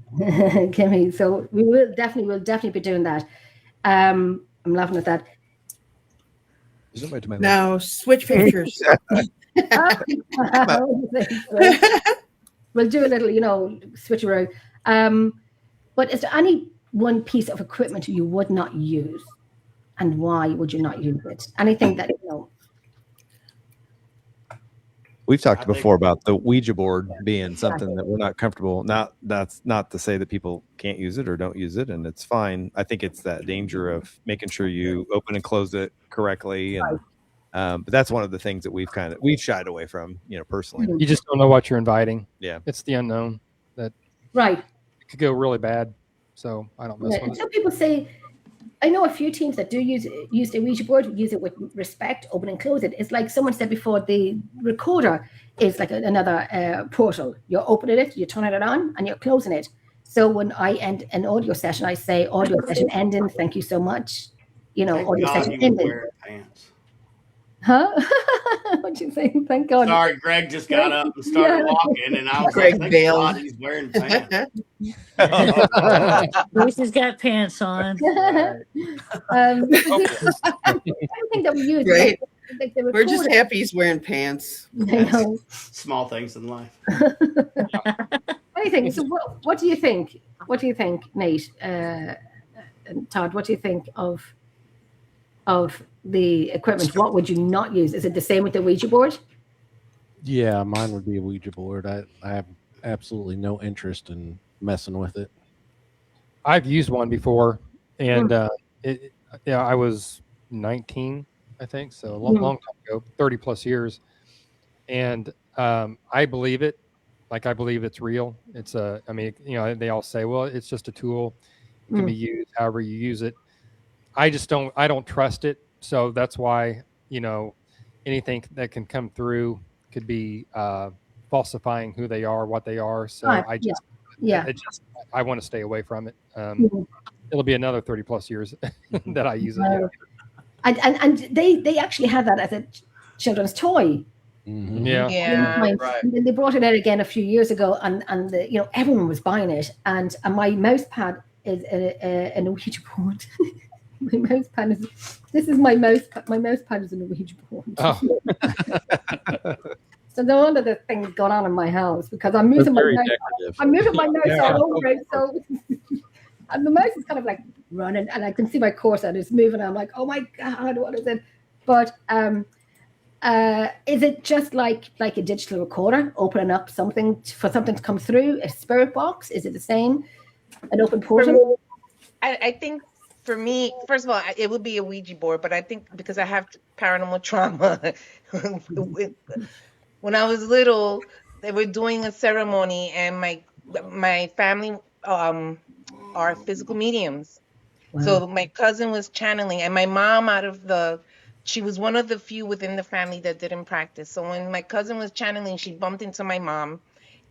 Kimmy. So we'll definitely be doing that. I'm laughing at that. Now switch pictures. We'll do a little, you know, switcheroo. But is there any one piece of equipment you would not use, and why would you not use it? Anything that, you know? We've talked before about the Ouija board being something that we're not comfortable. That's not to say that people can't use it or don't use it, and it's fine. I think it's that danger of making sure you open and close it correctly, and but that's one of the things that we've shied away from, you know, personally. You just don't know what you're inviting. Yeah, it's the unknown that it could go really bad. So I don't mess with it. Some people say, I know a few teams that do use the Ouija board, use it with respect, open and close it. It's like someone said before, the recorder is like another portal. You're opening it, you're turning it on, and you're closing it. So when I end an audio session, I say, audio session ending, thank you so much. You know, audio session ending. Huh? What do you think? Thank God. Sorry, Greg just got up and started walking, and I was like, thank God he's wearing pants. Bruce's got pants on. I think that we use right. Like we're just happy he's wearing pants. Small things in life. Anything. So what do you think? What do you think, Nate? And Todd, what do you think of the equipment? What would you not use? Is it the same with the Ouija board? Yeah, mine would be a Ouija board. I have absolutely no interest in messing with it. I've used one before, and I was 19, I think, so a long time ago, 30 plus years, and I believe it. Like, I believe it's real. It's I mean, you know, they all say, well, it's just a tool. It can be used however you use it. I don't trust it. So that's why, you know, anything that can come through could be falsifying who they are, what they are. So I want to stay away from it. It'll be another 30 plus years that I use it. And they actually had that as a children's toy. Mm-hmm. Yeah. Right. And then they brought it out again a few years ago, and you know, everyone was buying it. And my mouse pad is an Ouija board. My mouse pad is my mouse pad is an Ouija board. Oh. So no wonder the thing's gone on in my house, because I'm moving my mouse. I'm moving my mouse all over it. So and the mouse is kind of like running, and I can see my cursor is moving. I'm like, oh my God, what is it? But is it just like a digital recorder, opening up something for something to come through, a spirit box? Is it the same? An open portal? I think for me, first of all, it would be a Ouija board, but I think because I have paranormal trauma, when I was little, they were doing a ceremony, and my family are physical mediums, Wow. So my cousin was channeling, and my mom she was one of the few within the family that didn't practice. So when my cousin was channeling, she bumped into my mom,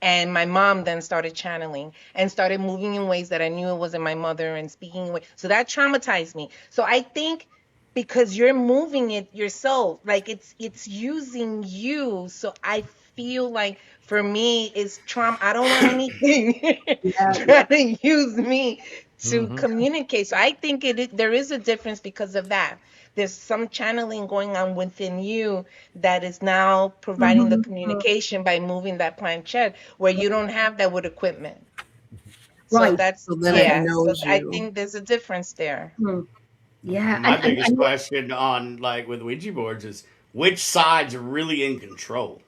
and my mom then started channeling and started moving in ways that I knew it wasn't my mother and speaking in ways. So that traumatized me. So I think because you're moving it yourself, like it's using you. So I feel like for me it's trauma. I don't want anything trying to use me to communicate. So I think there is a difference because of that. There's some channeling going on within you that is now providing the communication by moving that planchette where you don't have that with equipment. So Right. that's So then it knows I you. think there's a difference there. Yeah. My biggest question on like with Ouija boards is which side's really in control?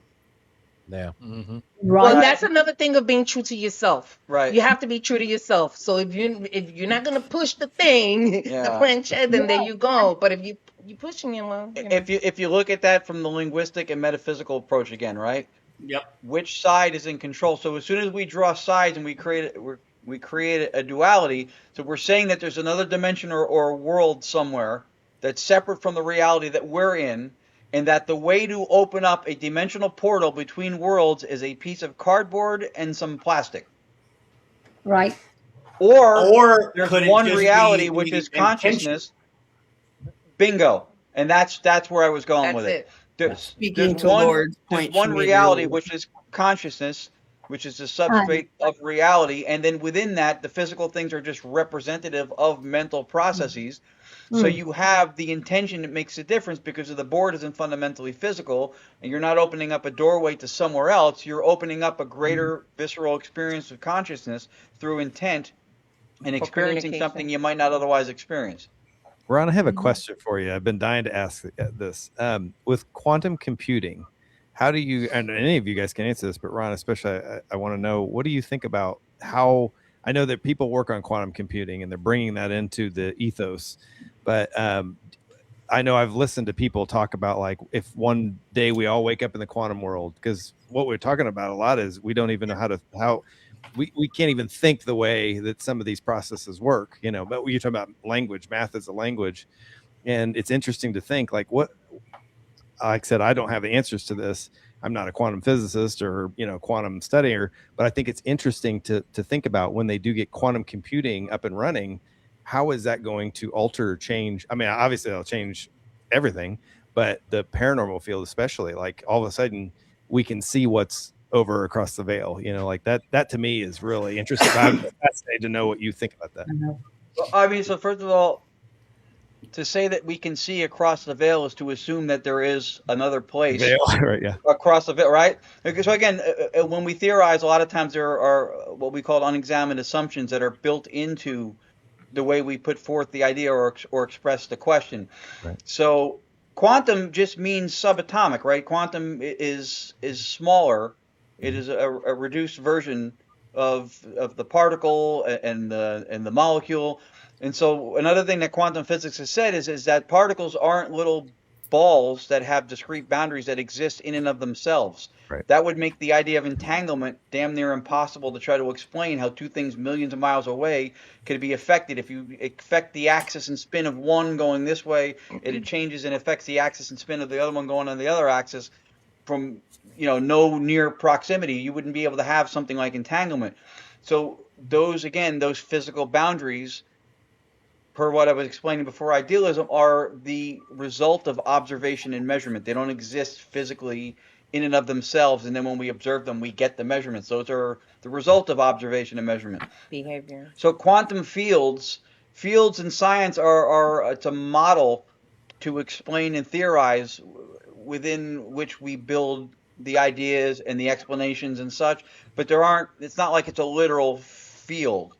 Yeah. Right. Well, that's another thing of being true to yourself. Right. You have to be true to yourself. So if you're not gonna push the thing, the planchette, then there you go. But if you pushing it, well, you know. If you look at that from the linguistic and metaphysical approach again, right? Yep. Which side is in control? So as soon as we draw sides and we create a duality, so we're saying that there's another dimension or world somewhere that's separate from the reality that we're in, and that the way to open up a dimensional portal between worlds is a piece of cardboard and some plastic. Right. Or there's could it one just reality, be which the is consciousness. Bingo. And that's where I was going with it. Speaking to Lord's point, there's one she made reality, earlier. which is consciousness, which is the substrate of reality, and then within that, the physical things are just representative of mental processes. So you have the intention that makes a difference because the board isn't fundamentally physical, and you're not opening up a doorway to somewhere else. You're opening up a greater visceral experience of consciousness through intent and experiencing something you might not otherwise experience. Ron, I have a question for you. I've been dying to ask this. With quantum computing, how do you, and any of you guys can answer this, but Ron, especially, I want to know, what do you think about how, I know that people work on quantum computing and they're bringing that into the ethos, but I know I've listened to people talk about like, if one day we all wake up in the quantum world, because what we're talking about a lot is we don't even know how we can't even think the way that some of these processes work, you know, but you're talking about language, math is a language. And it's interesting to think like like I said, I don't have the answers to this. I'm not a quantum physicist or, you know, quantum studier, but I think it's interesting to think about when they do get quantum computing up and running, how is that going to alter or change? I mean, obviously it'll change everything, but the paranormal field, especially, like all of a sudden we can see what's over across the veil, you know, like that to me is really interesting. I'm fascinated to know what you think about that. Well, I mean, so first of all, to say that we can see across the veil is to assume that there is another place right, yeah. across the veil, right? So again, when we theorize, a lot of times there are what we call unexamined assumptions that are built into the way we put forth the idea or express the question. Right. So quantum just means subatomic, right? Quantum is smaller. It is a reduced version of the particle and the molecule. And so another thing that quantum physics has said is that particles aren't little balls that have discrete boundaries that exist in and of themselves. Right. That would make the idea of entanglement damn near impossible to try to explain how two things millions of miles away could be affected. If you affect the axis and spin of one going this way, it changes and affects the axis and spin of the other one going on the other axis from, you know, no near proximity. You wouldn't be able to have something like entanglement. So those physical boundaries, per what I was explaining before, idealism, are the result of observation and measurement. They don't exist physically in and of themselves, and then when we observe them, we get the measurements. Those are the result of observation and measurement. Behavior. So quantum fields in science are it's a model to explain and theorize within which we build the ideas and the explanations and such, but it's not like it's a literal field.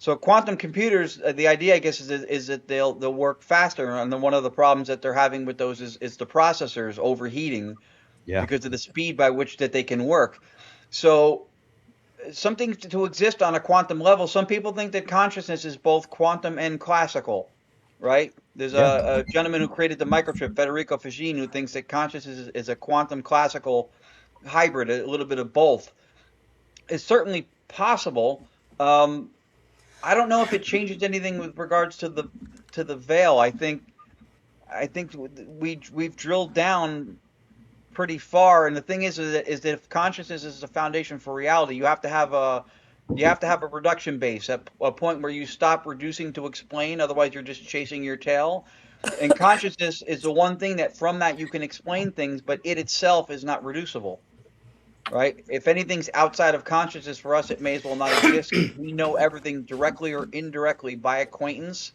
So quantum computers, the idea, I guess, is that they'll work faster. And then one of the problems that they're having with those is the processors overheating because of the speed by which that they can work. So something to exist on a quantum level, some people think that consciousness is both quantum and classical, right? There's a gentleman who created the microchip, Federico Fagin, who thinks that consciousness is a quantum classical hybrid, a little bit of both. It's certainly possible. I don't know if it changes anything with regards to the veil. I think we've drilled down pretty far, and the thing is that if consciousness is the foundation for reality, you have to have a reduction base at a point where you stop reducing to explain. Otherwise, you're just chasing your tail. And consciousness is the one thing that from that you can explain things, but it itself is not reducible. Right? If anything's outside of consciousness for us, it may as well not exist. We know everything directly or indirectly by acquaintance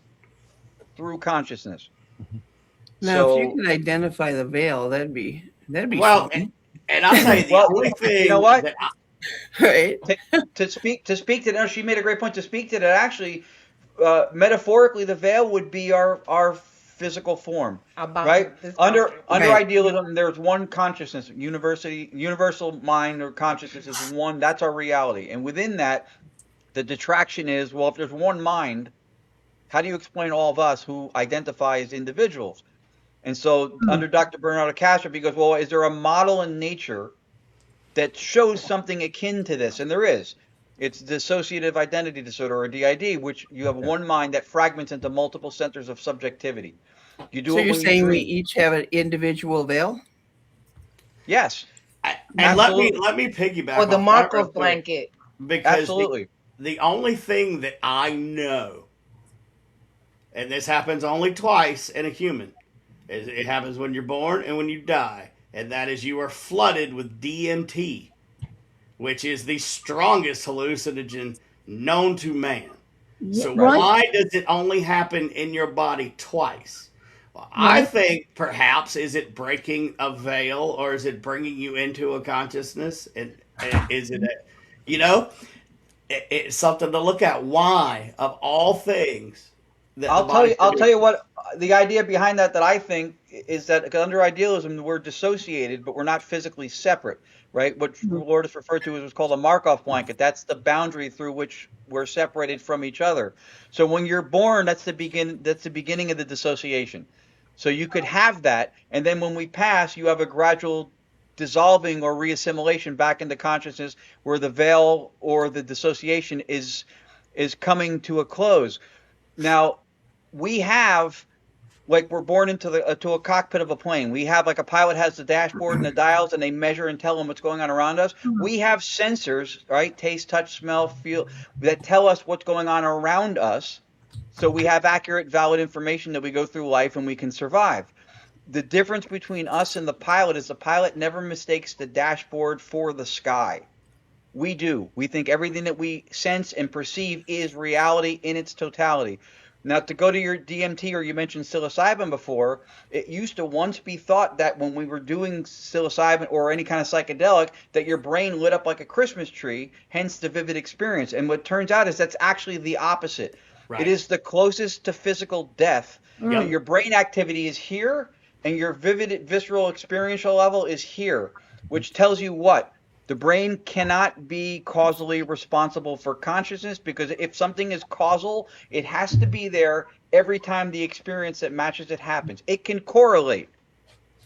through consciousness. Now, if you can identify the veil, that'd be well, fun. And I'll say the only thing. You know what? Right. To speak to no, she made a great point. To speak to that, actually, metaphorically, the veil would be our physical form, right? Under idealism, there's one consciousness, universal mind or consciousness is one. That's our reality, and within that, the detraction is, well, if there's one mind, how do you explain all of us who identify as individuals? And so, under Dr. Bernardo Kastrup, he goes, well, is there a model in nature that shows something akin to this? And there is. It's dissociative identity disorder, or DID, which you have one mind that fragments into multiple centers of subjectivity. You do. So you're saying we each have an individual veil? Yes. And let me piggyback or the Markov blanket. Because absolutely. The only thing that I know, and this happens only twice in a human, is it happens when you're born and when you die, and that is you are flooded with DMT, which is the strongest hallucinogen known to man. So why does it only happen in your body twice? Well, I think perhaps is it breaking a veil, or is it bringing you into a consciousness? And is it, it's something to look at. Why, of all things? I'll tell you what the idea behind that I think is that under idealism we're dissociated, but we're not physically separate, right? What Lourdes referred to as what's called a Markov blanket. That's the boundary through which we're separated from each other. So when you're born, that's the beginning of the dissociation. So you could have that, and then when we pass, you have a gradual dissolving or reassimilation back into consciousness, where the veil or the dissociation is coming to a close. Now, we have, like, we're born into a cockpit of a plane. We have, like, a pilot has the dashboard and the dials, and they measure and tell them what's going on around us. We have sensors, right? Taste, touch, smell, feel, that tell us what's going on around us. So we have accurate, valid information that we go through life and we can survive. The difference between us and the pilot is the pilot never mistakes the dashboard for the sky. We do. We think everything that we sense and perceive is reality in its totality. Now, to go to your DMT, or you mentioned psilocybin before, it used to once be thought that when we were doing psilocybin or any kind of psychedelic, that your brain lit up like a Christmas tree, hence the vivid experience. And what turns out is that's actually the opposite. Right. It is the closest to physical death. Yep. Your brain activity is here, and your vivid, visceral, experiential level is here, which tells you what? The brain cannot be causally responsible for consciousness, because if something is causal, it has to be there every time the experience that matches it happens. It can correlate,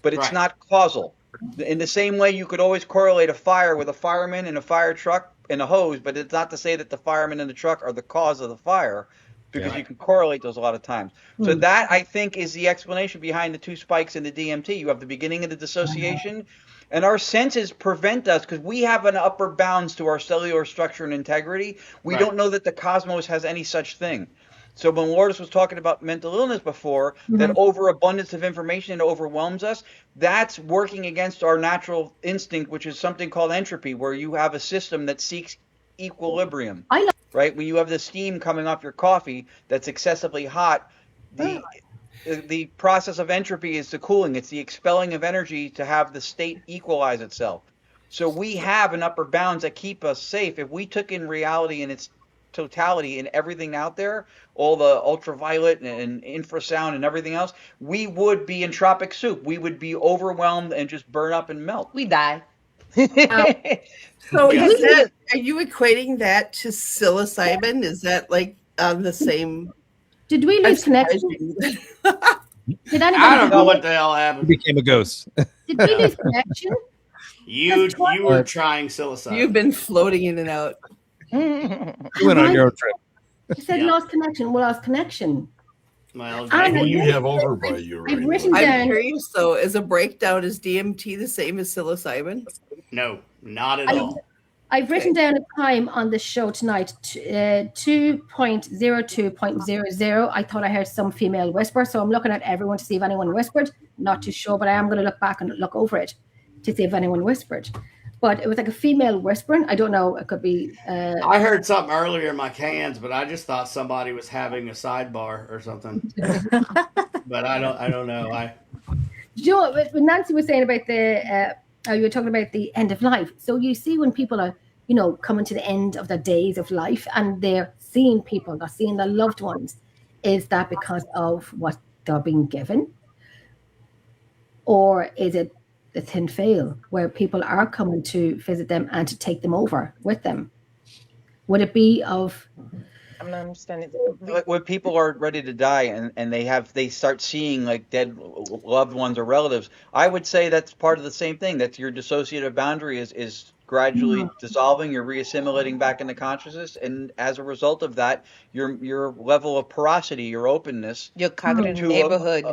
but it's not causal. In the same way, you could always correlate a fire with a fireman and a fire truck and a hose, but it's not to say that the fireman and the truck are the cause of the fire, because you can correlate those a lot of times. So that, I think, is the explanation behind the two spikes in the DMT. You have the beginning of the dissociation, and our senses prevent us, because we have an upper bounds to our cellular structure and integrity. We don't know that the cosmos has any such thing. So when Lourdes was talking about mental illness before, that overabundance of information overwhelms us, that's working against our natural instinct, which is something called entropy, where you have a system that seeks equilibrium. Right? When you have the steam coming off your coffee that's excessively hot, the process of entropy is the cooling. It's the expelling of energy to have the state equalize itself. So we have an upper bounds that keep us safe. If we took in reality in its totality and everything out there, all the ultraviolet and infrasound and everything else, we would be in tropic soup. We would be overwhelmed and just burn up and melt. We die. So are you equating that to psilocybin? Is that like on the same? Did we lose connection? Did I don't know what the hell happened. He became a ghost. Did we lose connection? You were trying psilocybin. You've been floating in and out. You went on your own trip. You said lost connection. Well, lost connection. Well, what do you have over by you right I've written now? I'm down. curious though, is a breakdown, is DMT the same as psilocybin? No, not at all. I've written down a time on the show tonight, 2.02.00. I thought I heard some female whisper, so I'm looking at everyone to see if anyone whispered. Not too sure, but I am going to look back and look over it to see if anyone whispered. But it was like a female whispering. I don't know. It could be. I heard something earlier in my cans, but I just thought somebody was having a sidebar or something. But I don't know. You know what Nancy was saying about the. You were talking about the end of life. So you see when people are, coming to the end of their days of life and they're seeing people, they're seeing their loved ones. Is that because of what they're being given? Or is it the thin veil where people are coming to visit them and to take them over with them? Would it be of... I'm not understanding. When people are ready to die and they start seeing like dead loved ones or relatives, I would say that's part of the same thing. That your dissociative boundary is gradually dissolving. You're reassimilating back into consciousness, and as a result of that, your level of porosity, your openness, your cognitive neighborhood,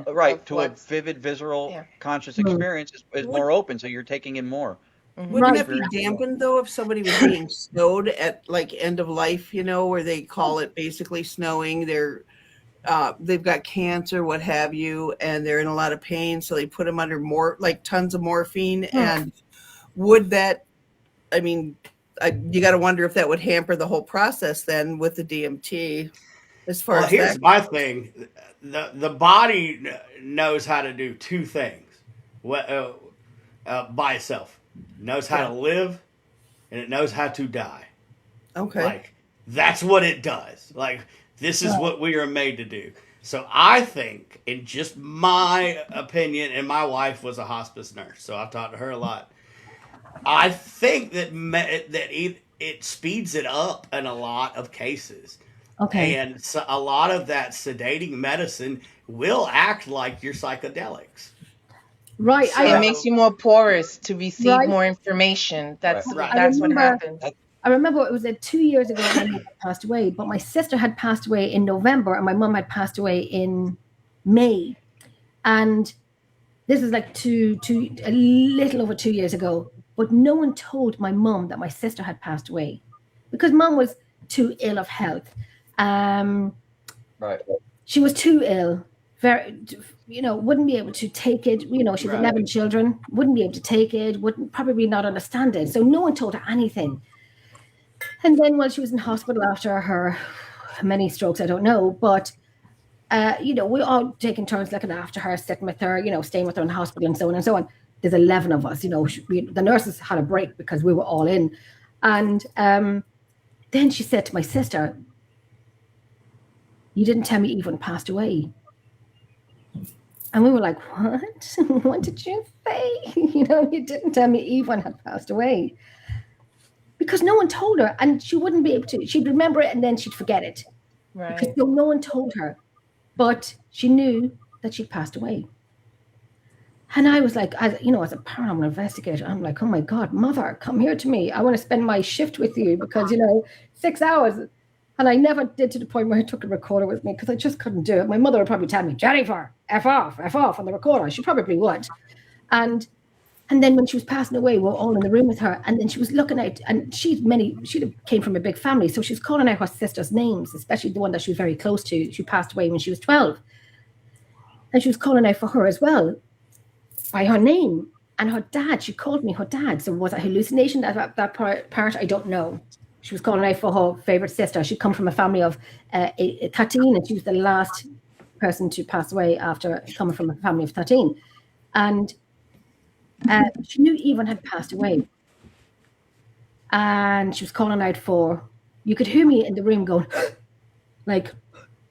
to a vivid, visceral, conscious experience is more open. So you're taking in more. Wouldn't it be dampened though if somebody was being snowed at like end of life, where they call it basically snowing? They've got cancer, what have you, and they're in a lot of pain, so they put them under tons of morphine. And would that? I mean, you got to wonder if that would hamper the whole process then with the DMT. As far as here's my thing, the body knows how to do two things by itself. Knows how to live, and it knows how to die. Okay. That's what it does. This is what we are made to do. So I think, in just my opinion, and my wife was a hospice nurse, so I've talked to her a lot. I think that it speeds it up in a lot of cases. Okay. And so a lot of that sedating medicine will act like your psychedelics. Right. It makes you more porous to receive more information. That's what happens. I remember it was 2 years ago when my mom passed away, but my sister had passed away in November and my mom had passed away in May. And this is like a little over 2 years ago. But no one told my mom that my sister had passed away because mom was too ill of health. She was too ill. Wouldn't be able to take it. She's 11 children, wouldn't be able to take it, wouldn't probably not understand it. So no one told her anything. And then while she was in hospital after her many strokes, I don't know, but, we all taking turns looking after her, sitting with her, staying with her in the hospital and so on and so on. There's 11 of us, the nurses had a break because we were all in. And then she said to my sister, "You didn't tell me Yvonne passed away." And we were like, "What? What did you say? You didn't tell me Yvonne had passed away." Because no one told her, and she wouldn't be able to. She'd remember it and then she'd forget it. Right. Because no one told her. But she knew that she'd passed away. And I was like, as a paranormal investigator, I'm like, "Oh my God, mother, come here to me. I want to spend my shift with you because, 6 hours." And I never did, to the point where I took a recorder with me because I just couldn't do it. My mother would probably tell me, "Jennifer, F off on the recorder." She probably would. And then when she was passing away, we were all in the room with her. And then she was looking out, and she came from a big family. So she was calling out her sisters' names, especially the one that she was very close to. She passed away when she was 12. And she was calling out for her as well by her name. And her dad, she called me her dad. So was it hallucination, that part? I don't know. She was calling out for her favorite sister. She'd come from a family of 13, and she was the last person to pass away after coming from a family of 13. And she knew Yvonne had passed away. And she was calling out for, you could hear me in the room going, like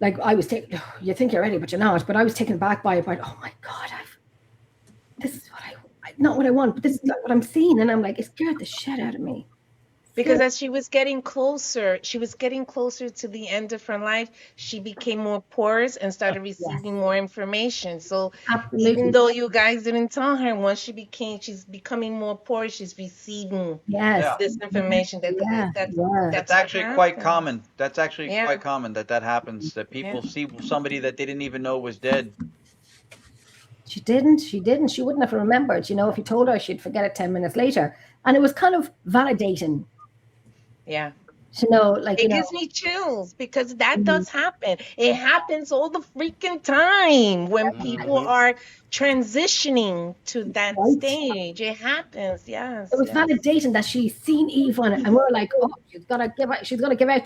I was taken, you think you're ready, but you're not. But I was taken back by it, oh my God, this is not what I want, but this is not what I'm seeing. And I'm like, it scared the shit out of me. Because as she was getting closer to the end of her life, she became more porous and started receiving more information. So even though you guys didn't tell her, once she's becoming more porous, she's receiving this information. That's actually quite common. That's actually quite common that happens, that people see somebody that they didn't even know was dead. She didn't. She wouldn't have remembered. You know, if you told her, she'd forget it 10 minutes later. And it was kind of validating. Yeah. You know, like it gives me chills because that does happen. It happens all the freaking time when people are transitioning to that stage. It happens, yes. It was validating that she's seen Yvonne, and we're like, oh, she's gonna give out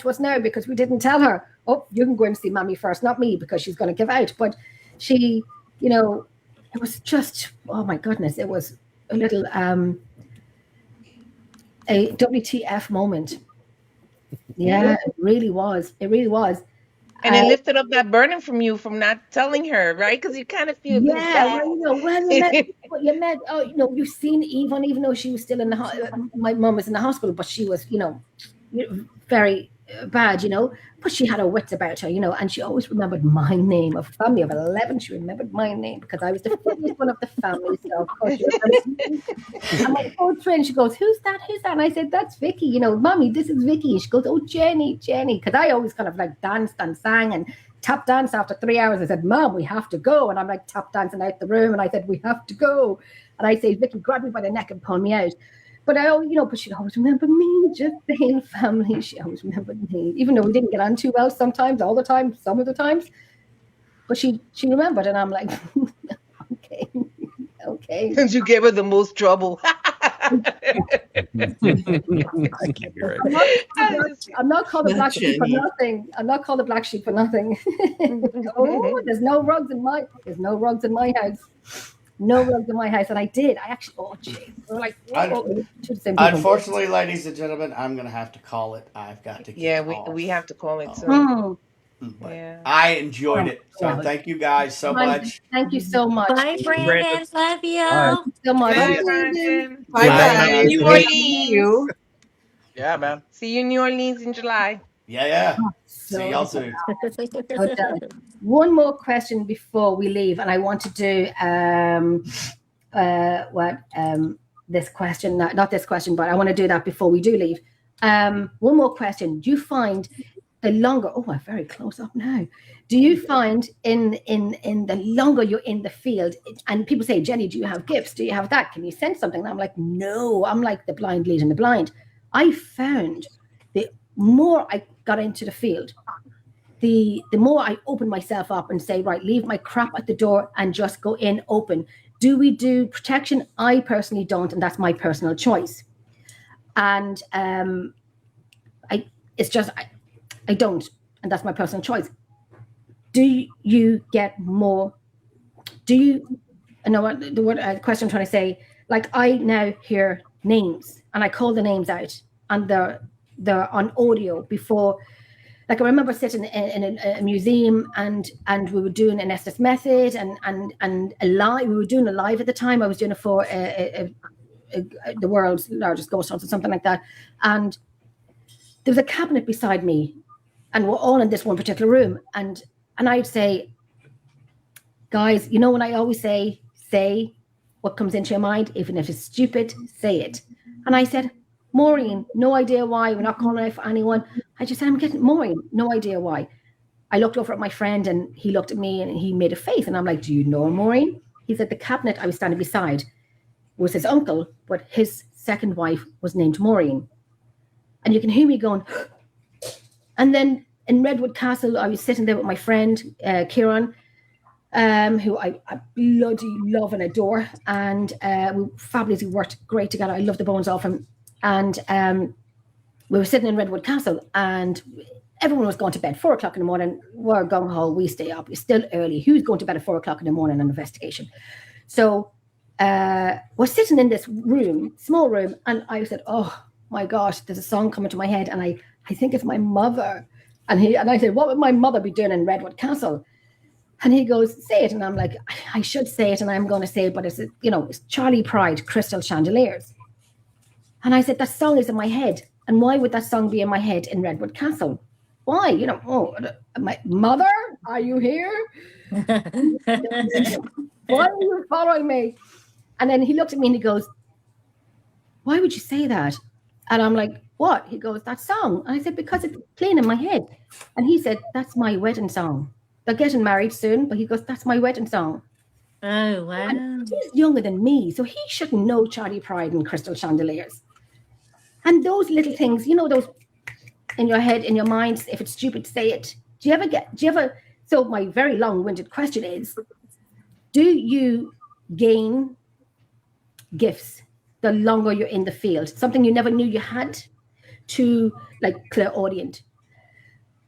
to us now because we didn't tell her. Oh, you can go and see Mommy first, not me, because she's gonna give out. But she, you know, it was just, oh my goodness, it was a little a WTF moment. Yeah, it really was. It really was. And it lifted up that burden from you from not telling her, right? Because you kind of feel well, you know, when you met, oh, you know, you've seen Yvonne, even though she was still in the my mum was in the hospital, but she was, you know, very bad, you know, but she had her wits about her, you know, and she always remembered my name. Of a family of 11, she remembered my name because I was the funniest one of the family. So of course, and my old friend, she goes, who's that? And I said, that's Vicky, you know, Mommy, this is Vicky. And she goes, oh, Jenny, because I always kind of like danced and sang and tap danced after 3 hours. I said, Mom, we have to go. And I'm like tap dancing out the room, and I said, we have to go. And I say, Vicky, grab me by the neck and pull me out. But but she'd always remember me, just saying family. She always remembered me, even though we didn't get on too well sometimes, all the time, some of the times. But she remembered, and I'm like, okay. Because you gave her the most trouble. I'm not called the black sheep for nothing. I'm not called the black sheep for nothing. Oh, there's no rugs in my house. No rugs in my house, and I did. I actually, we're like, unfortunately, ladies and gentlemen, I'm gonna have to call it. I've got to. We have to call it too. But I enjoyed it, so thank you guys so much. Thank you so much. Bye, Brandon. Love you. Thank you so much. Bye, Brandon. Bye. New Orleans. Yeah, man. See you in New Orleans in July. Yeah. See y'all soon. One more question before we leave, and I want to do this question, not this question, but I want to do that before we do leave. One more question. Do you find the longer? Oh, I'm very close up now. Do you find in the longer you're in the field, and people say, Jenny, do you have gifts? Do you have that? Can you sense something? And I'm like, no. I'm like the blind leading the blind. I found the more I got into the field, the more I open myself up and say, right, leave my crap at the door and just go in open. Do we do protection? I personally don't, and that's my personal choice. And I don't, and that's my personal choice. Do you get more? Do you? I know what the question I'm trying to say. Like, I now hear names, and I call the names out, and they're on audio before. Like, I remember sitting in a museum and we were doing an Estes method and a live. We were doing a live at the time. I was doing it for the world's largest ghost hunt or something like that. And there was a cabinet beside me, and we're all in this one particular room. And I'd say, guys, you know when I always say what comes into your mind, even if it's stupid, say it. And I said, Maureen, no idea why. We're not calling out for anyone. I just said, I'm getting Maureen, no idea why. I looked over at my friend, and he looked at me, and he made a face. And I'm like, do you know Maureen? He said, the cabinet I was standing beside was his uncle, but his second wife was named Maureen. And you can hear me going. And then in Redwood Castle, I was sitting there with my friend, Kieran, who I bloody love and adore. And we fabulously worked great together. I love the bones off him. And we were sitting in Redwood Castle, and everyone was going to bed 4 o'clock in the morning. We're gung ho, we stay up. It's still early. Who's going to bed at 4 o'clock in the morning on an investigation? So we're sitting in this room, small room, and I said, oh my gosh, there's a song coming to my head, and I think it's my mother. And I said, what would my mother be doing in Redwood Castle? And he goes, say it. And I'm like, I should say it, and I'm going to say it, but it's Charlie Pride, Crystal Chandeliers. And I said, that song is in my head. And why would that song be in my head in Redwood Castle? Why? You know, my mother, are you here? Why are you following me? And then he looked at me and he goes, why would you say that? And I'm like, what? He goes, that song. And I said, because it's playing in my head. And he said, that's my wedding song. They're getting married soon, but he goes, that's my wedding song. Oh, wow. And he's younger than me, so he shouldn't know Charlie Pride and Crystal Chandeliers. And those little things, you know, those in your head, in your mind, if it's stupid, say it. So my very long-winded question is, do you gain gifts the longer you're in the field? Something you never knew you had, to like clairaudient,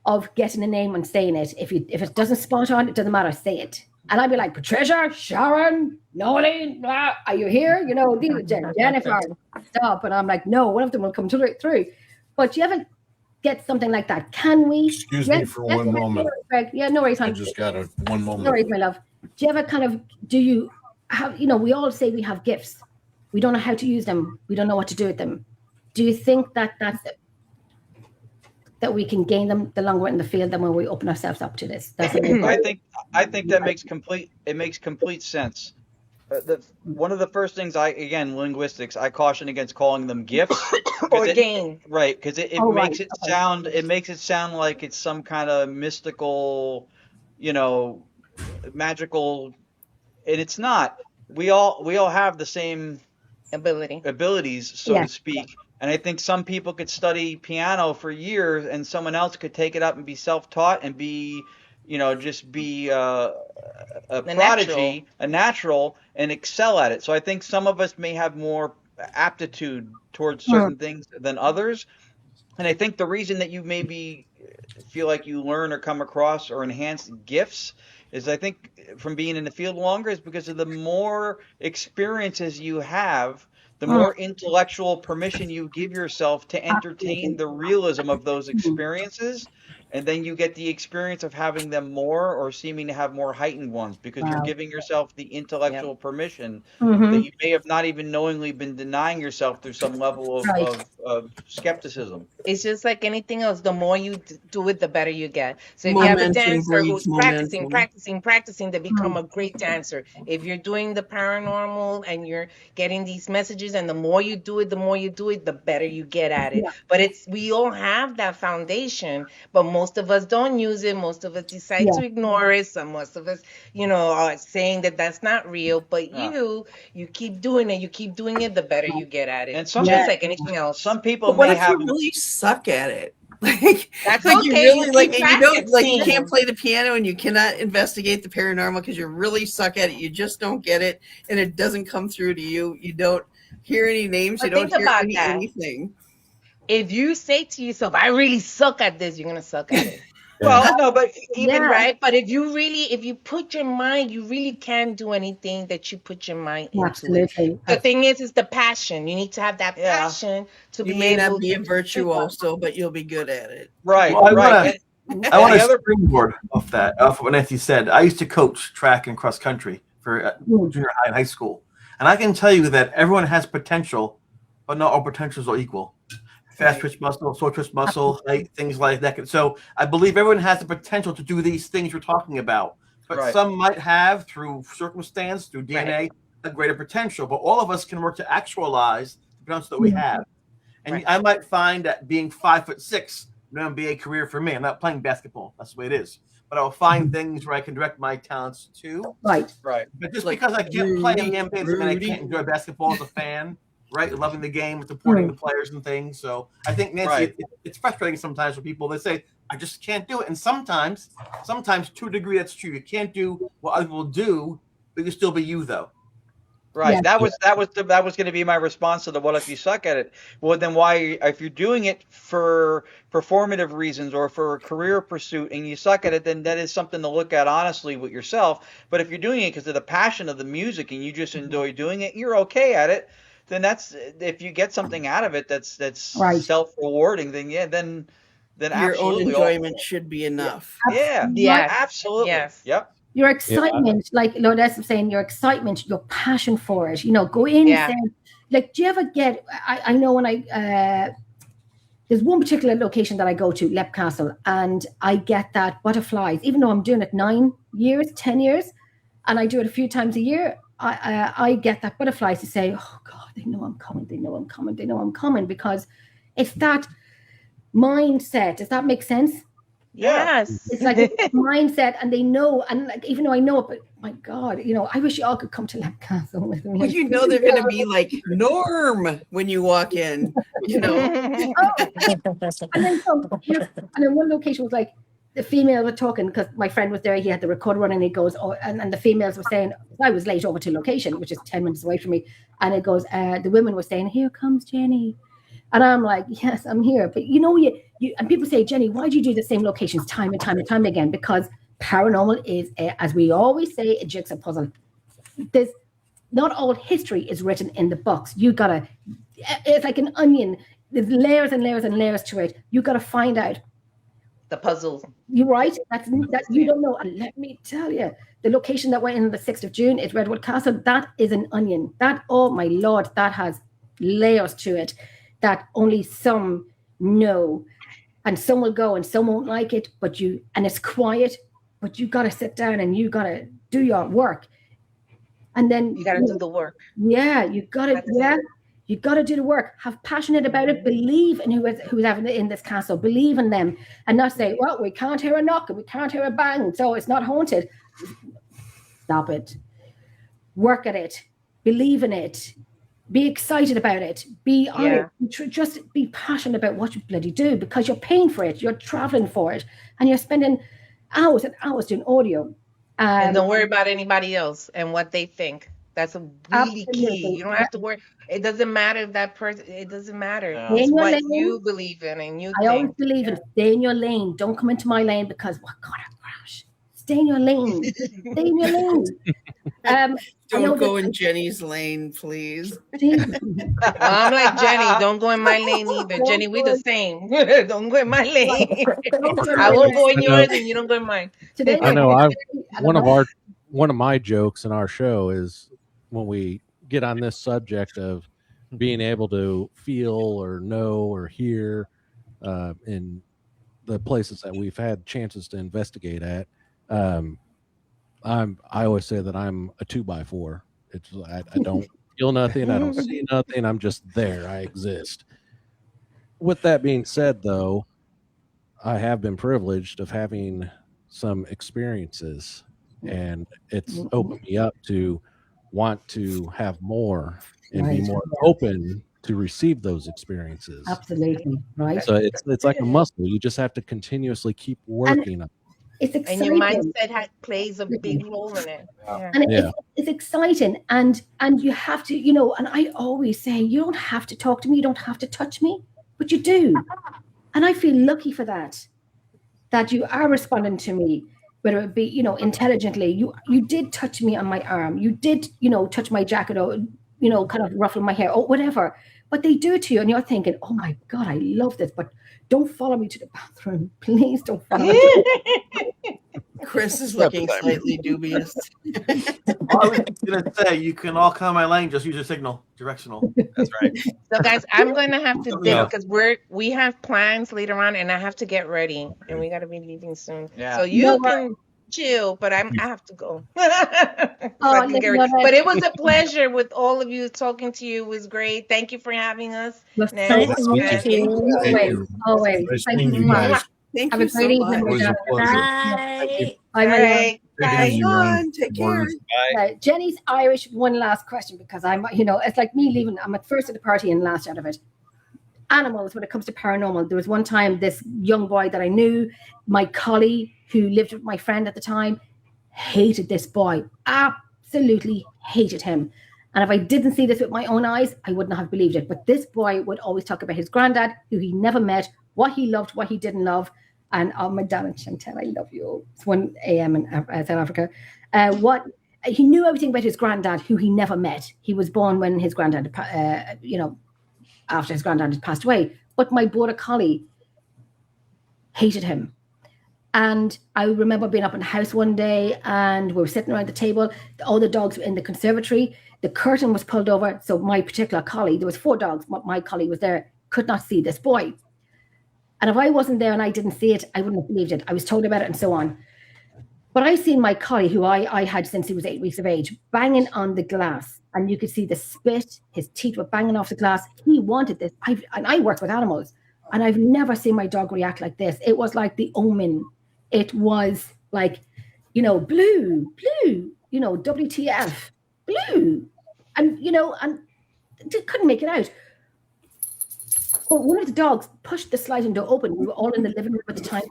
of getting a name and saying it. If it doesn't spot on, it doesn't matter, say it. And I'd be like, Patricia, Sharon, Nolene, are you here? You know, Jennifer, stop. And I'm like, no, one of them will come through. But do you ever get something like that? Can we? Excuse me for one moment. Greg. Yeah, no worries, honey. I just got one moment. No worries, my love. Do you ever do you have, you know, we all say we have gifts. We don't know how to use them. We don't know what to do with them. Do you think that we can gain them the longer we're in the field than when we open ourselves up to this? I think that makes complete sense. One of the first things linguistics, I caution against calling them gifts or gain, right? Because it makes it sound like it's some kind of mystical, you know, magical, and it's not. We all have the same abilities, so to speak. And I think some people could study piano for years, and someone else could take it up and be self-taught and be, you know, just be a prodigy, a natural, and excel at it. So I think some of us may have more aptitude towards certain things than others. And I think the reason that you maybe feel like you learn or come across or enhance gifts is, I think, from being in the field longer, is because of the more experiences you have, the more intellectual permission you give yourself to entertain the realism of those experiences. And then you get the experience of having them more, or seeming to have more heightened ones, because you're giving yourself the intellectual permission that you may have not even knowingly been denying yourself through some level of skepticism. It's just like anything else. The more you do it, the better you get. So if you have a dancer who's practicing to become a great dancer, if you're doing the paranormal and you're getting these messages, and the more you do it, the better you get at it. But we all have that foundation, but most of us don't use it. Most of us decide to ignore it. Most of us, you know, are saying that that's not real. But you keep doing it, the better you get at it. And just like anything else. Some people may have really suck at it. Like that's like okay. You really like, and you don't like, you can't play the piano and you cannot investigate the paranormal because you really suck at it. You just don't get it, and it doesn't come through to you. You don't hear any names. You don't hear anything. If you say to yourself, I really suck at this, you're going to suck at it. Well, no, but even right. But if you put your mind, you really can do anything that you put your mind into. Absolutely. The thing is the passion. You need to have that passion to be able to. You may not be a virtuoso, but you'll be good at it. Right. Well, right. I want to springboard off what Nancy said. I used to coach track and cross country for junior high and high school. And I can tell you that everyone has potential, but not all potentials are equal. Fast twitch muscle, slow twitch muscle, height, things like that. So I believe everyone has the potential to do these things we're talking about. But some might have, through circumstance, through DNA, a greater potential. But all of us can work to actualize the potential that we have. And I might find that being 5'6" may be a career for me. I'm not playing basketball. That's the way it is. But I'll find things where I can direct my talents to. Right. But just because I can't play in the NBA doesn't mean I can't enjoy basketball as a fan. Right, loving the game, supporting the players and things. So I think, Nancy, it's frustrating sometimes for people that say, "I just can't do it." And sometimes to a degree, that's true. You can't do what other people do, but you still be you, though. Right. Yeah. That was going to be my response to the "what if you suck at it?" Well, then why, if you're doing it for performative reasons or for a career pursuit and you suck at it, then that is something to look at honestly with yourself. But if you're doing it because of the passion of the music and you just enjoy doing it, you're okay at it. Then if you get something out of it that's self-rewarding, then then your absolutely own enjoyment should be enough. Absolutely. Yes. Yep. Your excitement, like Lourdes was saying, your excitement, your passion for it. You know, go in and say, like, do you ever get? I know when there's one particular location that I go to, Leap Castle, and I get that butterflies, even though I'm doing it 9 years, 10 years, and I do it a few times a year, I get that butterflies to say, oh God, they know I'm coming, they know I'm coming, they know I'm coming, because it's that mindset. Does that make sense? Yes. It's like a mindset, and they know, and like, even though I know it, but my God, you know, I wish you all could come to Leap Castle with me. Well, you know they're going to be like, Norm, when you walk in, you know. And then one location was like, the females were talking, because my friend was there, he had the recorder running, and he goes, oh, and the females were saying, I was late over to location, which is 10 minutes away from me, and it goes, the women were saying, here comes Jenny. And I'm like, yes, I'm here. But you know, you and people say, Jenny, why do you do the same locations time and time and time again? Because paranormal is, as we always say, a jigsaw puzzle. There's not all history is written in the books. You gotta, it's like an onion. There's layers and layers and layers to it. You gotta find out the puzzles. You're right. That you don't know. And let me tell you, the location that went in the 6th of June is Redwood Castle. That is an onion. That, oh my Lord, that has layers to it that only some know, and some will go and some won't like it, and it's quiet, but you got to sit down and you got to do your work. And then you got to do the work. Yeah, you got to do the work. Have passionate about it. Believe in who's having it in this castle. Believe in them, and not say, well, we can't hear a knock and we can't hear a bang, so it's not haunted. Stop it. Work at it. Believe in it. Be excited about it. Be honest. Just be passionate about what you bloody do, because you're paying for it. You're traveling for it, and you're spending hours and hours doing audio. And don't worry about anybody else and what they think. That's a really key. You don't have to worry. It doesn't matter if that person. It doesn't matter. It's what you believe in, and you. I always believe in stay in your lane. Don't come into my lane, because God, I crash. Stay in your lane. Stay in your lane. Don't go in Jenny's lane, please. I'm like Jenny. Don't go in my lane either. Jenny, we the same. Don't go in my lane. I won't go in yours, and you don't go in mine. I know. One of my jokes in our show is when we get on this subject of being able to feel or know or hear in the places that we've had chances to investigate at. I always say that I'm a 2x4. It's I don't feel nothing, I don't see nothing, I'm just there, I exist. With that being said, though, I have been privileged of having some experiences, and it's opened me up to want to have more and be more open to receive those experiences. Absolutely, right. So it's like a muscle. You just have to continuously keep working on it. It's exciting. And your mindset plays a big role in it. Yeah. And it's exciting. And you have to, you know, and I always say, you don't have to talk to me, you don't have to touch me, but you do. And I feel lucky for that you are responding to me, whether it be, you know, intelligently. You did touch me on my arm. You did, you know, touch my jacket, or, you know, kind of ruffle my hair or whatever. But they do it to you, and you're thinking, oh my God, I love this, but don't follow me to the bathroom. Please don't follow me. Chris is looking slightly dubious. I was going to say, you can all come my lane, just use your signal, directional. That's right. So guys, I'm going to have to dip, because we have plans later on, and I have to get ready, and we got to be leaving soon. Yeah. So you can chill, but I have to go. But it was a pleasure with all of you. Talking to you was great. Thank you for having us. Nice to meet you. Always. Thank you so much. Thank Have you a great so evening. much. Bye. Bye. Bye. Take care. Jenny's Irish. One last question, because I'm, you know, it's like me leaving. I'm at first at the party and last out of it. Animals, when it comes to paranormal, there was one time this young boy that I knew, my colleague who lived with my friend at the time, hated this boy. Absolutely hated him. And if I didn't see this with my own eyes, I wouldn't have believed it. But this boy would always talk about his granddad, who he never met, what he loved, what he didn't love. And my dad and Chantel, I love you. It's 1 a.m. in South Africa. He knew everything about his granddad, who he never met. He was born when his granddad, after his granddad had passed away. But my border collie hated him. And I remember being up in the house one day, and we were sitting around the table. All the dogs were in the conservatory. The curtain was pulled over. So my particular collie, there was 4 dogs. My collie was there, could not see this boy. And if I wasn't there and I didn't see it, I wouldn't have believed it. I was told about it and so on. But I seen my collie, who I had since he was 8 weeks of age, banging on the glass. And you could see the spit. His teeth were banging off the glass. He wanted this. And I work with animals. And I've never seen my dog react like this. It was like the Omen. It was like, blue, WTF, blue. And, and couldn't make it out. Well, one of the dogs pushed the sliding door open. We were all in the living room at the time.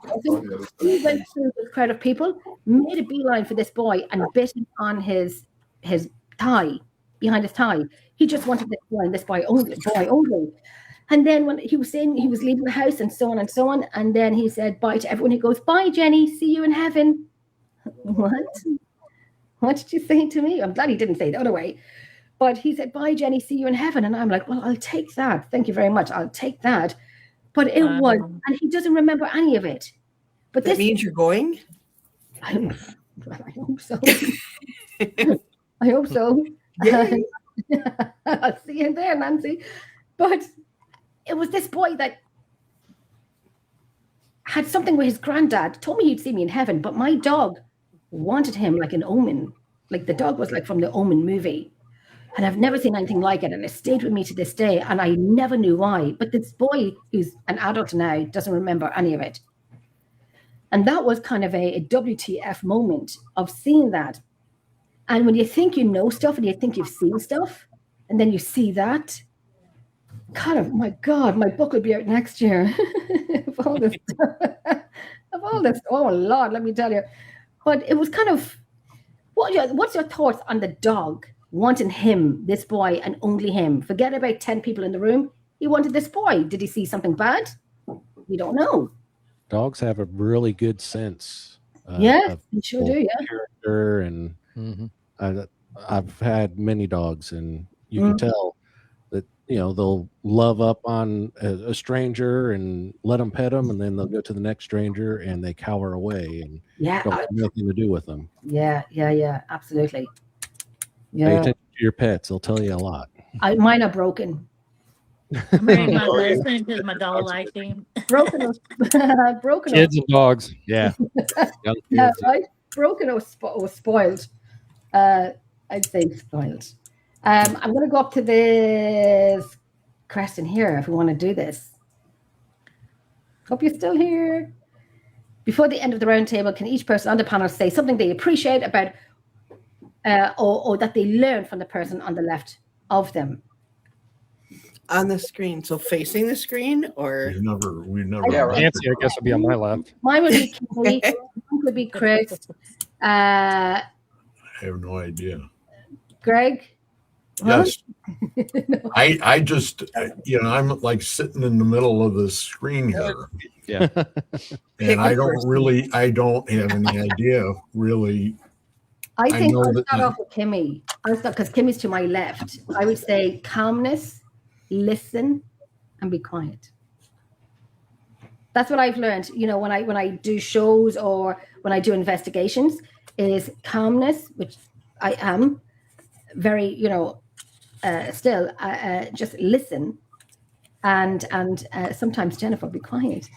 He went through the crowd of people, made a beeline for this boy, and bit him on his thigh, behind his thigh. He just wanted this boy only. And then when he was saying he was leaving the house and so on, and then he said bye to everyone. He goes, "Bye, Jenny. See you in heaven." What? What did you say to me? I'm glad he didn't say the other way. But he said, "Bye, Jenny, see you in heaven." And I'm like, well, I'll take that. Thank you very much. I'll take that. But it was, and he doesn't remember any of it. But that means you're going? I hope so. I hope so. I'll see you there, Nancy. But it was this boy that had something with his granddad, told me he'd see me in heaven, but my dog wanted him like an Omen. Like the dog was like from the Omen movie. And I've never seen anything like it. And it stayed with me to this day. And I never knew why. But this boy, who's an adult now, doesn't remember any of it. And that was kind of a WTF moment of seeing that. And when you think you know stuff and you think you've seen stuff, and then you see that, kind of, my God, my book will be out next year. of all this oh Lord, let me tell you. But it was kind of, what's your thoughts on the dog wanting him, this boy, and only him? Forget about 10 people in the room. He wanted this boy. Did he see something bad? We don't know. Dogs have a really good sense. They sure do. Yeah. Character, and I've had many dogs, and you can tell that they'll love up on a stranger and let them pet them, and then they'll go to the next stranger and they cower away and don't have nothing to do with them. Yeah, absolutely. Pay attention to your pets; they'll tell you a lot. Mine are broken. I married my husband because my dog liked him. Broken kids and dogs. Yeah. Yeah, right? Broken or spoiled. I'd say spoiled. I'm going to go up to this question here if we want to do this. Hope you're still here. Before the end of the roundtable, can each person on the panel say something they appreciate about or that they learn from the person on the left of them? On the screen, so facing the screen, or we never. Yeah, Nancy, I guess, would be on my left. Mine would be Kelly. Mine would be Chris. I have no idea. Greg. Yes. No. I just I'm like sitting in the middle of the screen here. Yeah. And I don't have any idea really. I think I'll start off with Kimmy. Because Kimmy's to my left. I would say calmness, listen, and be quiet. That's what I've learned. When I do shows or when I do investigations, is calmness, which I am very, still just listen, and sometimes Jennifer, be quiet.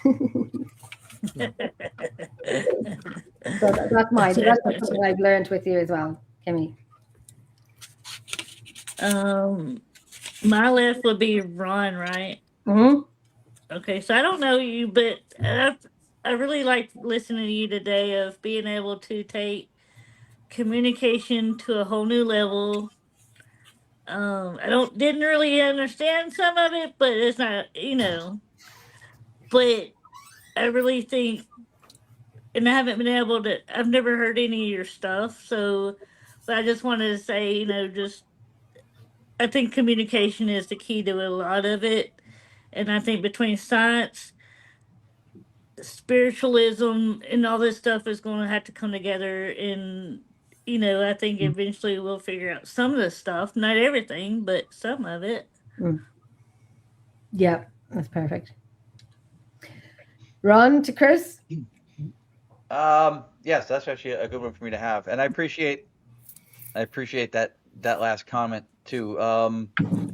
So that's mine. That's something I've learned with you as well, Kimmy. My left would be Ron, right? Mm-hmm. Okay, so I don't know you, but I really liked listening to you today of being able to take communication to a whole new level. I didn't really understand some of it, but it's not, but I really think, and I haven't been able to, I've never heard any of your stuff, but I just wanted to say, I think communication is the key to a lot of it. And I think between science, spiritualism, and all this stuff is going to have to come together. And, I think eventually we'll figure out some of the stuff, not everything, but some of it. Yeah, that's perfect. Ron to Chris. Yes, that's actually a good one for me to have. And I appreciate that last comment too.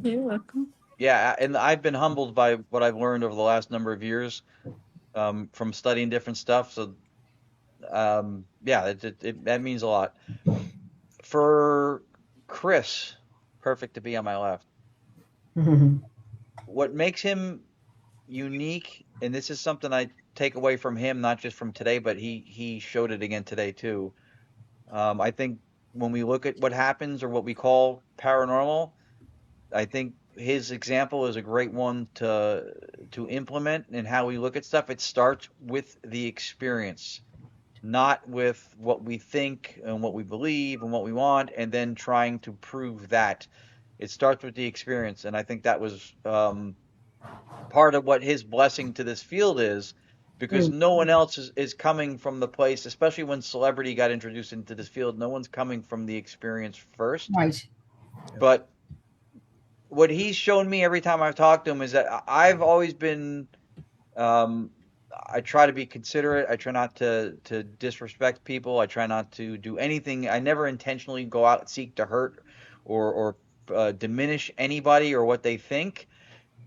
You're welcome. Yeah, and I've been humbled by what I've learned over the last number of years. from studying different stuff. So, yeah, that means a lot. For Chris, perfect to be on my left. What makes him unique, and this is something I take away from him, not just from today, but he showed it again today too. I think when we look at what happens or what we call paranormal, I think his example is a great one to implement in how we look at stuff. It starts with the experience, not with what we think and what we believe and what we want, and then trying to prove that. It starts with the experience, and I think that was part of what his blessing to this field is, because no one else is coming from the place, especially when celebrity got introduced into this field. No one's coming from the experience first. Right. But what he's shown me every time I've talked to him is that I've always been, I try to be considerate. I try not to disrespect people. I try not to do anything. I never intentionally go out and seek to hurt or diminish anybody or what they think.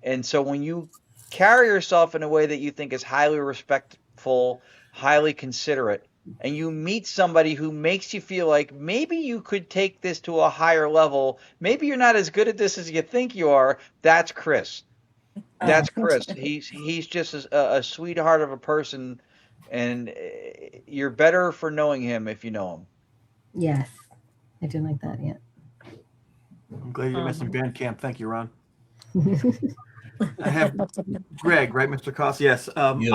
And so when you carry yourself in a way that you think is highly respectful, highly considerate, and you meet somebody who makes you feel like maybe you could take this to a higher level, maybe you're not as good at this as you think you are, that's Chris. That's Chris. He's just a sweetheart of a person, and you're better for knowing him if you know him. Yes, I do like that. Yeah. I'm glad you mentioned Bandcamp. Thank you, Ron. I have Greg, right, Mr. Koss? Yes. Yes.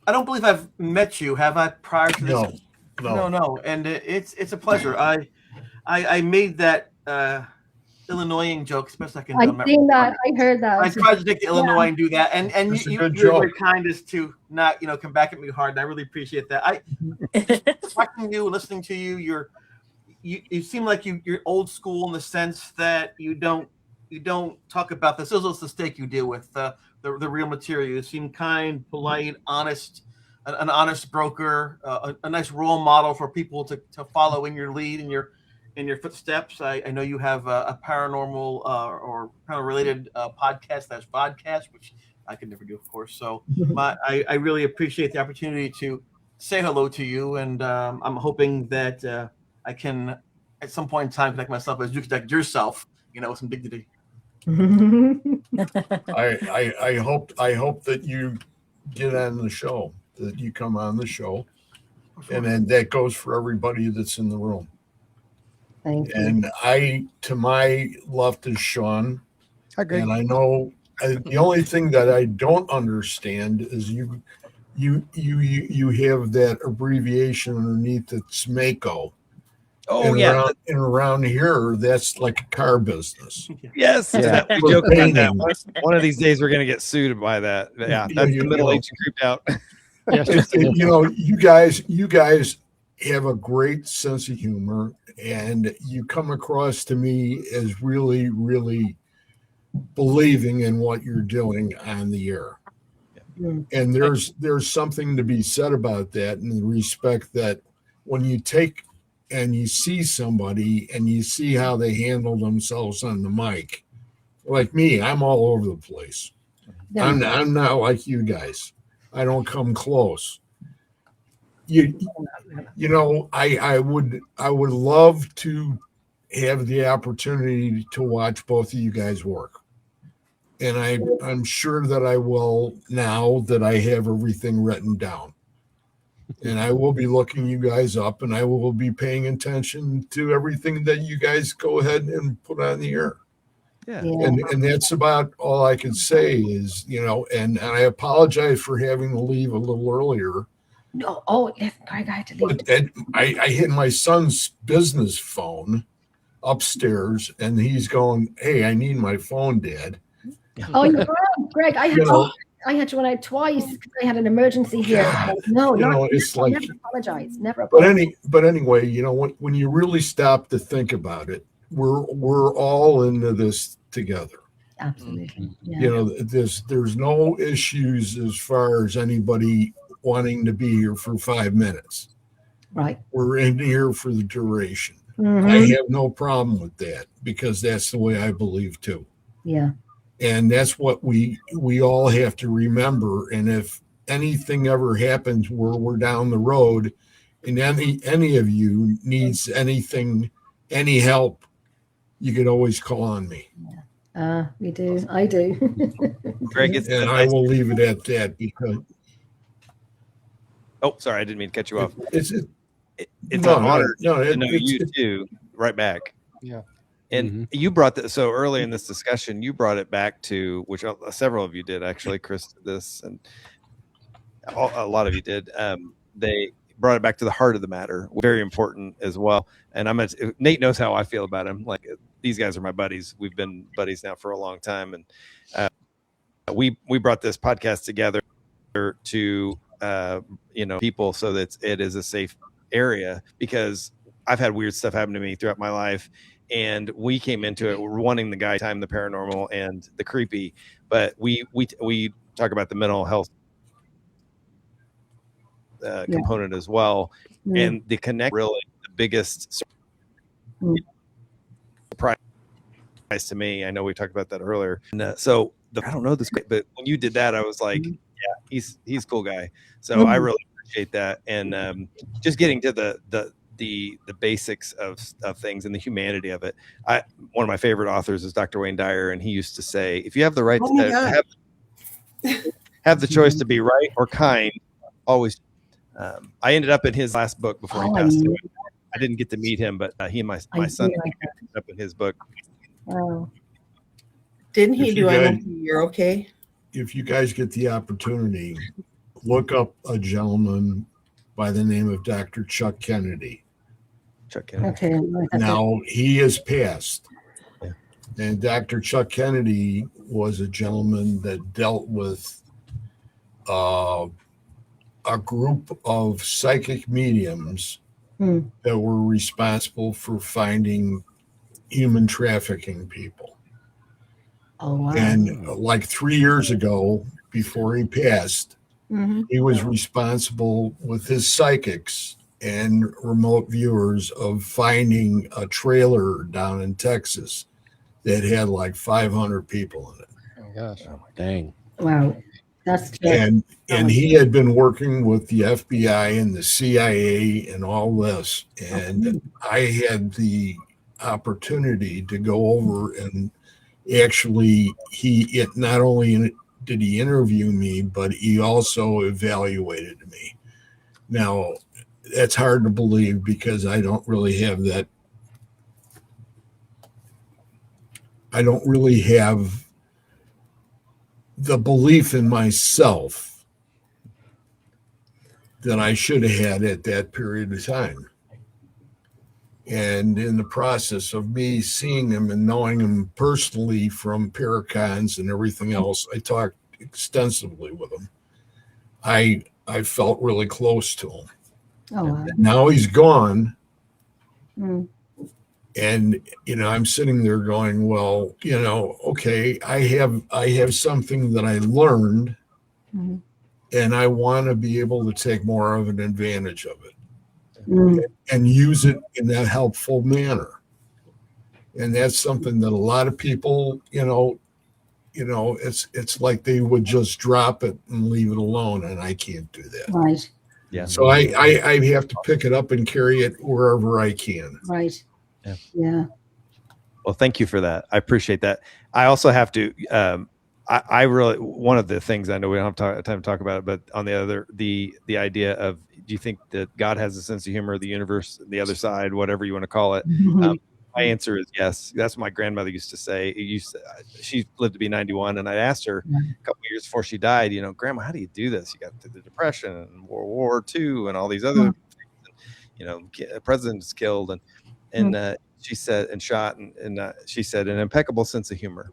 I don't believe I've met you. Have I prior to this? No. And it's a pleasure. I made that Illinoising joke, especially I've seen that. I heard that. I tried to take to Illinois and do that, and you're very kind as to not come back at me hard. And I really appreciate that. Watching you, listening to you, you seem like you're old school in the sense that you don't talk about the sizzles, the steak. You deal with the real material. You seem kind, polite, honest, an honest broker, a nice role model for people to follow in your lead and your footsteps. I know you have a paranormal or paranormal related podcast, that's vodcast, which I could never do, of course. So I really appreciate the opportunity to say hello to you, and I'm hoping that I can at some point in time connect myself as you connect yourself, with some dignity. I hope that you get on the show, that you come on the show, and then that goes for everybody that's in the room. Thank you. And to my left is Sean. Hi, Greg. And I know the only thing that I don't understand is you have that abbreviation underneath that's Mako. Oh, and yeah. Around here, that's like a car business. Yes. Yeah. We joke about that. One of these days we're going to get sued by that. Yeah. That's the middle age creeped out. You guys have a great sense of humor, and you come across to me as really, really believing in what you're doing on the air. And there's something to be said about that, in the respect that when you take and you see somebody and you see how they handle themselves on the mic, like me, I'm all over the place. I'm not like you guys. I don't come close. I would love to have the opportunity to watch both of you guys work. And I'm sure that I will, now that I have everything written down. And I will be looking you guys up, and I will be paying attention to everything that you guys go ahead and put on the air. Yeah. And that's about all I can say is, and I apologize for having to leave a little earlier. No, Greg, I had to leave. But I hit my son's business phone upstairs, and he's going, "Hey, I need my phone, Dad." Oh, you're wrong, Greg. I had to run out twice because I had an emergency here. It's like, never apologize. Never apologize. But anyway, when you really stop to think about it, we're all into this together. Absolutely. Yeah. There's no issues as far as anybody wanting to be here for 5 minutes. Right. We're in here for the duration. Mm-hmm. I have no problem with that, because that's the way I believe too. Yeah. And that's what we all have to remember. And if anything ever happens where we're down the road and any of you needs anything, any help, you could always call on me. We do. I do. Greg, and I will leave it at that because. Oh, sorry, I didn't mean to cut you off. It's an no, honor no, to know you too. Right back. Yeah. And you brought that so early in this discussion. You brought it back to which several of you did actually. Chris did this, and a lot of you did. They brought it back to the heart of the matter. Very important as well. And Nate knows how I feel about him. Like these guys are my buddies. We've been buddies now for a long time, and we brought this podcast together to people so that it is a safe area, because I've had weird stuff happen to me throughout my life, and we came into it wanting the guy time, the paranormal and the creepy, but we talk about the mental health component as well. And the connect really the biggest surprise to me. I know we talked about that earlier, and I don't know this, but when you did that, I was like, yeah, he's a cool guy. So I really appreciate that, and just getting to the basics of things and the humanity of it. One of my favorite authors is Dr. Wayne Dyer, and he used to say, if you have the right to have the choice to be right or kind, always. I ended up in his last book before he passed away. I didn't get to meet him, but he and my son ended up in his book. Oh. Didn't he do You're Okay? If you guys get the opportunity, look up a gentleman by the name of Dr. Chuck Kennedy. Chuck Kennedy. Okay. Now, he has passed. Yeah. And Dr. Chuck Kennedy was a gentleman that dealt with a group of psychic mediums that were responsible for finding human trafficking people. Oh, wow. And like 3 years ago, before he passed, he was responsible with his psychics and remote viewers of finding a trailer down in Texas that had like 500 people in it. Oh gosh. Oh, dang. Wow. That's good. And he had been working with the FBI and the CIA and all this. And I had the opportunity to go over and actually not only did he interview me, but he also evaluated me. Now, that's hard to believe because I don't really have that. I don't really have the belief in myself that I should have had at that period of time. And in the process of me seeing him and knowing him personally from Paracons and everything else, I talked extensively with him. I felt really close to him. Oh, wow. Now he's gone. And, I'm sitting there going, well, okay, I have something that I learned and I want to be able to take more of an advantage of it and use it in that helpful manner. And that's something that a lot of people, it's like they would just drop it and leave it alone. And I can't do that. Right. Yeah. So I have to pick it up and carry it wherever I can. Right. Yeah. Well, thank you for that. I appreciate that. I also have to, I really, one of the things, I know we don't have time to talk about it, but on the other, the idea of, do you think that God has a sense of humor, the universe, the other side, whatever you want to call it? My answer is yes. That's what my grandmother used to say. She lived to be 91, and I asked her a couple of years before she died, Grandma, how do you do this? You got the Depression and World War II and all these other things, presidents killed, and she said, and shot, and she said, an impeccable sense of humor,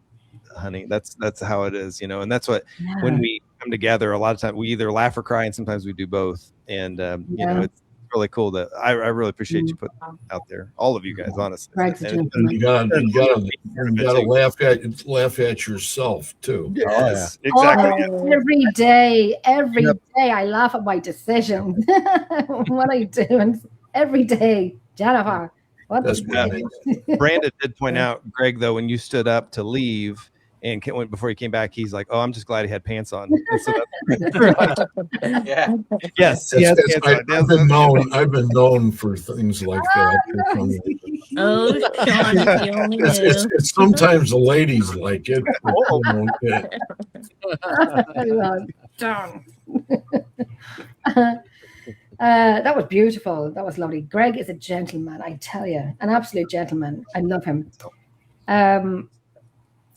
honey. That's how it is, and that's what when we come together, a lot of times we either laugh or cry, and sometimes we do both. And it's really cool that I really appreciate you putting out there, all of you guys, honestly. And you gotta laugh at yourself too. Yes, exactly. Every day I laugh at my decisions. What I do, and every day, Jennifer. Brandon did point out, Greg, though, when you stood up to leave, And before he came back, he's like, "Oh, I'm just glad he had pants on." And so Yeah. yes, he has pants on. I've been known for things like that. Oh, Sean, if you only knew. It's sometimes the ladies like it. Darn. That was beautiful. That was lovely. Greg is a gentleman, I tell you, an absolute gentleman. I love him.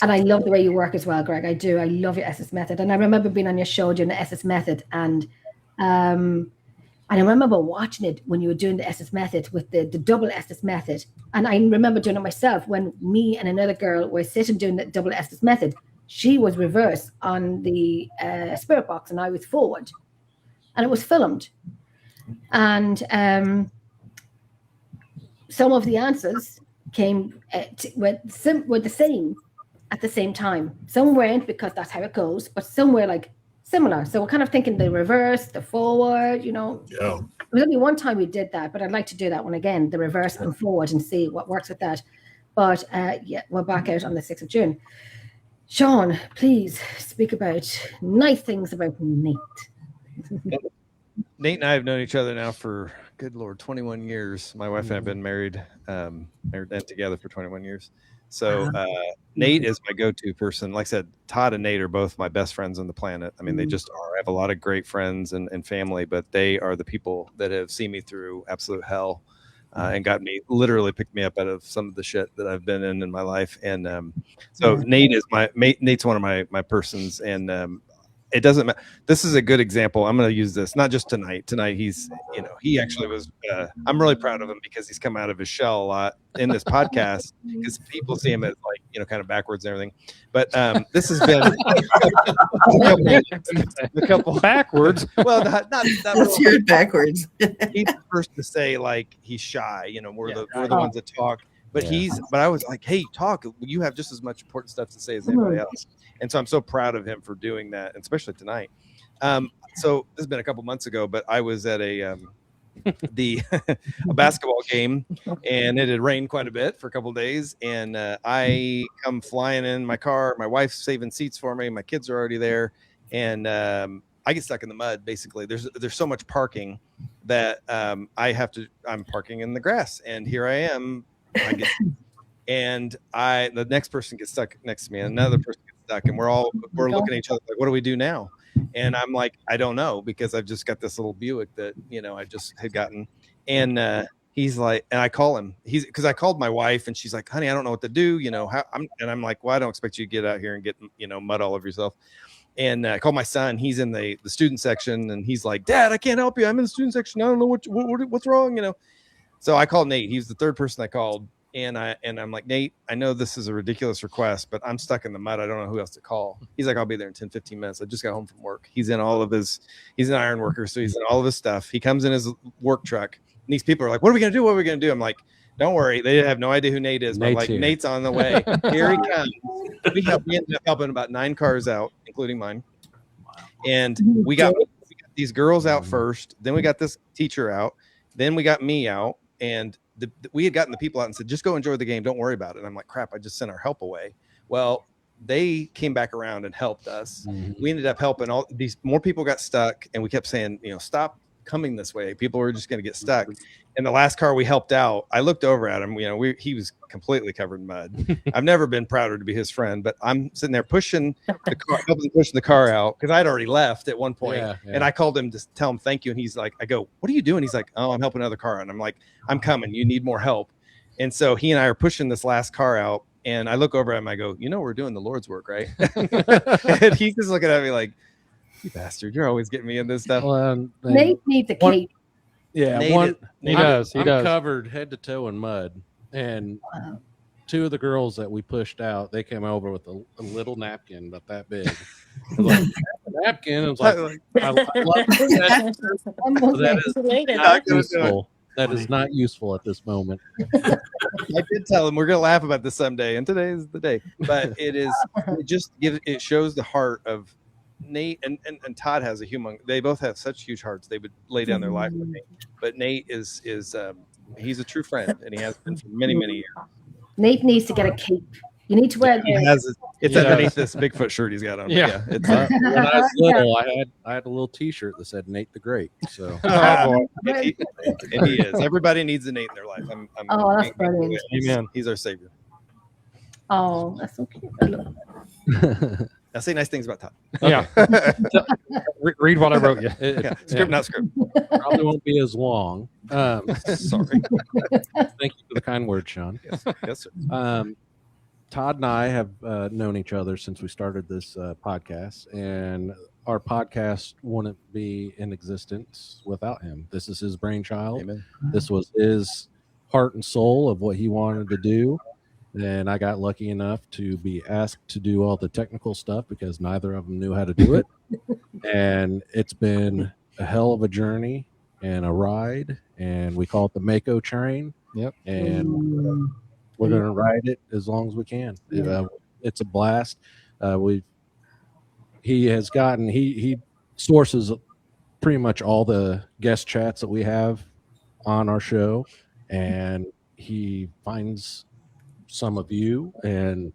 And I love the way you work as well, Greg. I do. I love your SS Method. And I remember being on your show doing the SS Method. And I remember watching it when you were doing the SS Method with the double SS Method. And I remember doing it myself when me and another girl were sitting doing the double SS Method. She was reverse on the spirit box and I was forward. And it was filmed. And some of the answers came with the same at the same time. Some weren't because that's how it goes, but some were like similar. So we're kind of thinking the reverse, the forward, you know. Yeah. It was only one time we did that, but I'd like to do that one again, the reverse and forward, and see what works with that. But yeah, we're back out on the 6th of June. Sean, please speak about nice things about Nate. Nate and I have known each other now for, good Lord, 21 years. My wife and I have been married and together for 21 years. So Nate is my go-to person. Like I said, Todd and Nate are both my best friends on the planet. I mean, they just are. I have a lot of great friends and family, but they are the people that have seen me through absolute hell and literally picked me up out of some of the shit that I've been in my life. And so Nate's one of my persons. And it doesn't matter. This is a good example. I'm going to use this, not just tonight. Tonight, he actually was, I'm really proud of him because he's come out of his shell a lot in this podcast because people see him as like, kind of backwards and everything. But this has been a couple backwards. Well, not Let's hear it backwards. He's the first to say like he's shy. We're the ones that talk. But I was like, hey, talk. You have just as much important stuff to say as anybody else. And so I'm so proud of him for doing that, and especially tonight. So this has been a couple months ago, but I was at a basketball game, and it had rained quite a bit for a couple of days. And I come flying in my car. My wife's saving seats for me. My kids are already there, and I get stuck in the mud. Basically, there's so much parking that I'm parking in the grass, and here I am. The next person gets stuck next to me, and another person gets stuck, and we're looking at each other like, what do we do now? And I'm like, I don't know, because I've just got this little Buick that I just had gotten, and he's like, and I call him, because I called my wife, and she's like, honey, I don't know what to do, I'm like, well, I don't expect you to get out here and get mud all over yourself. And I called my son. He's in the student section, and he's like, Dad, I can't help you. I'm in the student section. I don't know what's wrong. So I called Nate. He was the third person I called. And I'm like, Nate, I know this is a ridiculous request, but I'm stuck in the mud. I don't know who else to call. He's like, I'll be there in 10, 15 minutes. I just got home from work. He's an iron worker. So he's in all of his stuff. He comes in his work truck, and these people are like, what are we going to do? What are we going to do? I'm like, don't worry. They have no idea who Nate is, but Nate's on the way. Here he comes. We ended up helping about 9 cars out, including mine. And we got these girls out first. Then we got this teacher out. Then we got me out. And we had gotten the people out and said, just go enjoy the game. Don't worry about it. And I'm like, crap, I just sent our help away. Well, they came back around and helped us. We ended up helping all these more people got stuck. And we kept saying, stop coming this way. People were just going to get stuck. And the last car we helped out, I looked over at him. He was completely covered in mud. I've never been prouder to be his friend, but I'm sitting there pushing the car, helping pushing the car out because I'd already left at one point. And I called him to tell him thank you. And he's like, I go, what are you doing? He's like, oh, I'm helping another car. And I'm like, I'm coming. You need more help. And so he and I are pushing this last car out. And I look over at him. I go, we're doing the Lord's work, right? And he's just looking at me like, you bastard, you're always getting me in this stuff. Nate needs a cape. Yeah, he does. I'm covered head to toe in mud, and 2 of the girls that we pushed out, they came over with a little napkin about that big. I was like, napkin. I was like, I love that is not useful. That is not useful at this moment. I did tell him we're going to laugh about this someday, and today is the day. But it shows the heart of Nate and Todd has a human. They both have such huge hearts. They would lay down their life with me. But Nate is he's a true friend, and he has been for many, many years. Nate needs to get a cape. You need to wear It's underneath this Bigfoot shirt he's got on. Yeah. It's, when I was little, I had a little T-shirt that said Nate the Great. So, Oh, boy. and he is. Everybody needs a Nate in their life. That's brilliant. Amen. He's our savior. Oh, that's so cute. I love it. Now say nice things about Todd. Yeah. Read what I wrote you. Yeah. Script, not script. Probably won't be as long. Sorry. Thank you for the kind words, Sean. Yes, sir. Todd and I have known each other since we started this podcast, and our podcast wouldn't be in existence without him. This is his brainchild. Amen. This was his heart and soul of what he wanted to do. And I got lucky enough to be asked to do all the technical stuff because neither of them knew how to do it. And it's been a hell of a journey and a ride. And we call it the Mako train. Yep. And we're going to ride it as long as we can. Yeah. It's a blast. He sources pretty much all the guest chats that we have on our show. And he finds some of you and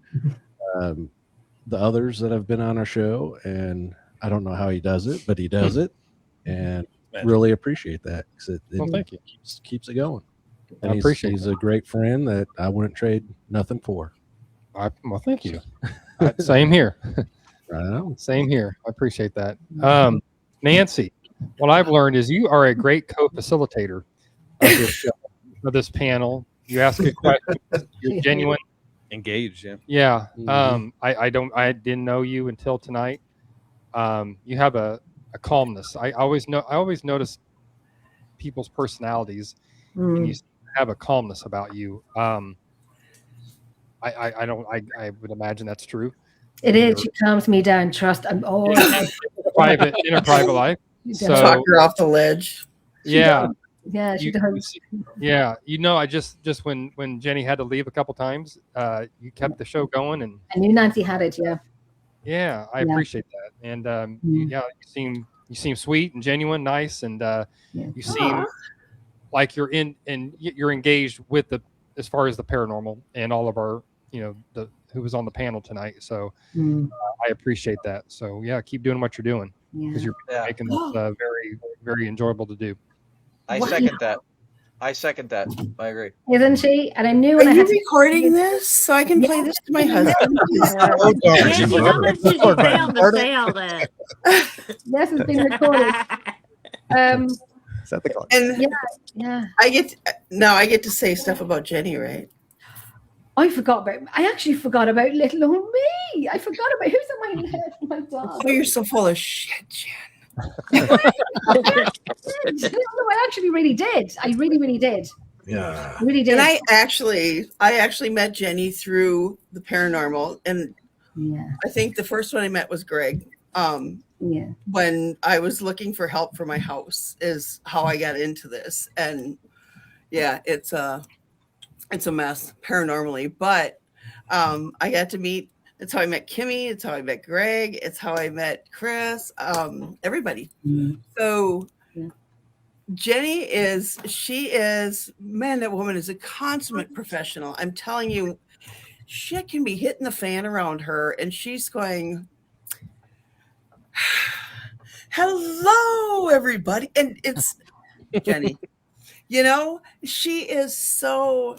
the others that have been on our show, and I don't know how he does it, but he does it, and really appreciate that because Well, thank you. keeps it going. And I appreciate he's a great friend that I wouldn't trade nothing for. Well, thank you. Same here. Right on. Same here. I appreciate that. Nancy, what I've learned is you are a great co-facilitator of this show, of this panel. You ask good questions. You're genuine, Engaged. Yeah. yeah. Mhm. I didn't know you until tonight. You have a calmness. I always notice people's personalities, and you have a calmness about you. I would imagine that's true. It is. She calms me down. Trust. I'm always In a private life. So Talk her off the ledge. yeah. Yeah, she does. Yeah, I just when Jenny had to leave a couple times, you kept the show going, and I knew Nancy had it. Yeah. I appreciate that. And you seem sweet and genuine, nice, and you seem like you're you're engaged with as far as the paranormal and all of our who was on the panel tonight. So I appreciate that. So yeah, keep doing what you're doing because you're making this very, very enjoyable to do. I second that. I agree. Isn't she? And I knew when Are I you had to. recording this so I can play this to my husband? Yes, how much did you pay him to say all that? This has been recorded. Set the clock. And Yeah. I get to say stuff about Jenny, right? I actually forgot about little old me. I forgot about who's in my head. My dog. Oh, you're so full of shit, Jen. I actually really did. I really, really did. Yeah. I really did. And I actually met Jenny through the paranormal, and I think the first one I met was Greg. When I was looking for help for my house is how I got into this. And yeah, it's a mess paranormally, but I got to meet. It's how I met Kimmy. It's how I met Greg. It's how I met Chris. Everybody. So Jenny that woman is a consummate professional. I'm telling you, shit can be hitting the fan around her, and she's going, hello, everybody. And it's Jenny, she is so,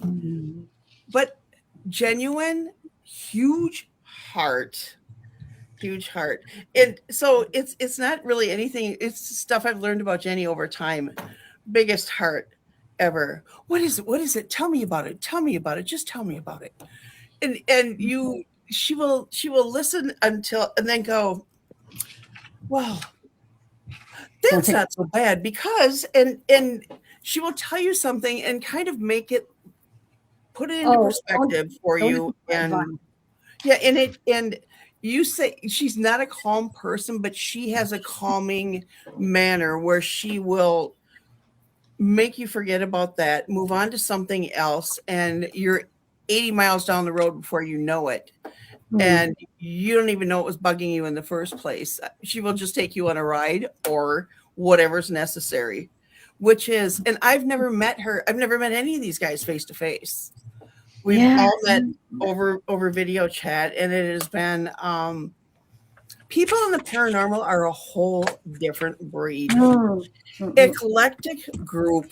but genuine, huge heart. And so it's not really anything. It's stuff I've learned about Jenny over time. Biggest heart ever. What is it? Tell me about it. Just tell me about it. And she will listen until, and then go, well, that's not so bad because, and she will tell you something and kind of put it into perspective for you. And and you say she's not a calm person, but she has a calming manner where she will make you forget about that, move on to something else, and you're 80 miles down the road before you know it. And you don't even know it was bugging you in the first place. She will just take you on a ride or whatever's necessary, and I've never met her. I've never met any of these guys face to face. We've all met over video chat, and it has been people in the paranormal are a whole different breed. Eclectic group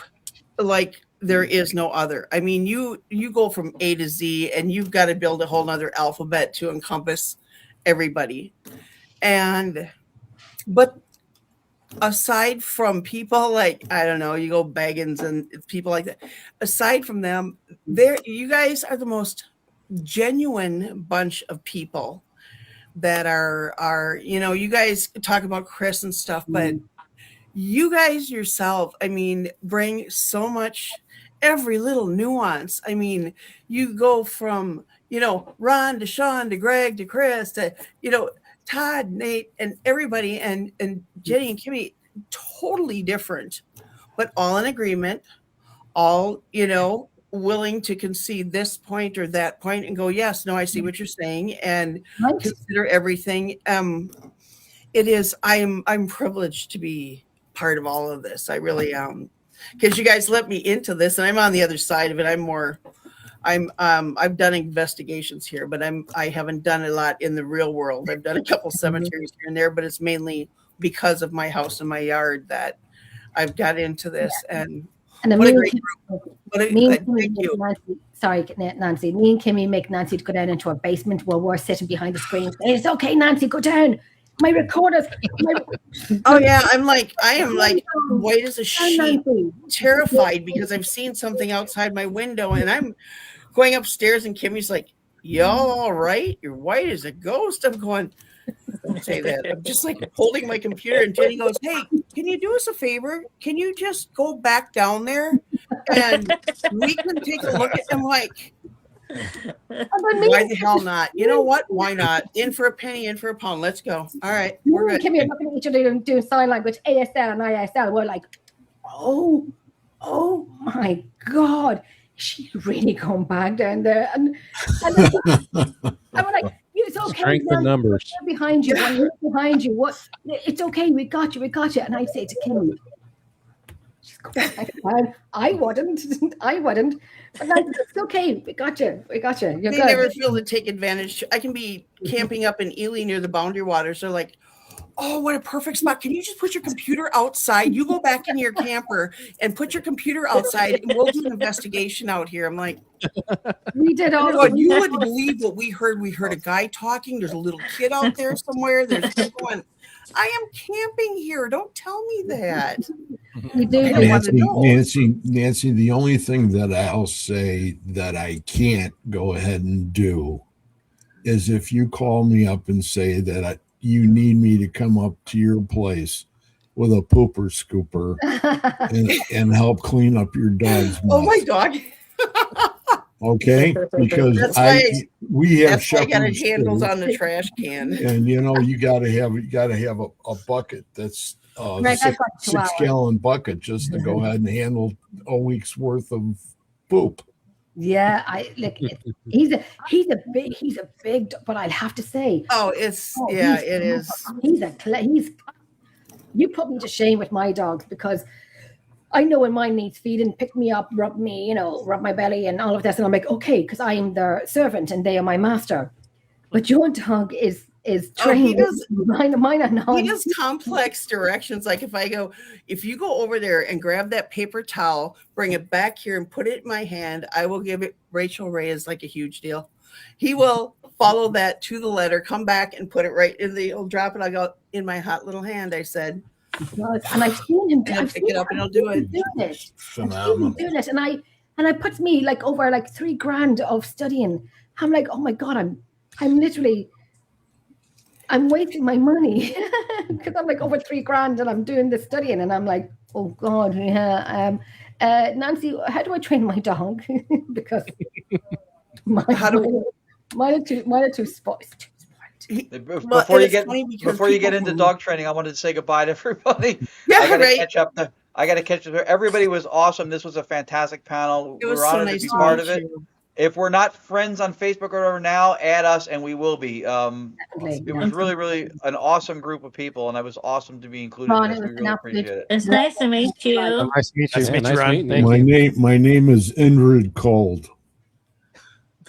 like there is no other. I mean, you go from A to Z, and you've got to build a whole nother alphabet to encompass everybody. But aside from people like, I don't know, you go Baggins and people like that, aside from them, you guys are the most genuine bunch of people that are, you know, you guys talk about Chris and stuff, but you guys yourself, I mean, bring so much, every little nuance. I mean, you go from, you know, Ron to Sean to Greg to Chris to, you know, Todd, Nate, and everybody, and Jenny and Kimmy, totally different, but all in agreement, all, you know, willing to concede this point or that point and go, yes, no, I see what you're saying, and consider everything. It is, I'm privileged to be part of all of this. I really am, because you guys let me into this, and I'm on the other side of it. I've done investigations here, but I haven't done a lot in the real world. I've done a couple cemeteries here and there, but it's mainly because of my house and my yard that I've got into this. And what a great group. Thank you. Nancy. Me and Kimmy make Nancy go down into a basement while we're sitting behind the screen. It's okay, Nancy, go down. My recorders. Oh yeah, I am like white as a sheet, terrified because I've seen something outside my window, and I'm going upstairs, and Kimmy's like, "Y'all all right? You're white as a ghost." I'm going, don't say that. I'm just like holding my computer, and Jenny goes, "Hey, can you do us a favor? Can you just go back down there and we can take a look at them?" Like, why the hell not? You know what? Why not? In for a penny, in for a pound. Let's go. All right. We're good. Kimmy are looking at each other doing sign language, ASL and ISL. We're like, oh my God. She's really going back down there. And I'm like, it's okay. Strength in numbers. Behind you. Behind you. What? It's okay. We got you. And I say to Kimmy, I wouldn't. But it's okay. We got you. You're they good. never feel to take advantage. I can be camping up in Ely near the Boundary Waters. They're like, "Oh, what a perfect spot. Can you just put your computer outside? You go back in your camper and put your computer outside, and we'll do an investigation out here." I'm like, we did all. You wouldn't believe what we heard. We heard a guy talking. There's a little kid out there somewhere. There's people going, "I am camping here. Don't tell me that." We do. Nancy, the only thing that I'll say that I can't go ahead and do is if you call me up and say that you need me to come up to your place with a pooper scooper and help clean up your dog's mess. Oh, my dog. Okay, because we have I got it handles on the trash can, and you know you got to have a bucket that's six gallon bucket just to go ahead and handle a week's worth of poop. Yeah, he's a big, but I'd have to say, it is. You put me to shame with my dogs, because I know when mine needs feeding, pick me up, rub me, rub my belly and all of this. And I'm like, okay, because I am their servant and they are my master. But your dog is trained. Mine are not. He does complex directions. Like if you go over there and grab that paper towel, bring it back here and put it in my hand, I will give it. Rachel Ray is like a huge deal. He will follow that to the letter, come back and put it right in he'll drop it. I go, in my hot little hand, I said. And I've seen him pick it up and he'll do it. Phenomenal. And it puts me like over like $3,000 of studying. I'm like, oh my God, I'm wasting my money because I'm like over $3,000 and I'm doing this studying, and I'm like, oh God, yeah. Nancy, how do I train my dog? Because mine are too spoiled. Before you get into dog training, I wanted to say goodbye to everybody. Yeah, I gotta catch up. Everybody was awesome. This was a fantastic panel. We're honored to be part of it. If we're not friends on Facebook or whatever now, add us and we will be. It was really, really an awesome group of people, and it was awesome to be included in this. We really appreciate it. It's nice to meet you. Nice to meet you. Nice to meet you, Ron. My name is Ingrid Cold.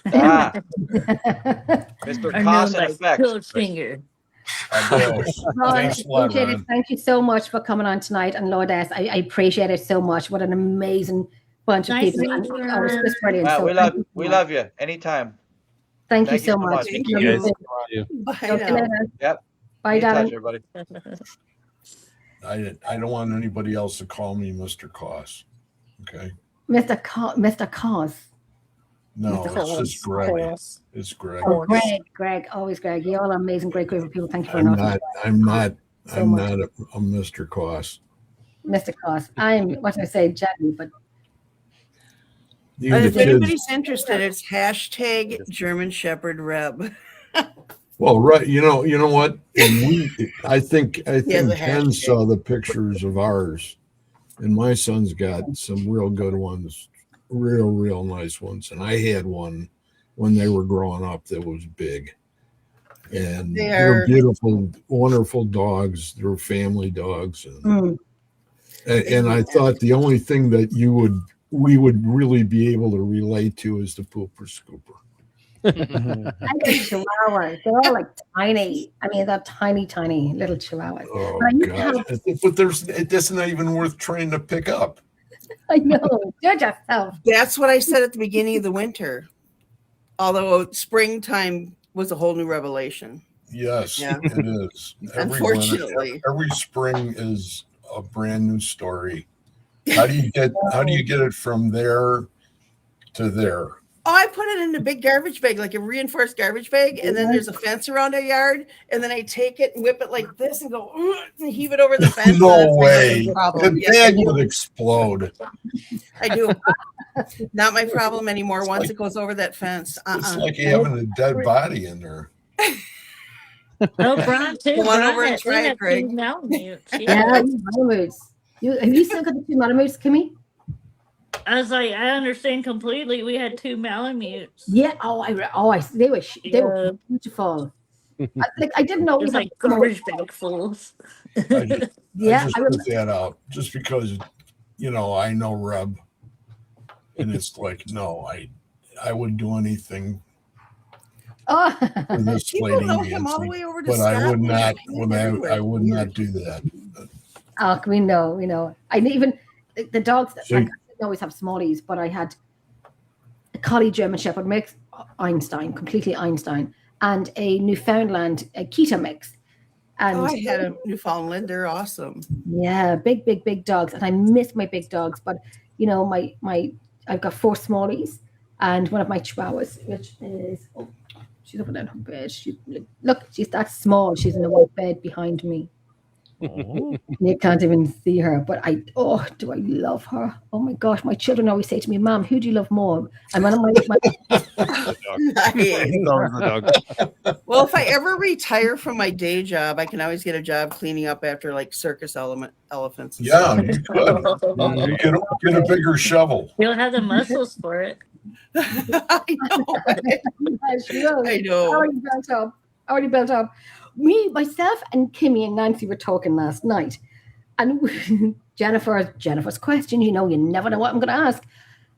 Mr. Are known Cost and by Effects. Goldfinger. Ron, Thanks a lot, appreciate it. Ron. Thank you so much for coming on tonight. And Lourdes, I appreciate it so much. What an amazing bunch of Nice people. meeting you, And, it's Ron. just brilliant. Wow, So we thank you so we much. love you. Anytime. Thank you Thank you so so much. much. Thank Love you. too. Bye Talk to you now. later. Yep. Bye, Be in touch, darling. everybody. I don't want anybody else to call me Mr. Koss. Okay. Mr. Cos. No, Mr. it's just Greg. It's Greg. Oh, Greg, always Greg. You all are amazing, great group of people. Thank you for I'm nothing. not So much. a Mr. Koss. Mr. Cos. I'm, what did I say, Jenny, but Even And the if kids. anybody's interested, it's hashtag German Shepherd Reb. Well, right. You know what? And I think has a Ken hashtag. saw the pictures of ours, and my son's got some real good ones, real nice ones. And I had one when they were growing up that was big. And they're beautiful, wonderful dogs. They're family dogs. And I thought the only thing that we would really be able to relate to is the pooper scooper. I got chihuahuas. They're all like tiny. I mean, they're tiny little chihuahuas. Oh But I used to God! have- But it's not even worth trying to pick up. I know. Judge yourself. That's what I said at the beginning of the winter. Although springtime was a whole new revelation. Yes, Yeah. it is. Unfortunately. every spring is a brand new story. How do you get it from there to there? Oh, I put it in a big garbage bag, like a reinforced garbage bag, and then there's a fence around our yard, and then I take it and whip it like this and go and heave it over the fence. No and that's my way. problem. The Yes, I bag do. would explode. I do. Not my problem anymore. Once it goes over that fence, It's like having a dead body in there. Oh, Brian too. Come on Brian over and had- try we it, had Greg. two Malamutes. Yeah, you Malamutes. Have you still got the two Malamutes, Kimmy? I was like, I understand completely. We had two Malamutes. Yeah. They were beautiful. I didn't know we It's had like garbage bag fulls. I Yeah, just I put remember. that out just because, I know Reb, and it's like, no, I would do anything Oh, for this People lady know him all the way over to but I would Scotland. not. He's everywhere. I would not do that. oh, we know. I even the dogs that So- like, I didn't always have smallies, but I had a collie German Shepherd mix, completely Einstein, and a Newfoundland Akita mix. And I had a Newfoundland. They're awesome. yeah, big dogs, and I miss my big dogs. But I've got 4 smallies and one of my chihuahuas, which is she's up in her bed. She's that small. She's in a white bed behind me. You can't even see her, but do I love her? Oh my gosh, my children always say to me, "Mom, who do you love more?" And one of my Nice. Dog. Well, if I ever retire from my day job, I can always get a job cleaning up after like circus elephants. and Yeah, stuff. you could. You get a bigger shovel. You'll have the muscles for it. I know. I know. Already built up. Me, myself, and Kimmy and Nancy were talking last night, and Jennifer's question. You never know what I'm going to ask,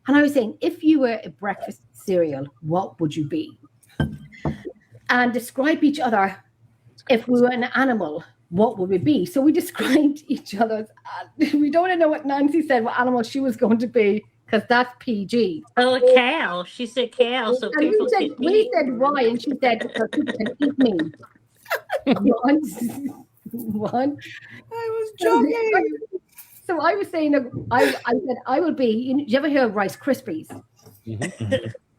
and I was saying, if you were a breakfast cereal, what would you be? And describe each other. If we were an animal, what would we be? So we described each other. We don't know what Nancy said, what animal she was going to be, because that's PG. Oh, a cow. She said cow, so And people can we eat. said why, and she said because people can eat me. One. I was joking. So I was saying, I said I will be. You ever hear of Rice Krispies?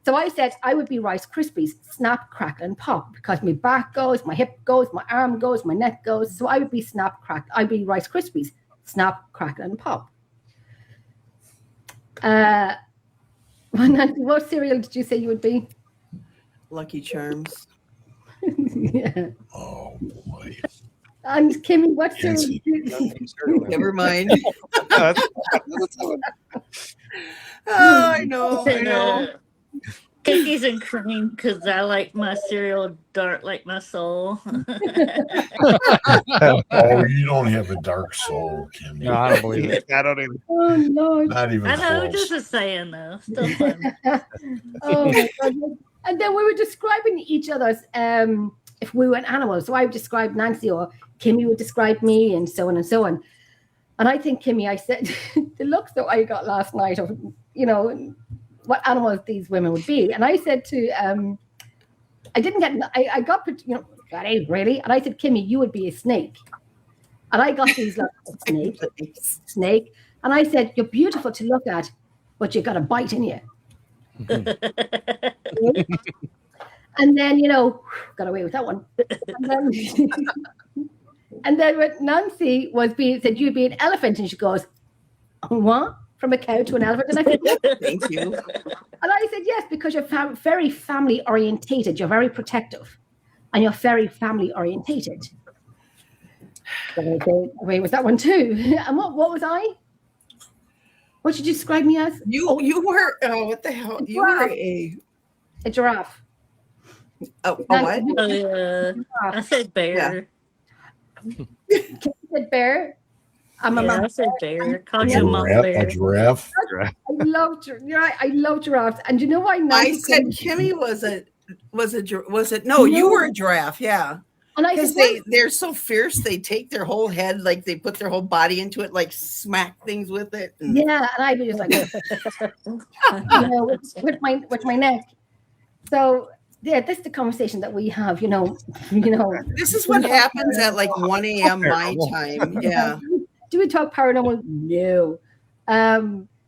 So I said I would be Rice Krispies, snap, crackle, and pop, because my back goes, my hip goes, my arm goes, my neck goes. So I would be snap, crackle. I'd be Rice Krispies, snap, crackle, and pop. Nancy, what cereal did you say you would be? Lucky Charms. Yeah. Oh boy. And Kimmy, what cereal Nancy. did you Never mind. Yeah, Oh, I know. I And, know. cookies and cream, because I like my cereal dark like my soul. Oh, you don't have a dark soul, Kim. No, I don't believe it. I don't even. Oh no. Not even I know, close. just a saying though. Still fun. Oh my God. And then we were describing each other's if we were an animal. So I would describe Nancy, or Kimmy would describe me, and so on and so on. And I think, Kimmy, I said, the looks that I got last night of, what animals these women would be. And I said to, I got, really? And I said, Kimmy, you would be a snake. And I got these like, snake. And I said, you're beautiful to look at, but you got a bite in you. And then, got away with that one. And then when Nancy said, you'd be an elephant. And she goes, what? From a cow to an elephant? And I said, yes. Thank you. And I said, yes, because you're very family orientated. You're very protective. And you're very family orientated. Away with that one too. And what was I? What did you describe me as? You were, what the hell? You were a giraffe. Oh, what? I said bear. Yeah. You said bear. I said bear. Call you mom A bear. giraffe. I love giraffes. And you know why? I said Kimmy was it? No, you were a giraffe. Yeah. And I because said, they're so fierce. They take their whole head, like they put their whole body into it, like smack things with it. And yeah, and I'd be just like, with my neck. So yeah, this is the conversation that we have. This is what happens at like 1 a.m. my time. Yeah. Do we talk paranormal? No.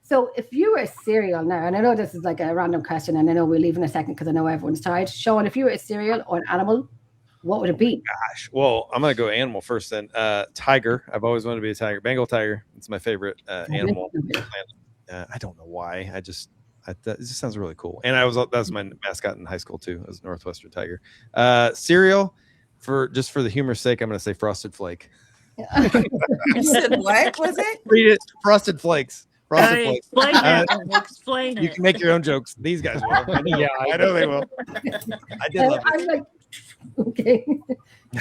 So if you were a cereal now, and I know this is like a random question, and I know we'll leave in a second because I know everyone's tired. Sean, if you were a cereal or an animal, what would it be? Gosh, well, I'm gonna go animal first then. Tiger. I've always wanted to be a tiger. Bengal tiger. It's my favorite animal. I don't know why. It just sounds really cool. And that was my mascot in high school too. I was Northwestern Tiger. Cereal, for the humor's sake, I'm gonna say Frosted Flake. You said what was it? Read it. Frosted Flakes. Frosted Flakes. Explain it. You can make your own jokes. These guys will. Yeah, I know they will. I did love it. I'm like, okay.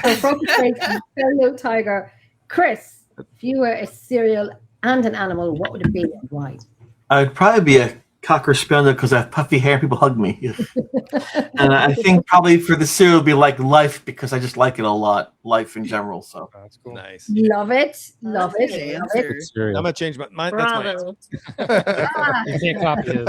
So Frosted Flakes, cereal, tiger. Chris, if you were a cereal and an animal, what would it be and why? I'd probably be a cocker spaniel because I have puffy hair. People hug me. And I think probably for the cereal would be like Life because I just like it a lot. Life in general. So that's cool. Nice. Love it. Love it. Love it. I'm gonna change my mind. Bravo. I can't copy his.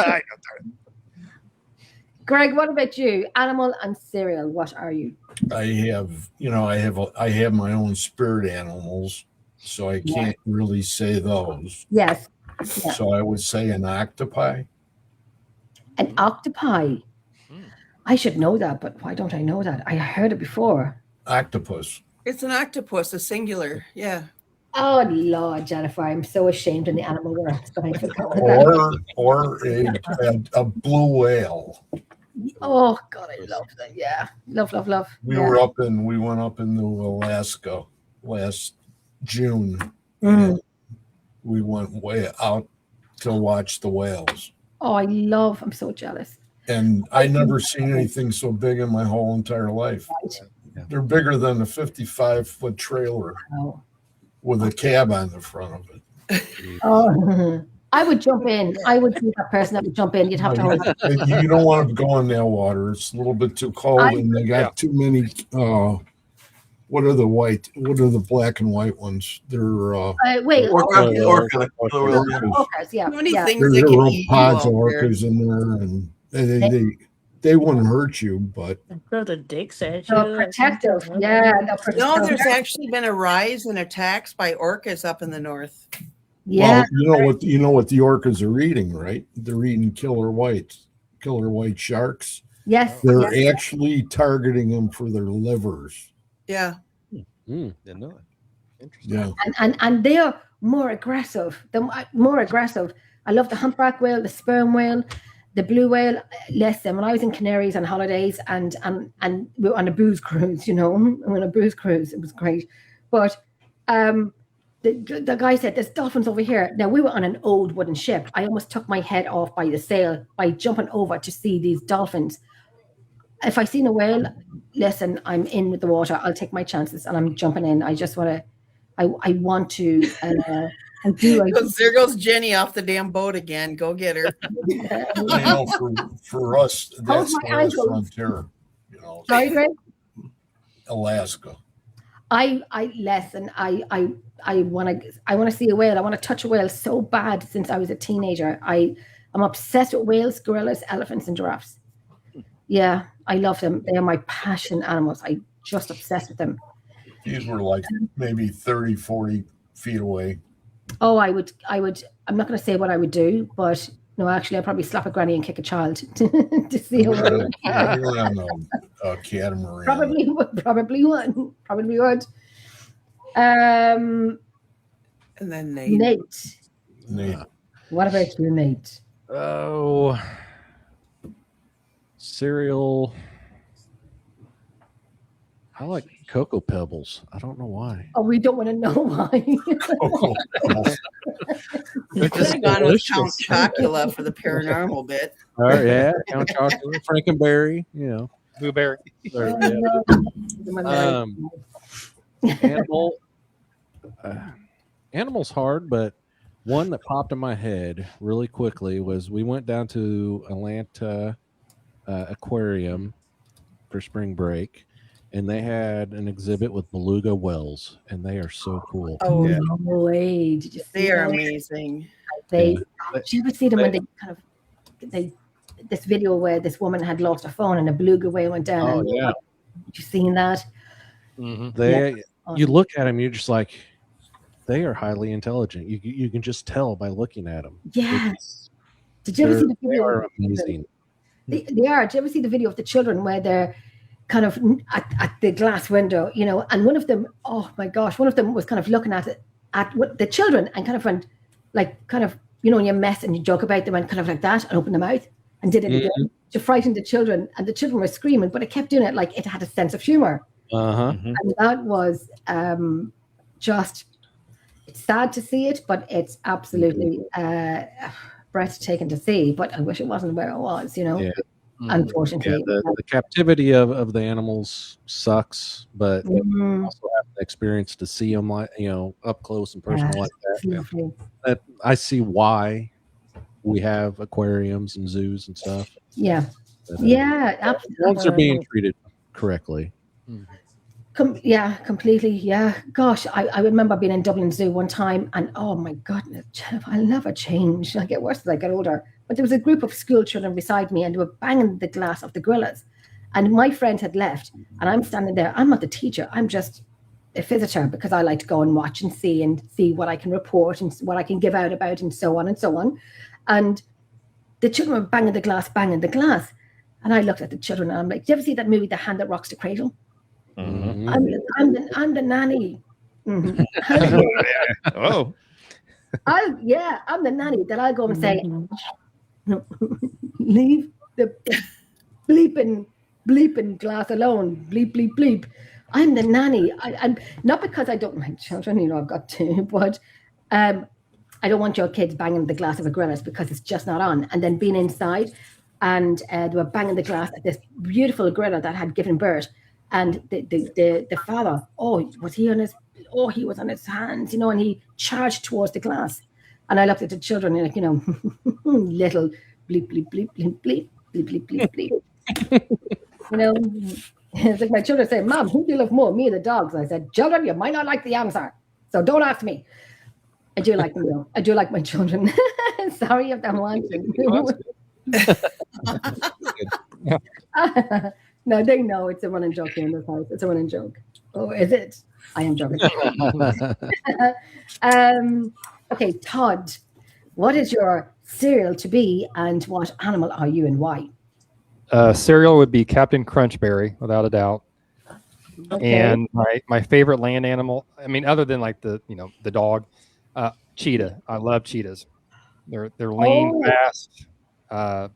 Greg, what about you? Animal and cereal. What are you? I have my own spirit animals, so I can't really say those. Yes. Yeah. So I would say an octopi. An octopi. I should know that, but why don't I know that? I heard it before. Octopus. It's an octopus, a singular. Yeah. Oh Lord, Jennifer, I'm so ashamed in the animal world. But I forgot that. Or a blue whale. Oh God, I love that. Yeah, love. We went up into Alaska last June. And we went way out to watch the whales. Oh, I'm so jealous. And I never seen anything so big in my whole entire life. Right. They're bigger than a 55-foot trailer with a cab on the front of it. Oh, I would jump in. I would be that person that would jump in. You'd have to hold on. You don't want to go in that water. It's a little bit too cold, and they got too many. What are the black and white ones? They're orcas. Yeah, many yeah. things There's they can little eat. pods of orcas in there, and they wouldn't hurt you, but Throw the dicks at you. No, protective. Yeah, No, there's actually been a rise in attacks by orcas up in the north. Yeah. Well, you know what the orcas are eating, right? They're eating killer white sharks. Yes. They're actually targeting them for their livers. Yeah. Didn't know that. Interesting. Yeah. And they are more aggressive. I love the humpback whale, the sperm whale, the blue whale. Listen, when I was in Canaries on holidays and we were on a booze cruise, it was great. But the guy said, there's dolphins over here. Now, we were on an old wooden ship. I almost took my head off by the sail by jumping over to see these dolphins. If I seen a whale, listen, I'm in with the water. I'll take my chances and I'm jumping in. I just want to, I want to I do. There goes Jenny off the damn boat again. Go get her. For us, that's our frontier. Sorry, Greg? Alaska. I want to see a whale. I want to touch a whale so bad since I was a teenager. I'm obsessed with whales, gorillas, elephants, and giraffes. Yeah, I love them. They are my passion animals. I just obsessed with them. These were like maybe 30, 40 feet away. Oh, I would. I'm not going to say what I would do, but no, actually, I'd probably slap a granny and kick a child to see a whale. A catamaran. Probably would. And then Nate. What about you, Nate? Oh, cereal. I like Cocoa Pebbles. I don't know why. Oh, we don't want to know why. You could have gone with Count Chocula for the paranormal bit. Oh, yeah, Count Chocula, Frankenberry, Blueberry. Animal's hard, but one that popped in my head really quickly was we went down to Atlanta Aquarium for spring break, and they had an exhibit with beluga whales, and they are so cool. Oh, no way. Did you see They are that? amazing. Did you ever see them when this video where this woman had lost her phone and a beluga whale went down? Oh, yeah. Did you seen that? Mm-hmm. You look at them, you're just like, they are highly intelligent. You can just tell by looking at them. Yes. Did you ever see the video? They are amazing. They are. Did you ever see the video of the children where they're kind of at the glass window, and one of them, oh my gosh, one of them was kind of looking at the children and kind of went when you mess and you joke about them and kind of like that and open the mouth and did it again to frighten the children, and the children were screaming, but it kept doing it like it had a sense of humor. And that was just, it's sad to see it, but it's absolutely breathtaking to see. But I wish it wasn't where it was, unfortunately. Yeah, the captivity of the animals sucks, but also have the experience to see them up close and personal like that. That I see why we have aquariums and zoos and stuff. Yeah. But, Absolutely. Dogs are being treated correctly. Completely. Yeah. Gosh, I remember being in Dublin Zoo one time, and oh my goodness, I'll never change. I get worse as I get older. But there was a group of school children beside me, and they were banging the glass of the gorillas. And my friend had left, and I'm standing there. I'm not the teacher. I'm just a visitor because I like to go and watch and see what I can report and what I can give out about and so on and so on. And the children were banging the glass. And I looked at the children and I'm like, do you ever see that movie, The Hand That Rocks the Cradle? Mm-hmm. I'm the nanny. Mm-hmm. Oh. I'm the nanny that I'll go and say, leave the bleeping glass alone. Bleep, bleep, bleep. I'm the nanny. I'm not because I don't like children, I've got two, but I don't want your kids banging the glass of a gorillas because it's just not on. And then being inside, and they were banging the glass at this beautiful gorilla that had given birth. And the father, he was on his hands, and he charged towards the glass. And I looked at the children and little bleep, bleep, bleep, bleep, bleep, bleep, bleep, bleep, bleep. It's like my children say, Mom, who do you love more, me or the dogs? And I said, children, you might not like the answer, so don't ask me. I do like them though. I do like my children. Sorry if I'm watching. No, they know it's a running joke here in this house. It's a running joke. Oh, is it? I am joking. Okay, Todd, what is your cereal to be, and what animal are you and why? Cereal would be Captain Crunchberry, without a doubt. Okay. And my favorite land animal, other than like the dog, cheetah. I love cheetahs. They're lean, fast. I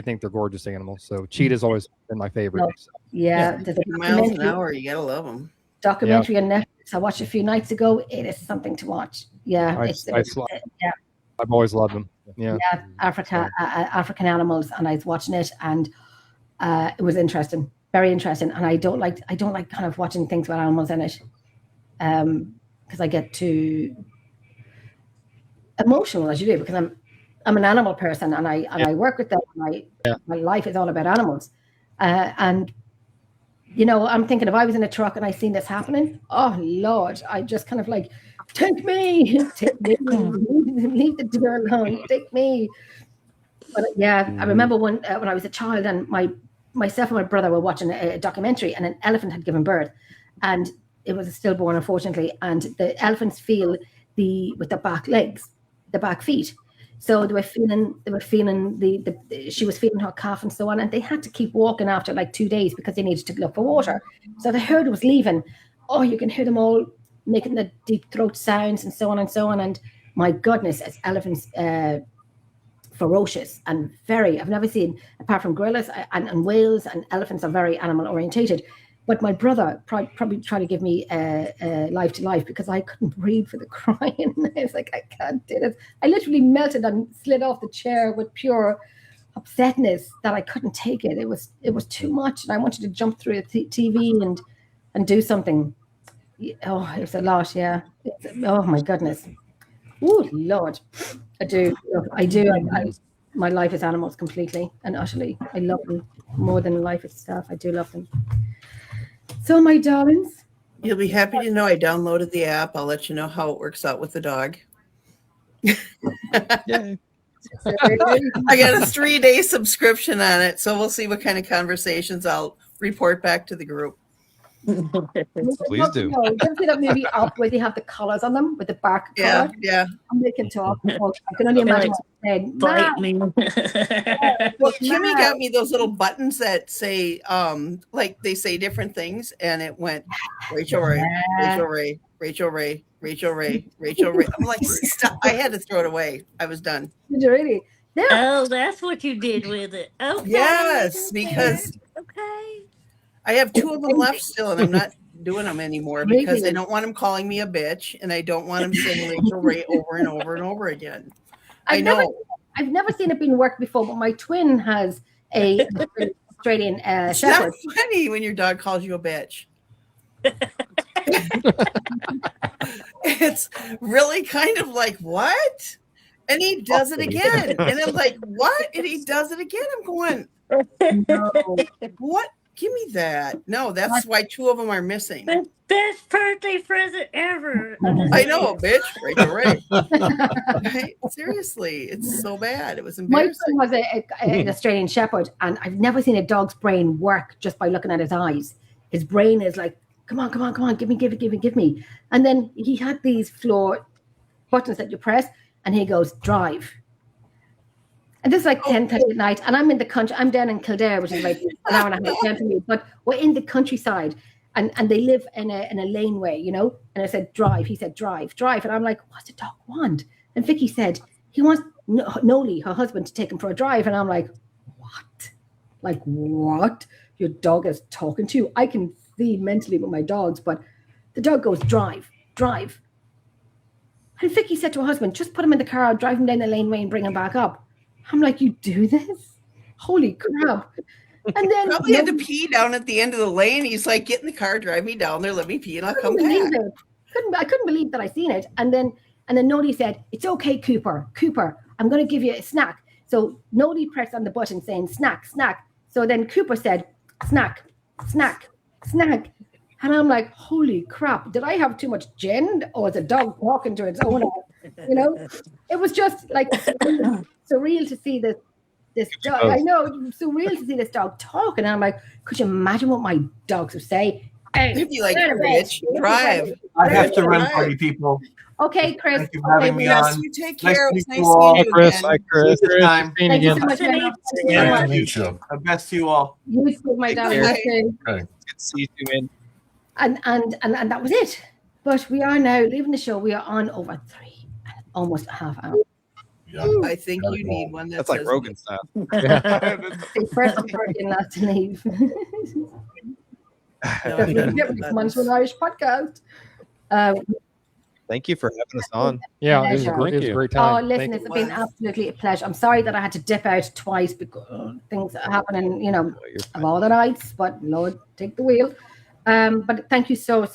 think they're gorgeous animals. So cheetah's always been my favorite. Yeah, miles an hour. You gotta love them. Documentary on Netflix. I watched a few nights ago. It is something to watch. Yeah, I've always loved them. Yeah, African animals, and I was watching it, and it was interesting, very interesting. And I don't like kind of watching things with animals in it, because I get too emotional as you do, because I'm an animal person, and I work with them. My life is all about animals, and I'm thinking if I was in a truck and I seen this happening, oh Lord, I just kind of like, take me, leave the door alone, take me. But I remember when I was a child, and myself and my brother were watching a documentary, and an elephant had given birth, and it was a stillborn, unfortunately, and the elephants feel with the back legs, the back feet. So they were feeling she was feeling her calf and so on, and they had to keep walking after like 2 days because they needed to look for water. So the herd was leaving. Oh, you can hear them all making the deep throat sounds and so on and so on. And my goodness, as elephants, ferocious and I've never seen, apart from gorillas and whales, and elephants are very animal orientated. But my brother probably tried to give me life to life because I couldn't breathe for the crying. I was like, I can't do this. I literally melted and slid off the chair with pure upsetness that I couldn't take it. It was too much, and I wanted to jump through the TV and do something. Oh, it was a lot, yeah. Oh my goodness. Oh Lord, I do. My life is animals completely and utterly. I love them more than life itself. I do love them. So, my darlings, you'll be happy to know I downloaded the app. I'll let you know how it works out with the dog. Yay. I got a 3-day subscription on it, so we'll see what kind of conversations I'll report back to the group. Please do. Don't see that movie Up where they have the collars on them with the bark collar? Yeah. And they can talk. I can only imagine what they said. Bite me. Well, Kimmy got me those little buttons that say, like they say different things, and it went Rachel Ray, Rachel Ray, Rachel Ray, Rachel Ray, Rachel Ray. I'm like, stop! I had to throw it away. I was done. Did you really? Yeah. Oh, that's what you did with it. Okay. Yes, because okay. I have 2 of them left still, and I'm not doing them anymore because I don't want them calling me a bitch, and I don't want them saying Rachel Ray over and over and over again. I've never seen it being worked before, but my twin has a Australian It's shepherd. not funny when your dog calls you a bitch. It's really kind of like, what? And he does it again. And I'm like, what? And he does it again. I'm going, no, what? Give me that. No, that's why 2 of them are missing. The best birthday present ever. I know, bitch. Rachel Ray. Right? Seriously, it's so bad. It was My embarrassing. son was an Australian shepherd, and I've never seen a dog's brain work just by looking at his eyes. His brain is like, come on, give me. And then he had these floor buttons that you press, and he goes, drive. And this is like 10:30 at night, and I'm in the country. I'm down in Kildare, which is like an hour and a half down from me. But we're in the countryside, and they live in a laneway, And I said, drive. He said, drive. And I'm like, what's the dog want? And Vicky said, he wants Noli, her husband, to take him for a drive. And I'm like, what? Like, what? Your dog is talking to you. I can see mentally with my dogs, but the dog goes, drive. And Vicky said to her husband, just put him in the car, drive him down the laneway and bring him back up. I'm like, you do this? Holy crap. And then probably had to pee down at the end of the lane. He's like, get in the car, drive me down there, let me pee, and I'll come back. I couldn't believe that I seen it. And then Nodi said, it's okay, Cooper, I'm going to give you a snack. So Nodi pressed on the button saying, snack. So then Cooper said, snack. And I'm like, holy crap, did I have too much gin, or is a dog talking to its owner? It was just like surreal to see this dog. I know, surreal to see this dog talk. And I'm like, could you imagine what my dogs would say? Hey, you'd be like, bitch, drive. I have to run for you people. Okay, Chris. Thank you for having me on. You take care. Nice It was to nice meet you all. seeing you Chris. again. Hi, Chris. Thank you so much. Nice to meet you. Best to you all. You too, my darling. care. Okay. Good to see you two, man. And that was it. But we are now leaving the show. We are on over almost a half hour. Yeah. I think you need one That's like says- Rogan style. The first and last to leave. No, We get come on to an Irish podcast. Thank you for having us on. Yeah, it was a Pleasure. great, it was a great Oh, time. listen, it's been absolutely a pleasure. I'm sorry that I had to dip out twice because things are happening, of all the nights, but Lord, take the wheel. But thank you so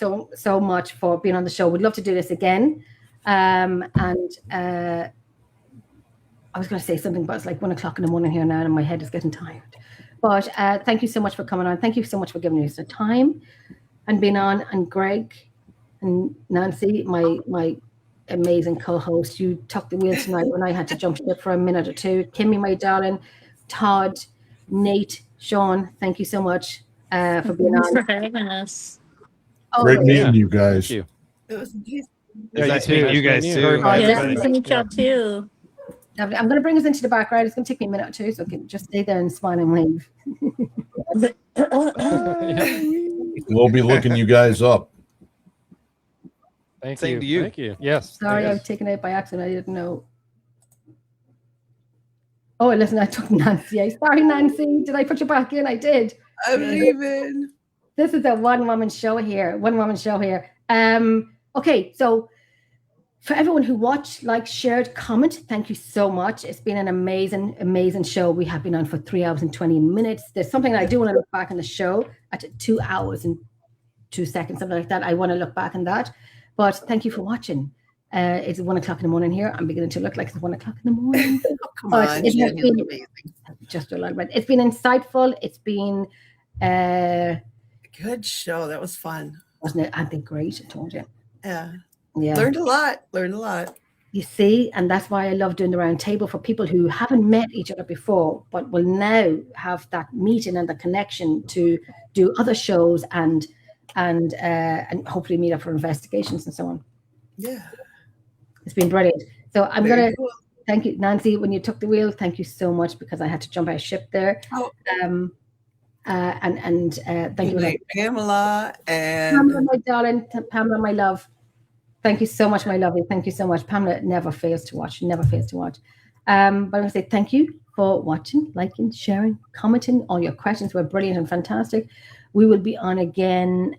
much for being on the show. We'd love to do this again. And I was going to say something, but it's like 1 o'clock in the morning here now, and my head is getting tired. But thank you so much for coming on. Thank you so much for giving us the time and being on. And Greg and Nancy, my amazing co-host, you took the wheel tonight when I had to jump ship for a minute or two. Kimmy, my darling, Todd, Nate, Sean, thank you so much for being on. Thanks for having us. Great meeting you guys. Thank you. It was It's nice meeting you guys too. Yes, nice to meet y'all too. I'm going to bring us into the background. It's going to take me a minute or two, so I can just stay there and smile and wave. We'll be looking you guys up. Thank Same you. to you. Thank you. Yes. Sorry, I was taken out by accident. I didn't know. Oh, listen, I took Nancy out. Sorry, Nancy. Did I put you back in? I did. I'm leaving. This is a one-woman show here. Okay, so for everyone who watched, liked, shared, comment, thank you so much. It's been an amazing, amazing show. We have been on for 3 hours and 20 minutes. There's something I do want to look back on the show at 2 hours and 2 seconds, something like that. I want to look back on that. But thank you for watching. It's 1 o'clock in the morning here. I'm beginning to look like it's 1 o'clock in the morning. Come on, It's Jen, you're been, amazing. just a little bit. It's been insightful. It's been, Good show. That was fun. wasn't it? I think great. I told you. Yeah. Yeah. Learned a lot. You see, and that's why I love doing the round table for people who haven't met each other before, but will now have that meeting and the connection to do other shows and hopefully meet up for investigations and so on. Yeah. It's been brilliant. So I'm Very gonna cool. thank you, Nancy, when you took the wheel. Thank you so much because I had to jump out of ship there. Oh. Thank Good you, night, Pamela, and Pamela, my darling, Pamela, my love. Thank you so much, my lovely. Thank you so much. Pamela never fails to watch. But I'm going to say thank you for watching, liking, sharing, commenting. All your questions were brilliant and fantastic. We will be on again.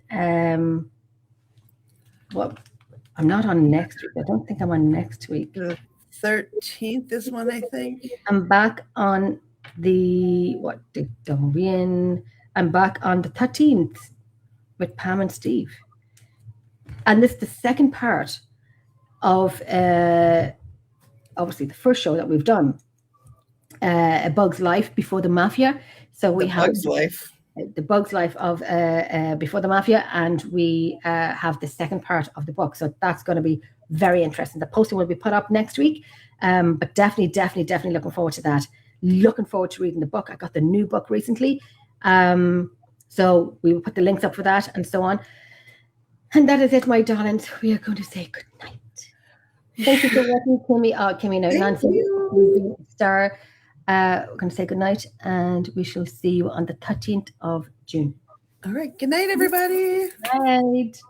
Well, I'm not on next week. I don't think I'm on next week. the 13th is one, I think. I'm back on the I'm back on the 13th with Pam and Steve. And this is the second part of obviously the first show that we've done, A Bug's Life Before the Mafia. So we have Bug's Life. The Bug's Life of Before the Mafia, and we have the second part of the book. So that's going to be very interesting. The posting will be put up next week, but definitely looking forward to that. Looking forward to reading the book. I got the new book recently, so we will put the links up for that and so on. And that is it, my darlings. We are going to say good night. Thank you for watching, Kimmy. Kimmy, no, Nancy, you've been a star. We're going to say good night, and we shall see you on the 13th of June. All right. Good night, everybody. Good night.